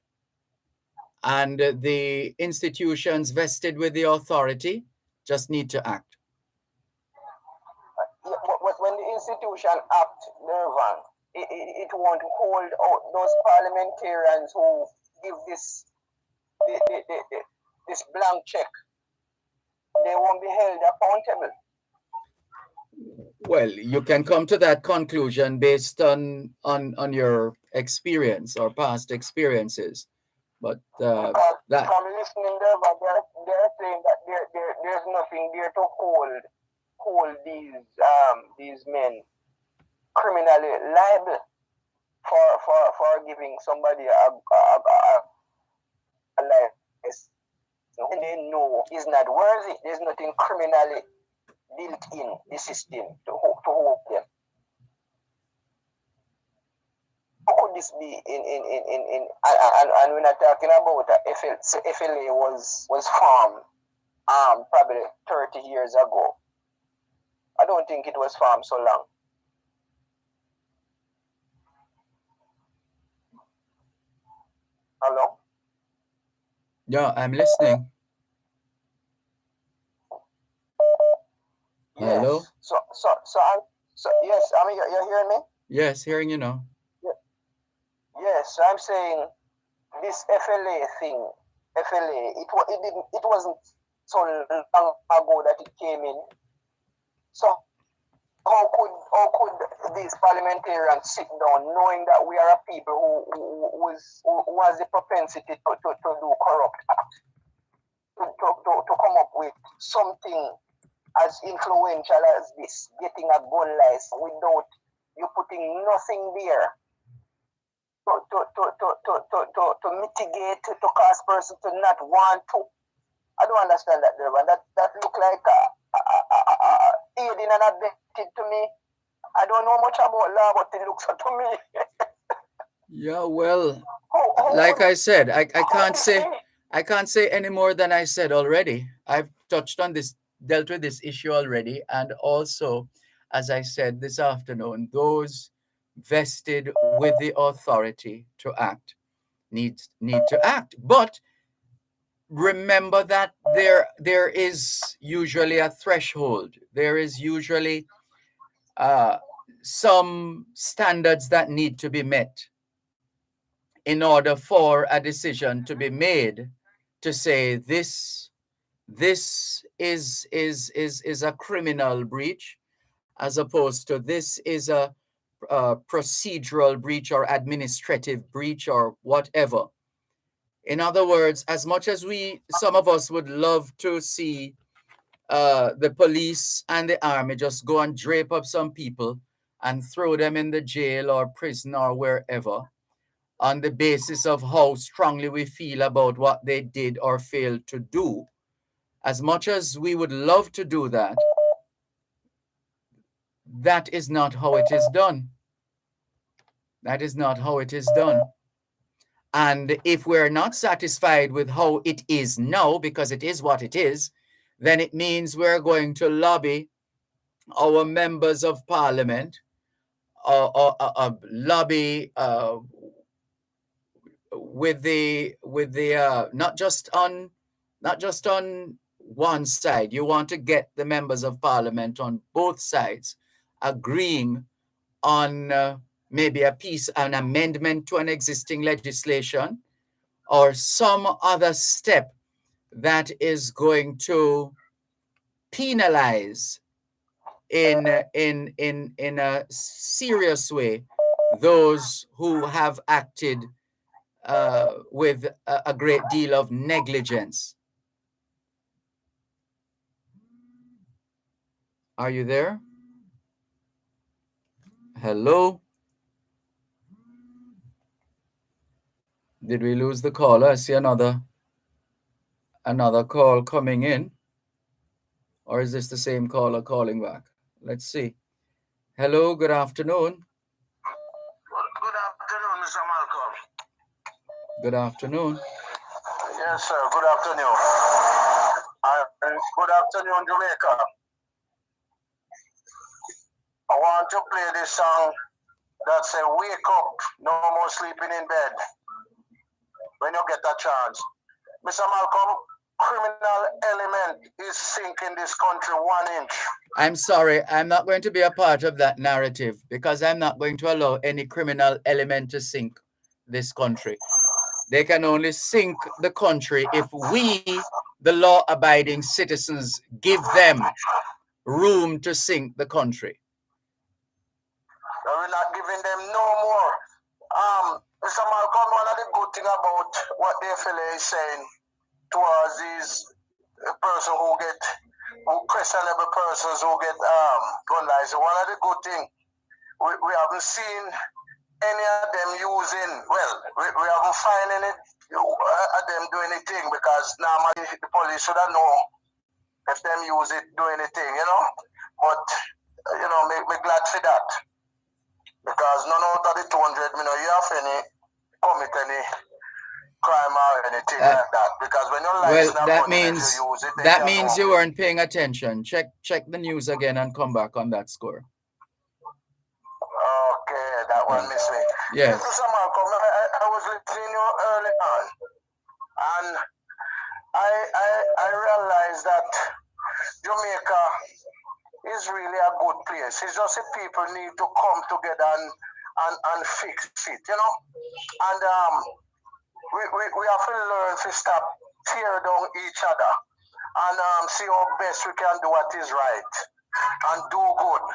And the institutions vested with the authority just need to act. When the institution act, Dervan, it won't hold out those parliamentarians who give this blank check. They won't be held accountable. Well, you can come to that conclusion based on your experience or past experiences. But Because that from listening there, but they're saying that there's nothing there to hold these men criminally liable for giving somebody a life when they know is not worthy. There's nothing criminally built in the system to hold them. How could this be in and we're not talking about FLA was formed probably 30 years ago. I don't think it was formed so long. Hello? yeah, I'm listening. Hello? So yes, I mean you're hearing me? Yes, hearing you now. Yes, I'm saying this FLA thing, it wasn't so long ago that it came in. So how could these parliamentarians sit down knowing that we are a people who has the propensity to do corrupt acts, to come up with something as influential as this, getting a gun license without you putting nothing there to mitigate, to cause person to not want to. I don't understand that, Dervan. That look like aiding and abetting to me. I don't know much about law, but it looks to me. Yeah, well, like I said, I can't say any more than I said already. I've touched on this, dealt with this issue already, and also, as I said this afternoon, those vested with the authority to act need to act. But remember that there is usually a threshold. There is usually some standards that need to be met in order for a decision to be made to say this is a criminal breach, as opposed to this is a procedural breach or administrative breach or whatever. In other words, as much as some of us would love to see the police and the army just go and drape up some people and throw them in the jail or prison or wherever on the basis of how strongly we feel about what they did or failed to do, as much as we would love to do that, that is not how it is done. That is not how it is done. And if we're not satisfied with how it is now, because it is what it is, then it means we're going to lobby our members of parliament, or lobby with the not just on one side. You want to get the members of parliament on both sides agreeing on maybe an amendment to an existing legislation or some other step that is going to penalize in a serious way those who have acted with a great deal of negligence. Are you there? Hello? Did we lose the caller? I see another call coming in. Or is this the same caller calling back? Let's see. Hello, good afternoon. Good afternoon, Mr. Malcolm. Good afternoon. Yes, sir. Good afternoon. Good afternoon, Jamaica. I want to play this song that says, "Wake up, no more sleeping in bed." When you get a chance, Mr. Malcolm, criminal element is sinking this country 1 inch. I'm sorry, I'm not going to be a part of that narrative because I'm not going to allow any criminal element to sink this country. They can only sink the country if we, the law-abiding citizens, give them room to sink the country. We're not giving them no more Mr. Malcolm, one of the good things about what the FLA is saying towards these person who questionable persons who get gun license, one of the good things, we haven't seen any of them using, well, we haven't found any of them do anything, because normally the police should have know if them use it, do anything, you know. But, you know, me glad for that. Because none out of the 200, you know, you have any commit any crime or anything like that. Because when your license Well, not running, if you use it, that means you weren't paying attention. Check the news again and come back on that score. Okay, that one missed me. Yes. Mr. Malcolm, I was listening to you early on, and I realized that Jamaica is really a good place. It's just that people need to come together and fix it, you know. And we have to learn to stop tear down each other and see how best we can do what is right and do good.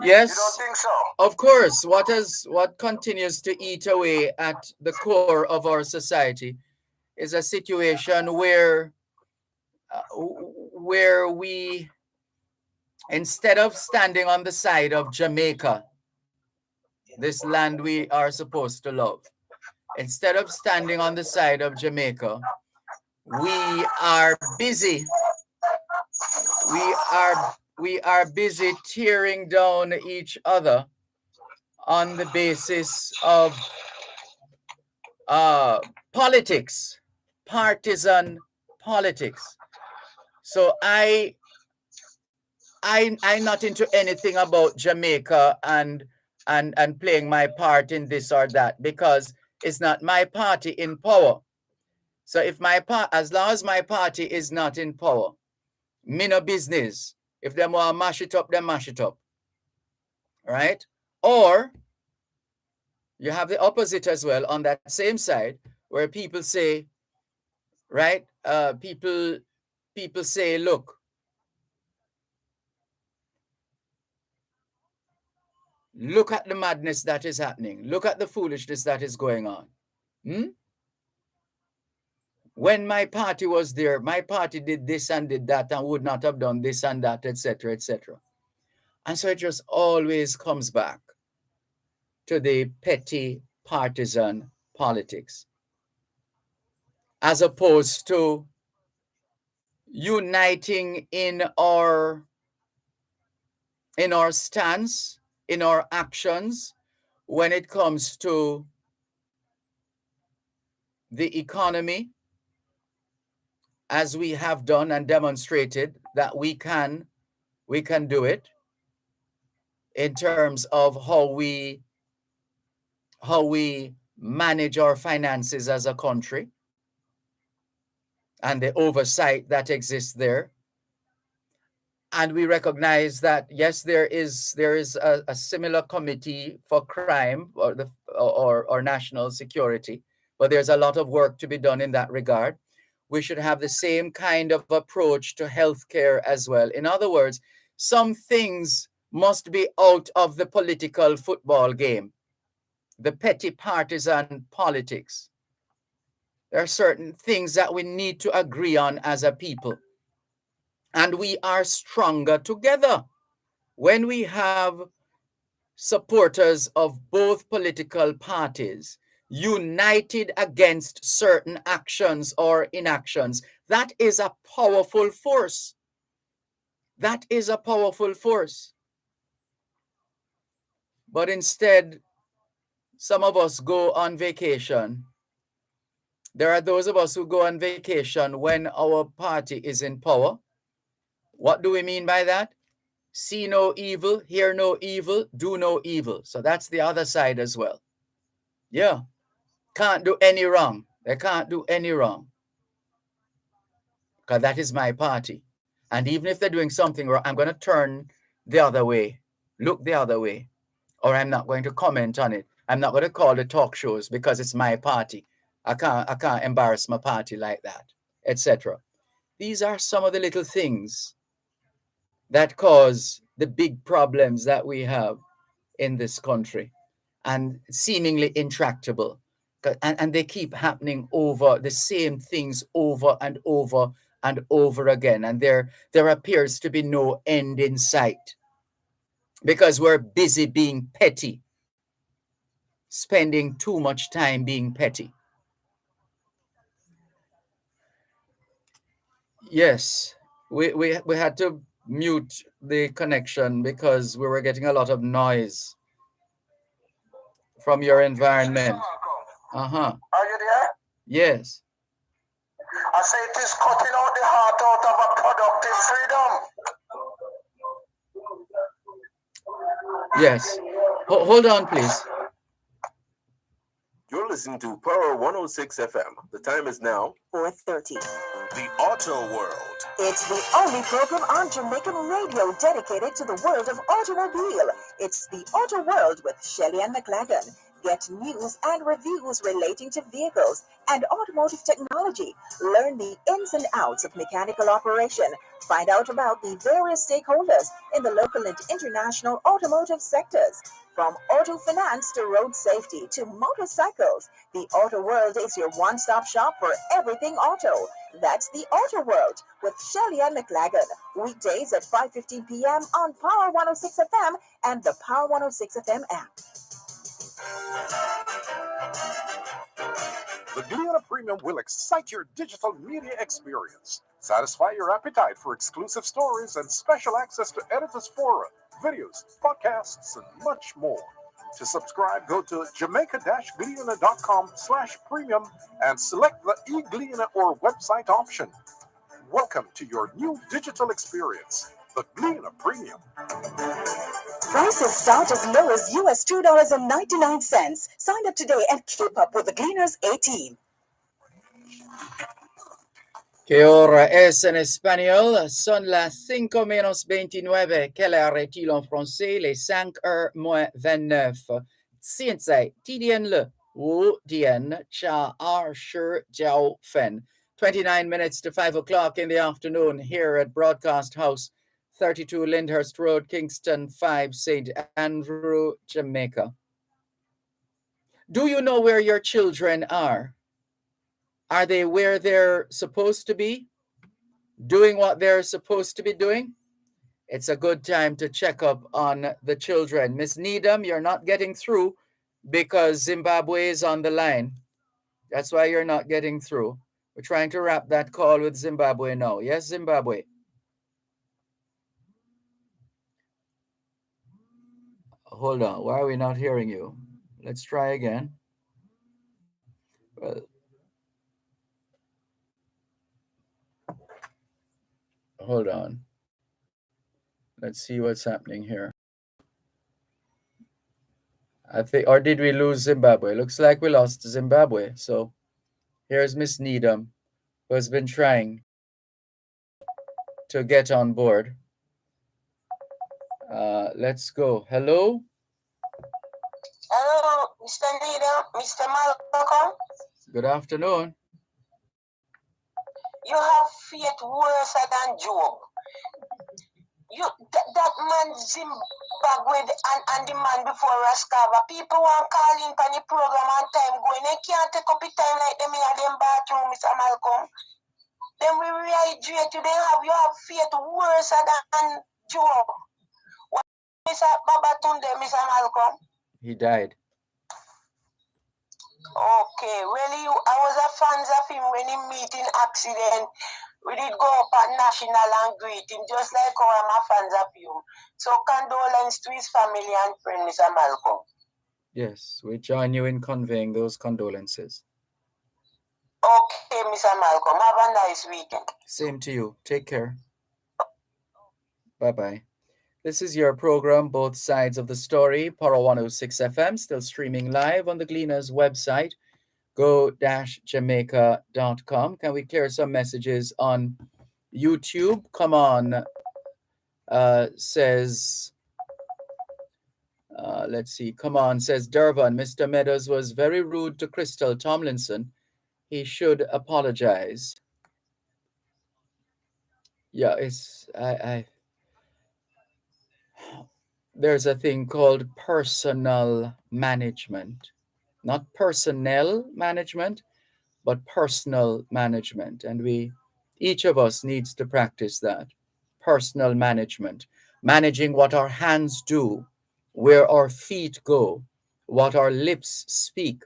Yes. You don't think so? Of course. What continues to eat away at the core of our society is a situation where we, instead of standing on the side of Jamaica, this land we are supposed to love, instead of standing on the side of Jamaica, we are busy. We are busy tearing down each other on the basis of politics, partisan politics. So I'm not into anything about Jamaica and playing my part in this or that, because it's not my party in power. So if as long as my party is not in power, me no business. If them want to mash it up, then mash it up. Right? Or you have the opposite as well on that same side, where people say, right? People say, look, look at the madness that is happening. Look at the foolishness that is going on. When my party was there, my party did this and did that and would not have done this and that, etc., etc. And so it just always comes back to the petty partisan politics, as opposed to uniting in our stance, in our actions, when it comes to the economy, as we have done and demonstrated that we can do it, in terms of how we manage our finances as a country and the oversight that exists there. And we recognize that, yes, there is a similar committee for crime or national security, but there's a lot of work to be done in that regard. We should have the same kind of approach to healthcare as well. In other words, some things must be out of the political football game, the petty partisan politics. There are certain things that we need to agree on as a people. And we are stronger together when we have supporters of both political parties united against certain actions or inactions. That is a powerful force. That is a powerful force. But instead, some of us go on vacation. There are those of us who go on vacation when our party is in power. What do we mean by that? See no evil, hear no evil, do no evil. So that's the other side as well. Yeah. Can't do any wrong. They can't do any wrong. Because that is my party. And even if they're doing something wrong, I'm going to turn the other way, look the other way, or I'm not going to comment on it. I'm not going to call the talk shows because it's my party. I can't embarrass my party like that, etc. These are some of the little things that cause the big problems that we have in this country. and seemingly intractable. And they keep happening over the same things over and over and over again. And there appears to be no end in sight because we're busy being petty, spending too much time being petty. Yes, we had to mute the connection because we were getting a lot of noise from your environment. Uh-huh. Are you there? Yes. I say it is cutting out the heart out of a productive freedom. Yes. Hold on, please. You're listening to Power 106 FM. The time is now 4:30. The Auto World. It's the only program on Jamaican radio dedicated to the world of automobile. It's the Auto World with Shelly and McLagan. Get news and reviews relating to vehicles and automotive technology. Learn the ins and outs of mechanical operation. Find out about the various stakeholders in the local and international automotive sectors. From auto finance to road safety to motorcycles, the Auto World is your one-stop shop for everything auto. That's the Auto World with Shelly and McLagan. Weekdays at 5:15 p.m. on Power 106 FM and the Power 106 FM app. The Gleaner Premium will excite your digital media experience, satisfy your appetite for exclusive stories and special access to editors' fora, videos, podcasts, and much more. To subscribe, go to jamaica-gleaner.com/premium and select the e-Gleaner or website option. Welcome to your new digital experience, the Gleaner Premium. Prices start as low as US $2.99. Sign up today and keep up with the Gleaners A-Team. Que hora es en español? Son las 5:29. Quelle heure est-il en français? Les 5:29. 现在几点了？5点20九分. 29 minutes to 5 o'clock in the afternoon here at Broadcast House, 32 Lyndhurst Road, Kingston 5, St. Andrew, Jamaica. Do you know where your children are? Are they where they're supposed to be? Doing what they're supposed to be doing? It's a good time to check up on the children. Miss Needham, you're not getting through because Zimbabwe is on the line. That's why you're not getting through. We're trying to wrap that call with Zimbabwe now. Yes, Zimbabwe. Hold on. Why are we not hearing you? Let's try again. Well, hold on. Let's see what's happening here. I think, or did we lose Zimbabwe? Looks like we lost Zimbabwe. So here's Miss Needham, who has been trying to get on board. Let's go. Hello? Hello, Mr. Needham, Mr. Malcolm. Good afternoon. You have faith worse than Job. That man Zimbabwe and the man before Raskava, people want calling for the program and time going. They can't take up the time like them in them bathroom, Mr. Malcolm. Then we rehydrate you. You have faith worse than Job. What Mr. Babatunde, Mr. Malcolm? He died. Okay, really, I was a fan of him when he meet in accident. We did go up at National and greet him, just like how I'm a fan of you. So condolence to his family and friend, Mr. Malcolm. Yes, we join you in conveying those condolences. Okay, Mr. Malcolm, have a nice weekend. Same to you. Take care. Bye-bye. This is your program, Both Sides of the Story, Power 106 FM, still streaming live on the Gleaners website, go-jamaica.com. Can we clear some messages on YouTube? Come on, says, let's see, come on, says Dervan. Mr. Meadows was very rude to Crystal Tomlinson. He should apologize. Yeah, it's, there's a thing called personal management, not personnel management, but personal management. And each of us needs to practice that personal management, managing what our hands do, where our feet go, what our lips speak,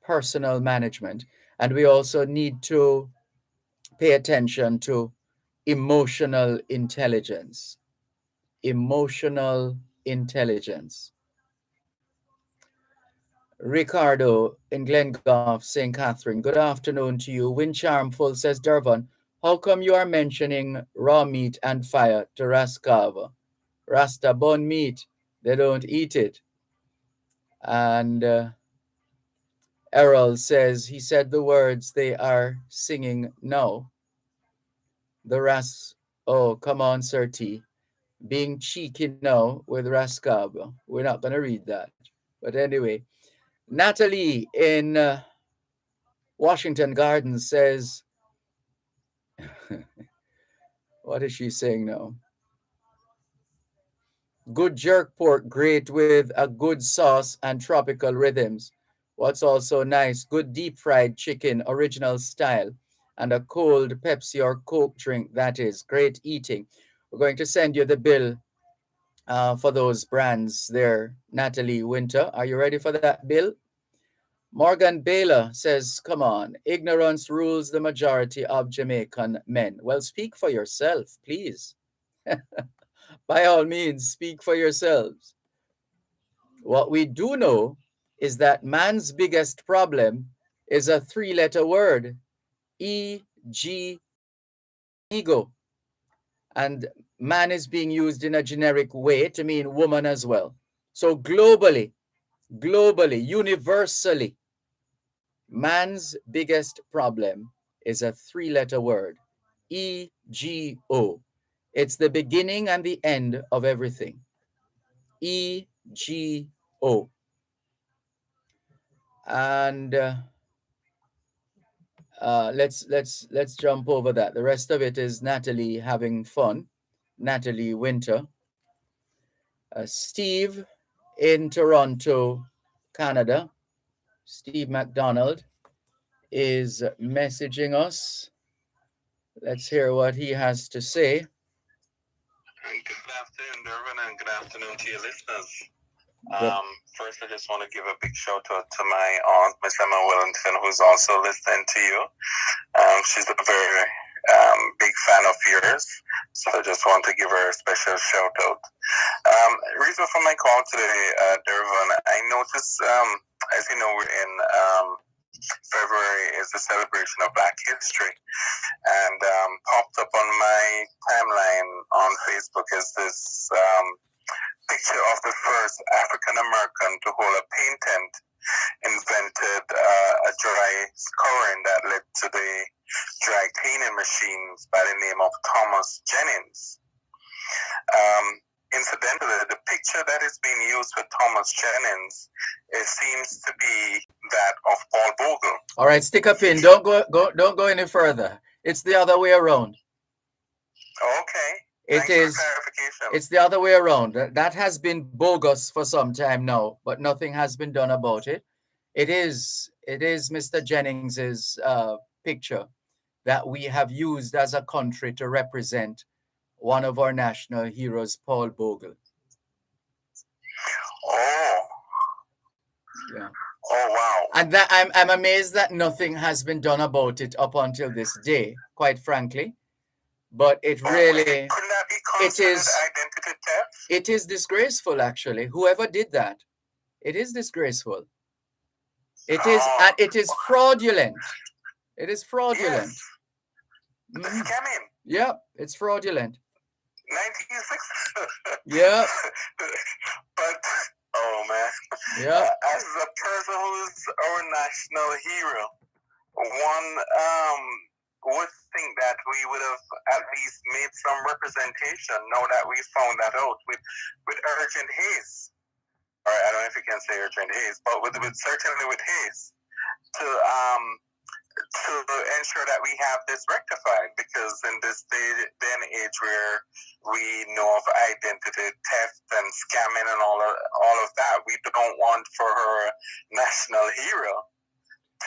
personal management. And we also need to pay attention to emotional intelligence. Emotional intelligence. Ricardo in Glengoff, St. Catherine. Good afternoon to you. Wind Charmful says, Dervan, how come you are mentioning raw meat and fire to Raskava? Rasta bone meat, they don't eat it. And Errol says, he said the words they are singing now. Oh, come on, Sir T. Being cheeky now with Raskava. We're not going to read that. But anyway, Natalie in Washington Gardens says, what is she saying now? Good jerk pork, great with a good sauce and tropical rhythms. What's also nice, good deep fried chicken, original style, and a cold Pepsi or Coke drink. That is great eating. We're going to send you the bill for those brands there, Natalie Winter. Are you ready for that bill? Morgan Baylor says, come on, ignorance rules the majority of Jamaican men. Well, speak for yourself, please. By all means, speak for yourselves. What we do know is that man's biggest problem is a three-letter word, E-G, ego. And man is being used in a generic way to mean woman as well. So globally, universally, man's biggest problem is a three-letter word, E-G-O. It's the beginning and the end of everything. E-G-O. And let's jump over that. The rest of it is Natalie having fun. Natalie Winter. Steve in Toronto, Canada. Steve McDonald is messaging us. Let's hear what he has to say. Good afternoon, Dervan, and good afternoon to your listeners. First, I just want to give a big shout out to my aunt, Miss Emma Wellington, who's also listening to you. She's a very big fan of yours, so I just want to give her a special shout out. Reason for my call today, Dervan, I noticed, as you know, we're in February is the celebration of Black History, and popped up on my timeline on Facebook is this picture of the first African American to hold a patent invented a dry scouring that led to the dry cleaning machines by the name of Thomas Jennings. Incidentally, the picture that is being used for Thomas Jennings, it seems to be that of Paul Bogle. All right, stick a pin. Don't go any further. It's the other way around. Okay. It's the other way around. That has been bogus for some time now, but nothing has been done about it. It is Mr. Jennings's picture that we have used as a country to represent one of our national heroes, Paul Bogle. Oh. Yeah. Oh, wow. And that I'm amazed that nothing has been done about it up until this day, quite frankly. But it really, couldn't that be considered identity theft? It is disgraceful, actually. Whoever did that, it is disgraceful. It is fraudulent. It is fraudulent. Yes. Scamming. Yeah, it's fraudulent. 1960. Yeah. But, oh man. Yeah. As a person who's our national hero, one would think that we would have at least made some representation now that we found that out with urgent haste. Or I don't know if you can say urgent haste, but certainly with haste to to ensure that we have this rectified, because in this day and age where we know of identity theft and scamming and all of that, we don't want for her national hero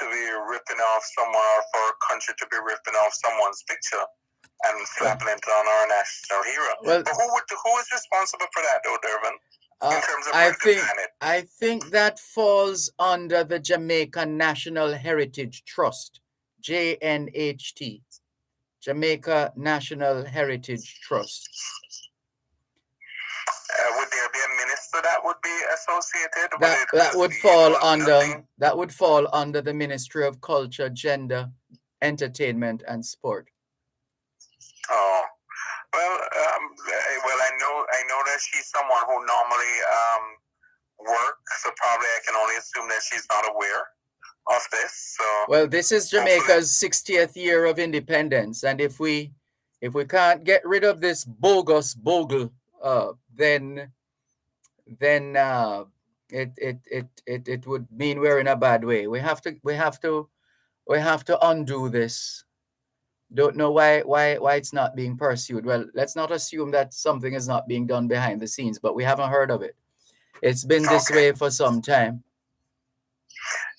to be ripping off someone, or for a country to be ripping off someone's picture and slapping it on our national hero. Well, but who is responsible for that, though, Dervan? In terms of I think that falls under the Jamaica National Heritage Trust, JNHT, Jamaica National Heritage Trust. Would there be a minister that would be associated with it? That would fall under the Ministry of Culture, Gender, Entertainment, and Sport. Oh, well, I know that she's someone who normally works, so probably I can only assume that she's not aware of this. So, well, this is Jamaica's 60th year of independence, and if we can't get rid of this bogus bogle, then it would mean we're in a bad way. We have to undo this. Don't know why it's not being pursued. Well, let's not assume that something is not being done behind the scenes, but we haven't heard of it. It's been this way for some time.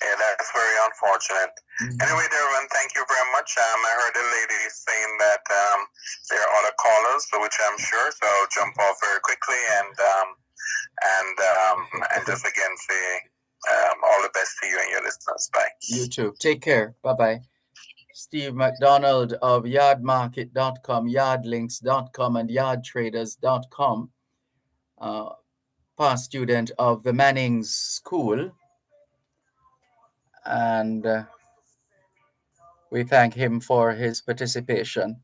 Yeah, that's very unfortunate. Anyway, Dervan, thank you very much. I heard the lady saying that there are other callers, which I'm sure, so I'll jump off very quickly and just again say all the best to you and your listeners. Bye. You too. Take care. Bye-bye. Steve McDonald of yardmarket.com, yardlinks.com, and yardtraders.com, past student of the Manning's School. And we thank him for his participation.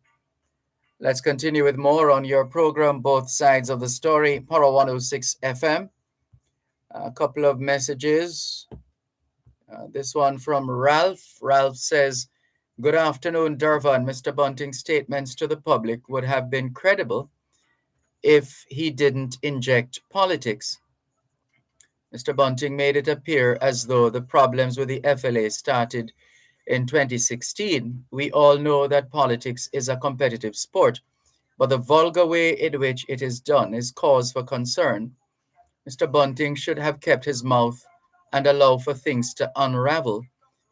Let's continue with more on your program, Both Sides of the Story, Power 106 FM. A couple of messages. This one from Ralph. Ralph says, "Good afternoon, Dervan. Mr. Bunting's statements to the public would have been credible if he didn't inject politics. Mr. Bunting made it appear as though the problems with the FLA started in 2016. We all know that politics is a competitive sport, but the vulgar way in which it is done is cause for concern. Mr. Bunting should have kept his mouth and allow for things to unravel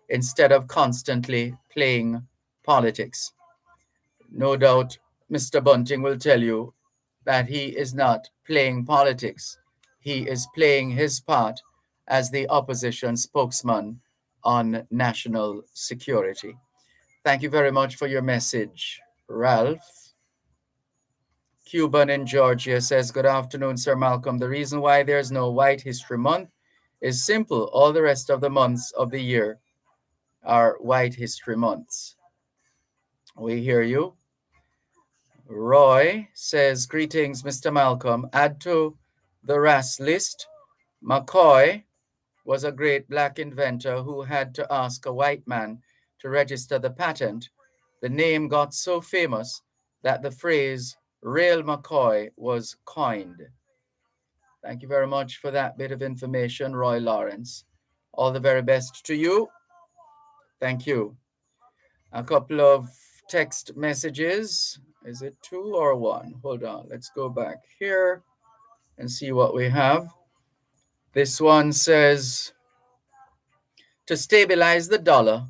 instead of constantly playing politics." No doubt Mr. Bunting will tell you that he is not playing politics. He is playing his part as the opposition spokesman on national security. Thank you very much for your message, Ralph. Cuban in Georgia says, "Good afternoon, Sir Malcolm. The reason why there's no White History Month is simple. All the rest of the months of the year are White History Months." We hear you. Roy says, "Greetings, Mr. Malcolm. Add to the RAS list, McCoy was a great black inventor who had to ask a white man to register the patent. The name got so famous that the phrase Real McCoy was coined." Thank you very much for that bit of information, Roy Lawrence. All the very best to you. Thank you. A couple of text messages. Is it 2 or 1? Hold on. Let's go back here and see what we have. This one says, "To stabilize the dollar,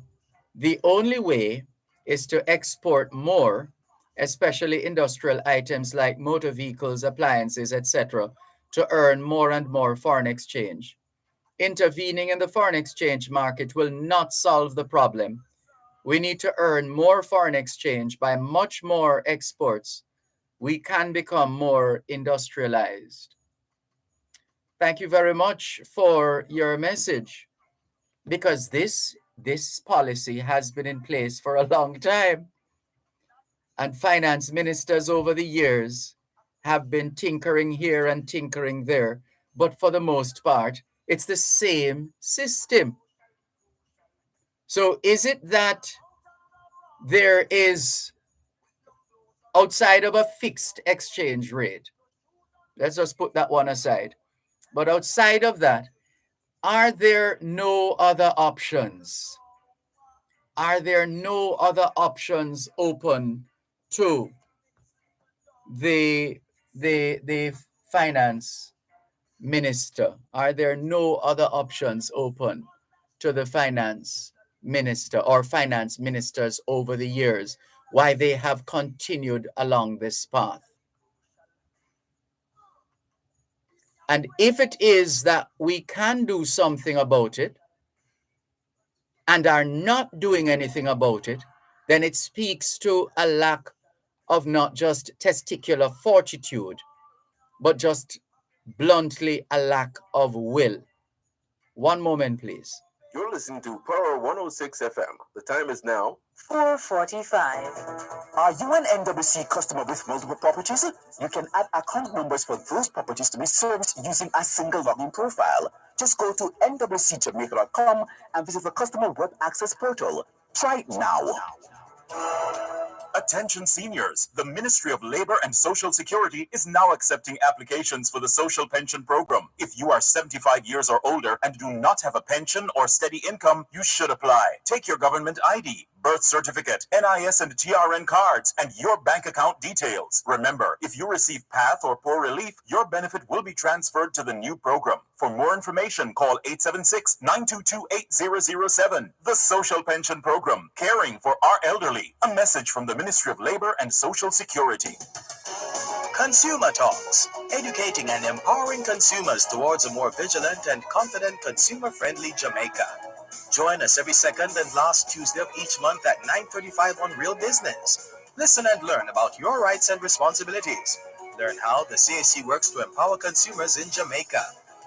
the only way is to export more, especially industrial items like motor vehicles, appliances, etc., to earn more and more foreign exchange. Intervening in the foreign exchange market will not solve the problem. We need to earn more foreign exchange by much more exports. We can become more industrialized." Thank you very much for your message, because this policy has been in place for a long time. And finance ministers over the years have been tinkering here and tinkering there. But for the most part, it's the same system. So is it that there is, outside of a fixed exchange rate, let's just put that one aside, but outside of that, are there no other options? are there no other options open to the finance minister? Are there no other options open to the finance minister or finance ministers over the years why they have continued along this path? And if it is that we can do something about it and are not doing anything about it, then it speaks to a lack of not just testicular fortitude, but just bluntly a lack of will. One moment, please. You're listening to Power 106 FM. The time is now 4:45. Are you an NWC customer with multiple properties? You can add account numbers for those properties to be serviced using a single login profile. Just go to nwcjamaica.com and visit the customer web access portal. Try it now. Attention seniors, the Ministry of Labor and Social Security is now accepting applications for the social pension program. If you are 75 years or older and do not have a pension or steady income, you should apply. Take your government ID, birth certificate, NIS and TRN cards, and your bank account details. Remember, if you receive PATH or poor relief, your benefit will be transferred to the new program. For more information, call 876-922-8007. The Social Pension Program, caring for our elderly. A message from the Ministry of Labor and Social Security. Consumer Talks, educating and empowering consumers towards a more vigilant and confident consumer-friendly Jamaica. Join us every second and last Tuesday of each month at 9:35 on Real Business. Listen and learn about your rights and responsibilities. Learn how the CAC works to empower consumers in Jamaica.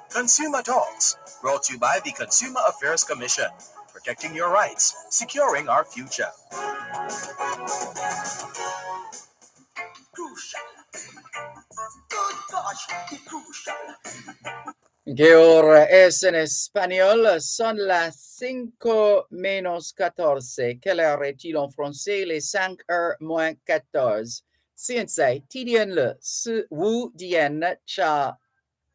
Consumer Talks, brought to you by the Consumer Affairs Commission, protecting your rights, securing our future. Que ahora es en español, son las 5:14. Quelle heure est-il en français? Les 5:14. 现在TDN 了15点cha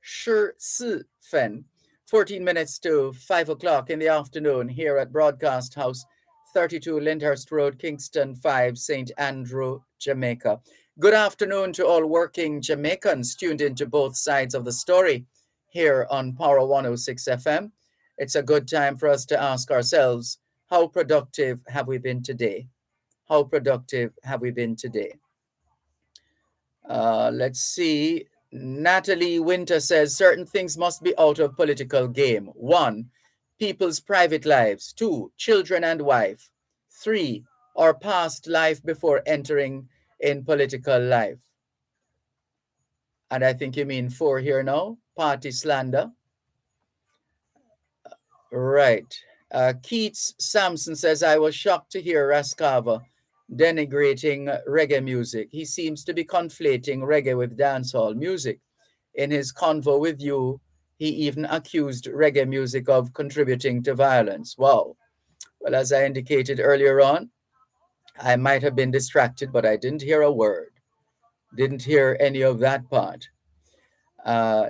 14分. 14 minutes to 5 o'clock in the afternoon here at Broadcast House, 32 Lyndhurst Road, Kingston 5, St. Andrew, Jamaica. Good afternoon to all working Jamaicans tuned into both sides of the story here on Power 106 FM. It's a good time for us to ask ourselves, how productive have we been today? How productive have we been today? Let's see. Natalie Winter says certain things must be out of political game. 1, people's private lives. 2, children and wife. 3, our past life before entering in political life. And I think you mean 4 here now. Party slander. Right. Keats Sampson says, I was shocked to hear Rascava denigrating reggae music. He seems to be conflating reggae with dancehall music. In his convo with you, he even accused reggae music of contributing to violence. Wow. Well, as I indicated earlier on, I might have been distracted, but I didn't hear a word. Didn't hear any of that part.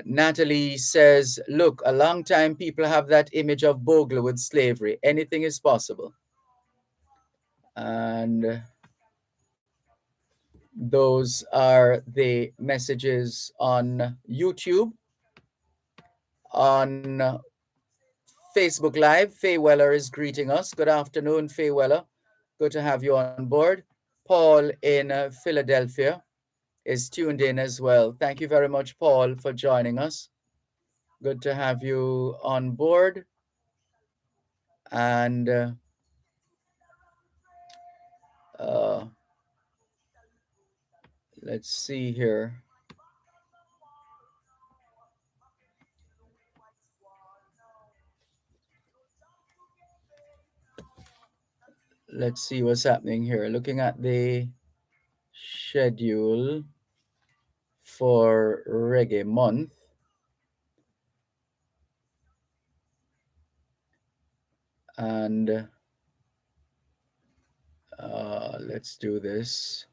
Natalie says, look, a long time people have that image of Bogle with slavery. Anything is possible. And those are the messages on YouTube. On Facebook Live, Faye Weller is greeting us. Good afternoon, Faye Weller. Good to have you on board. Paul in Philadelphia is tuned in as well. Thank you very much, Paul, for joining us. Good to have you on board. And let's see here. Let's see what's happening here. Looking at the schedule for Reggae Month. And let's do this.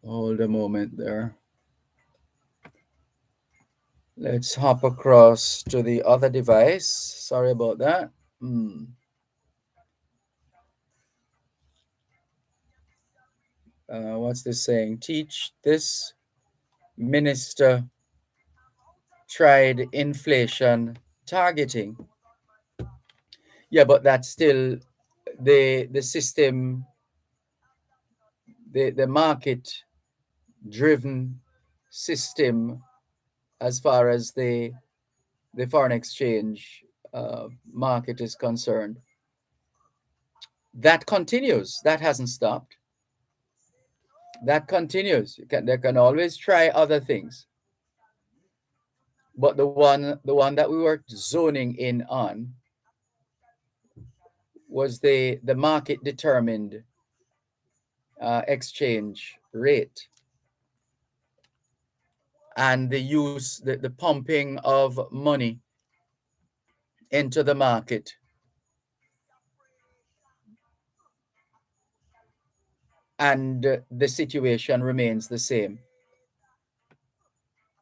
Hold a moment there. Let's hop across to the other device. Sorry about that. What's this saying? Teach this minister tried inflation targeting. Yeah, but that's still the system, the market driven system as far as the foreign exchange market is concerned. That continues. That hasn't stopped. That continues. They can always try other things. But the one that we were zoning in on was the market determined exchange rate and the use, the pumping of money into the market. And the situation remains the same.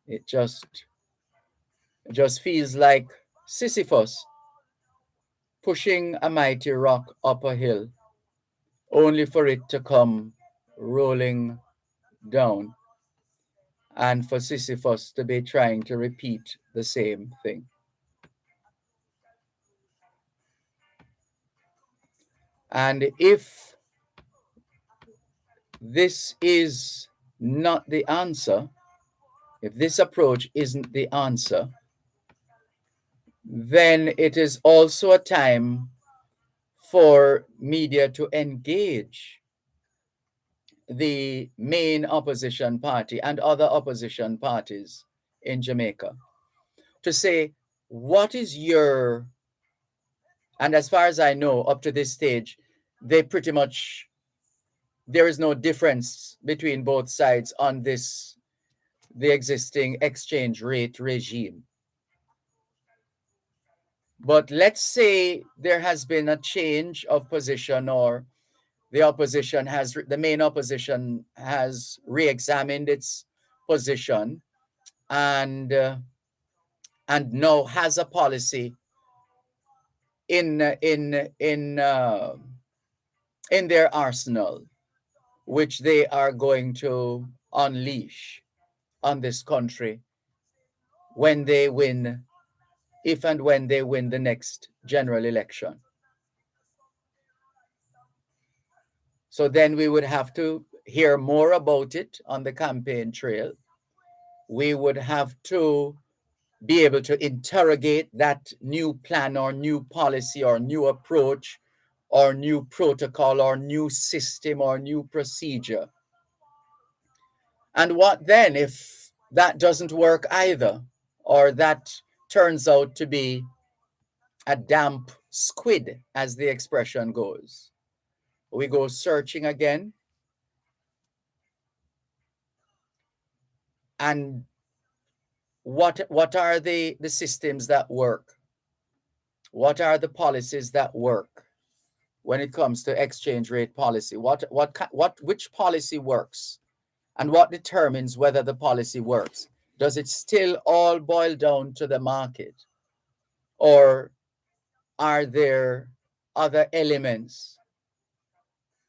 It just feels like Sisyphus pushing a mighty rock up a hill, only for it to come rolling down, and for Sisyphus to be trying to repeat the same thing. And if this is not the answer, if this approach isn't the answer, then it is also a time for media to engage the main opposition party and other opposition parties in Jamaica to say, what is your, and as far as I know, up to this stage, they pretty much, there is no difference between both sides on this, the existing exchange rate regime. But let's say there has been a change of position, or the main opposition has re-examined its position and now has a policy in their arsenal, which they are going to unleash on this country when they win, if and when they win the next general election. So then we would have to hear more about it on the campaign trail. We would have to be able to interrogate that new plan or new policy or new approach or new protocol or new system or new procedure. And what then if that doesn't work either, or that turns out to be a damp squid, as the expression goes? We go searching again. And what are the systems that work? What are the policies that work when it comes to exchange rate policy? Which policy works, and what determines whether the policy works? Does it still all boil down to the market, or are there other elements,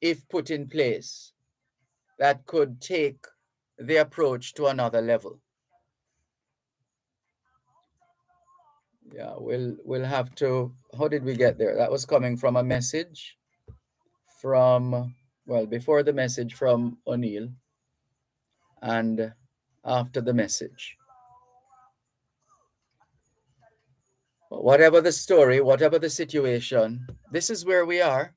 if put in place, that could take the approach to another level? Yeah, we'll have to. How did we get there? That was coming from a message from, well, before the message from O'Neill and after the message. But whatever the story, whatever the situation, this is where we are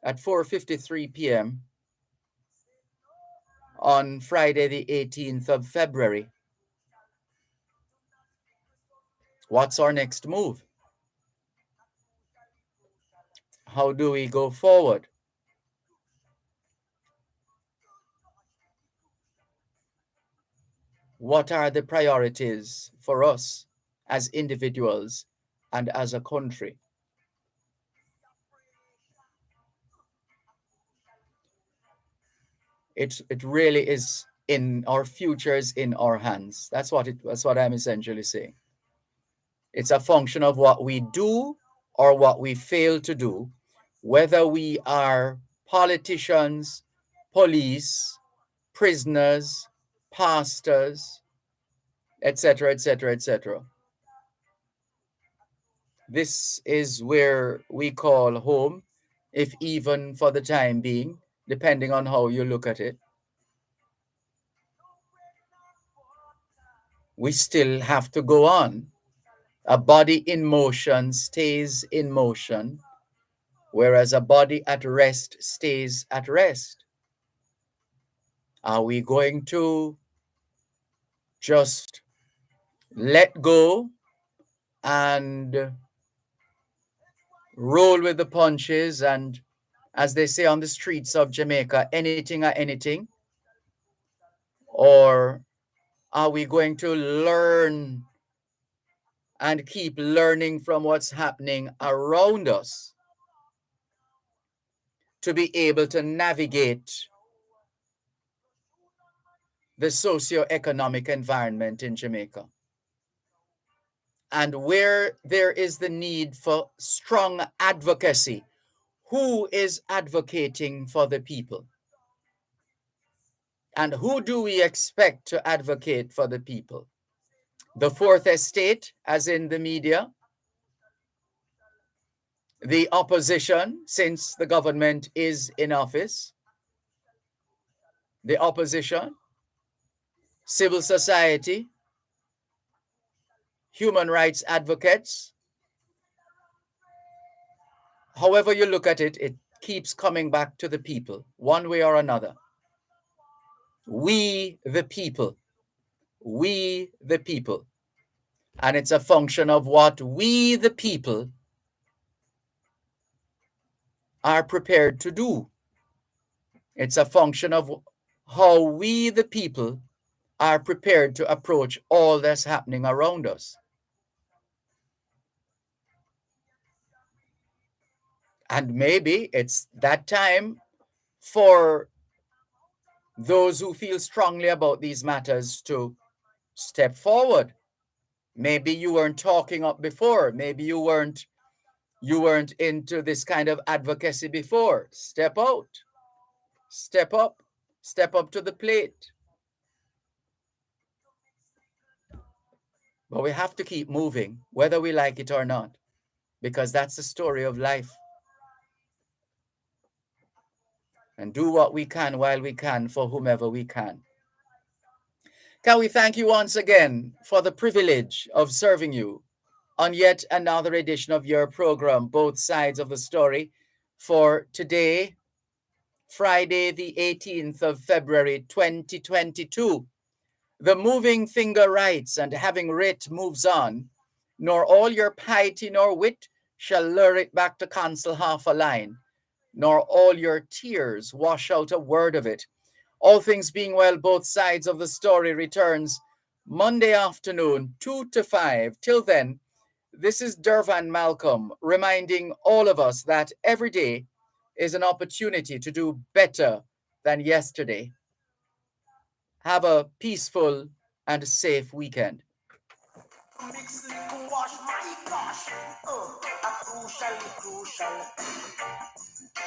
at 4:53 p.m. on Friday, the 18th of February. What's our next move? How do we go forward? What are the priorities for us as individuals and as a country? It really is in our futures in our hands. That's what I'm essentially saying. It's a function of what we do or what we fail to do, whether we are politicians, police, prisoners, pastors, etc., etc., etc. This is where we call home, if even for the time being, depending on how you look at it. We still have to go on. A body in motion stays in motion, whereas a body at rest stays at rest. Are we going to just let go and roll with the punches and, as they say on the streets of Jamaica, anything or anything? Or are we going to learn and keep learning from what's happening around us to be able to navigate the socio-economic environment in Jamaica? And where there is the need for strong advocacy, who is advocating for the people? And who do we expect to advocate for the people? The fourth estate, as in the media, the opposition, since the government is in office, the opposition, civil society, human rights advocates. However you look at it, it keeps coming back to the people, one way or another. We, the people. We, the people. And it's a function of what we, the people, are prepared to do. It's a function of how we, the people, are prepared to approach all that's happening around us. And maybe it's that time for those who feel strongly about these matters to step forward. Maybe you weren't talking up before. Maybe you weren't into this kind of advocacy before. Step out. Step up. Step up to the plate. But we have to keep moving, whether we like it or not, because that's the story of life. And do what we can while we can for whomever we can. Can we thank you once again for the privilege of serving you on yet another edition of your program, Both Sides of the Story, for today, Friday, the 18th of February, 2022. The moving finger writes, and having writ moves on, nor all your piety nor wit shall lure it back to cancel half a line, nor all your tears wash out a word of it. All things being well, Both Sides of the Story returns Monday afternoon, 2 to 5. Till then, this is Dervan Malcolm reminding all of us that every day is an opportunity to do better than yesterday. Have a peaceful and safe weekend.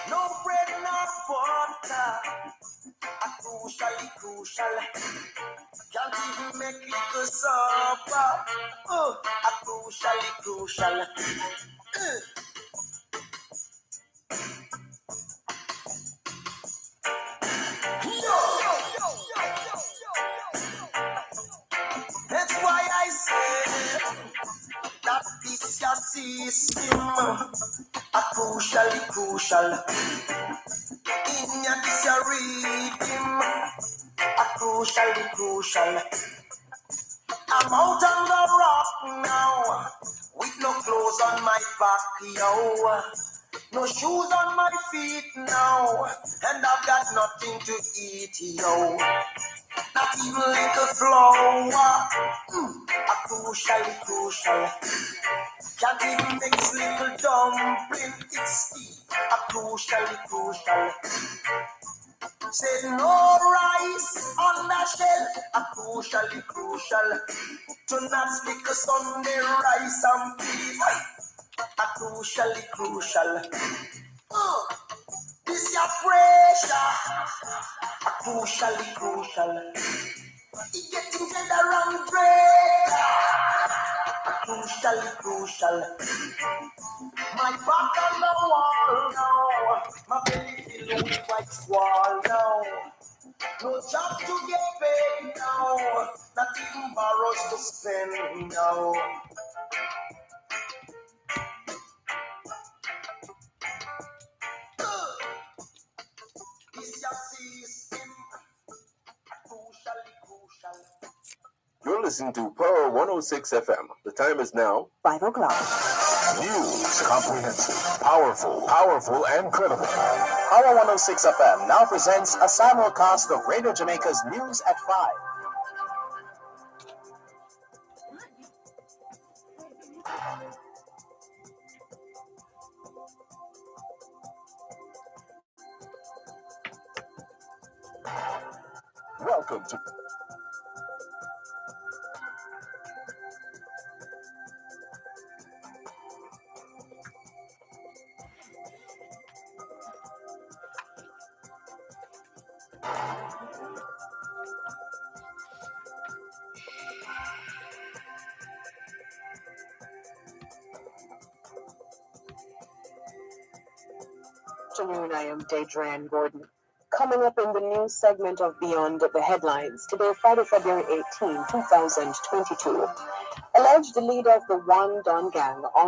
No bread, no butter. Crucial. Can't even make little supper. Crucial. That's why I say that this your system a crucial. In your this your rhythm a crucial. I'm out on the rock now with no clothes on my back, yo. No shoes on my feet now, and I've got nothing to eat, yo. Not even little flour. A crucial. Can't even mix little dumpling. It's steep. A crucial. Said no rice on the shelf, a crucial. To not stick us on the rice and peas, a crucial. This your pressure, a crucial. It getting better and greater, a crucial. My back on the wall now, my belly filled with white squall now. No job to get paid now, not even borrows to spend now. This your system, crucial. You're listening to Power 106 FM. The time is now 5 o'clock. News, comprehensive, powerful, and credible. Power 106 FM now presents a simulcast of Radio Jamaica's News at 5. Welcome to afternoon, I am Dervan Gordon. Coming up in the news segment of Beyond the Headlines, today, Friday, February 18, 2022. Alleged leader of the One Don Gang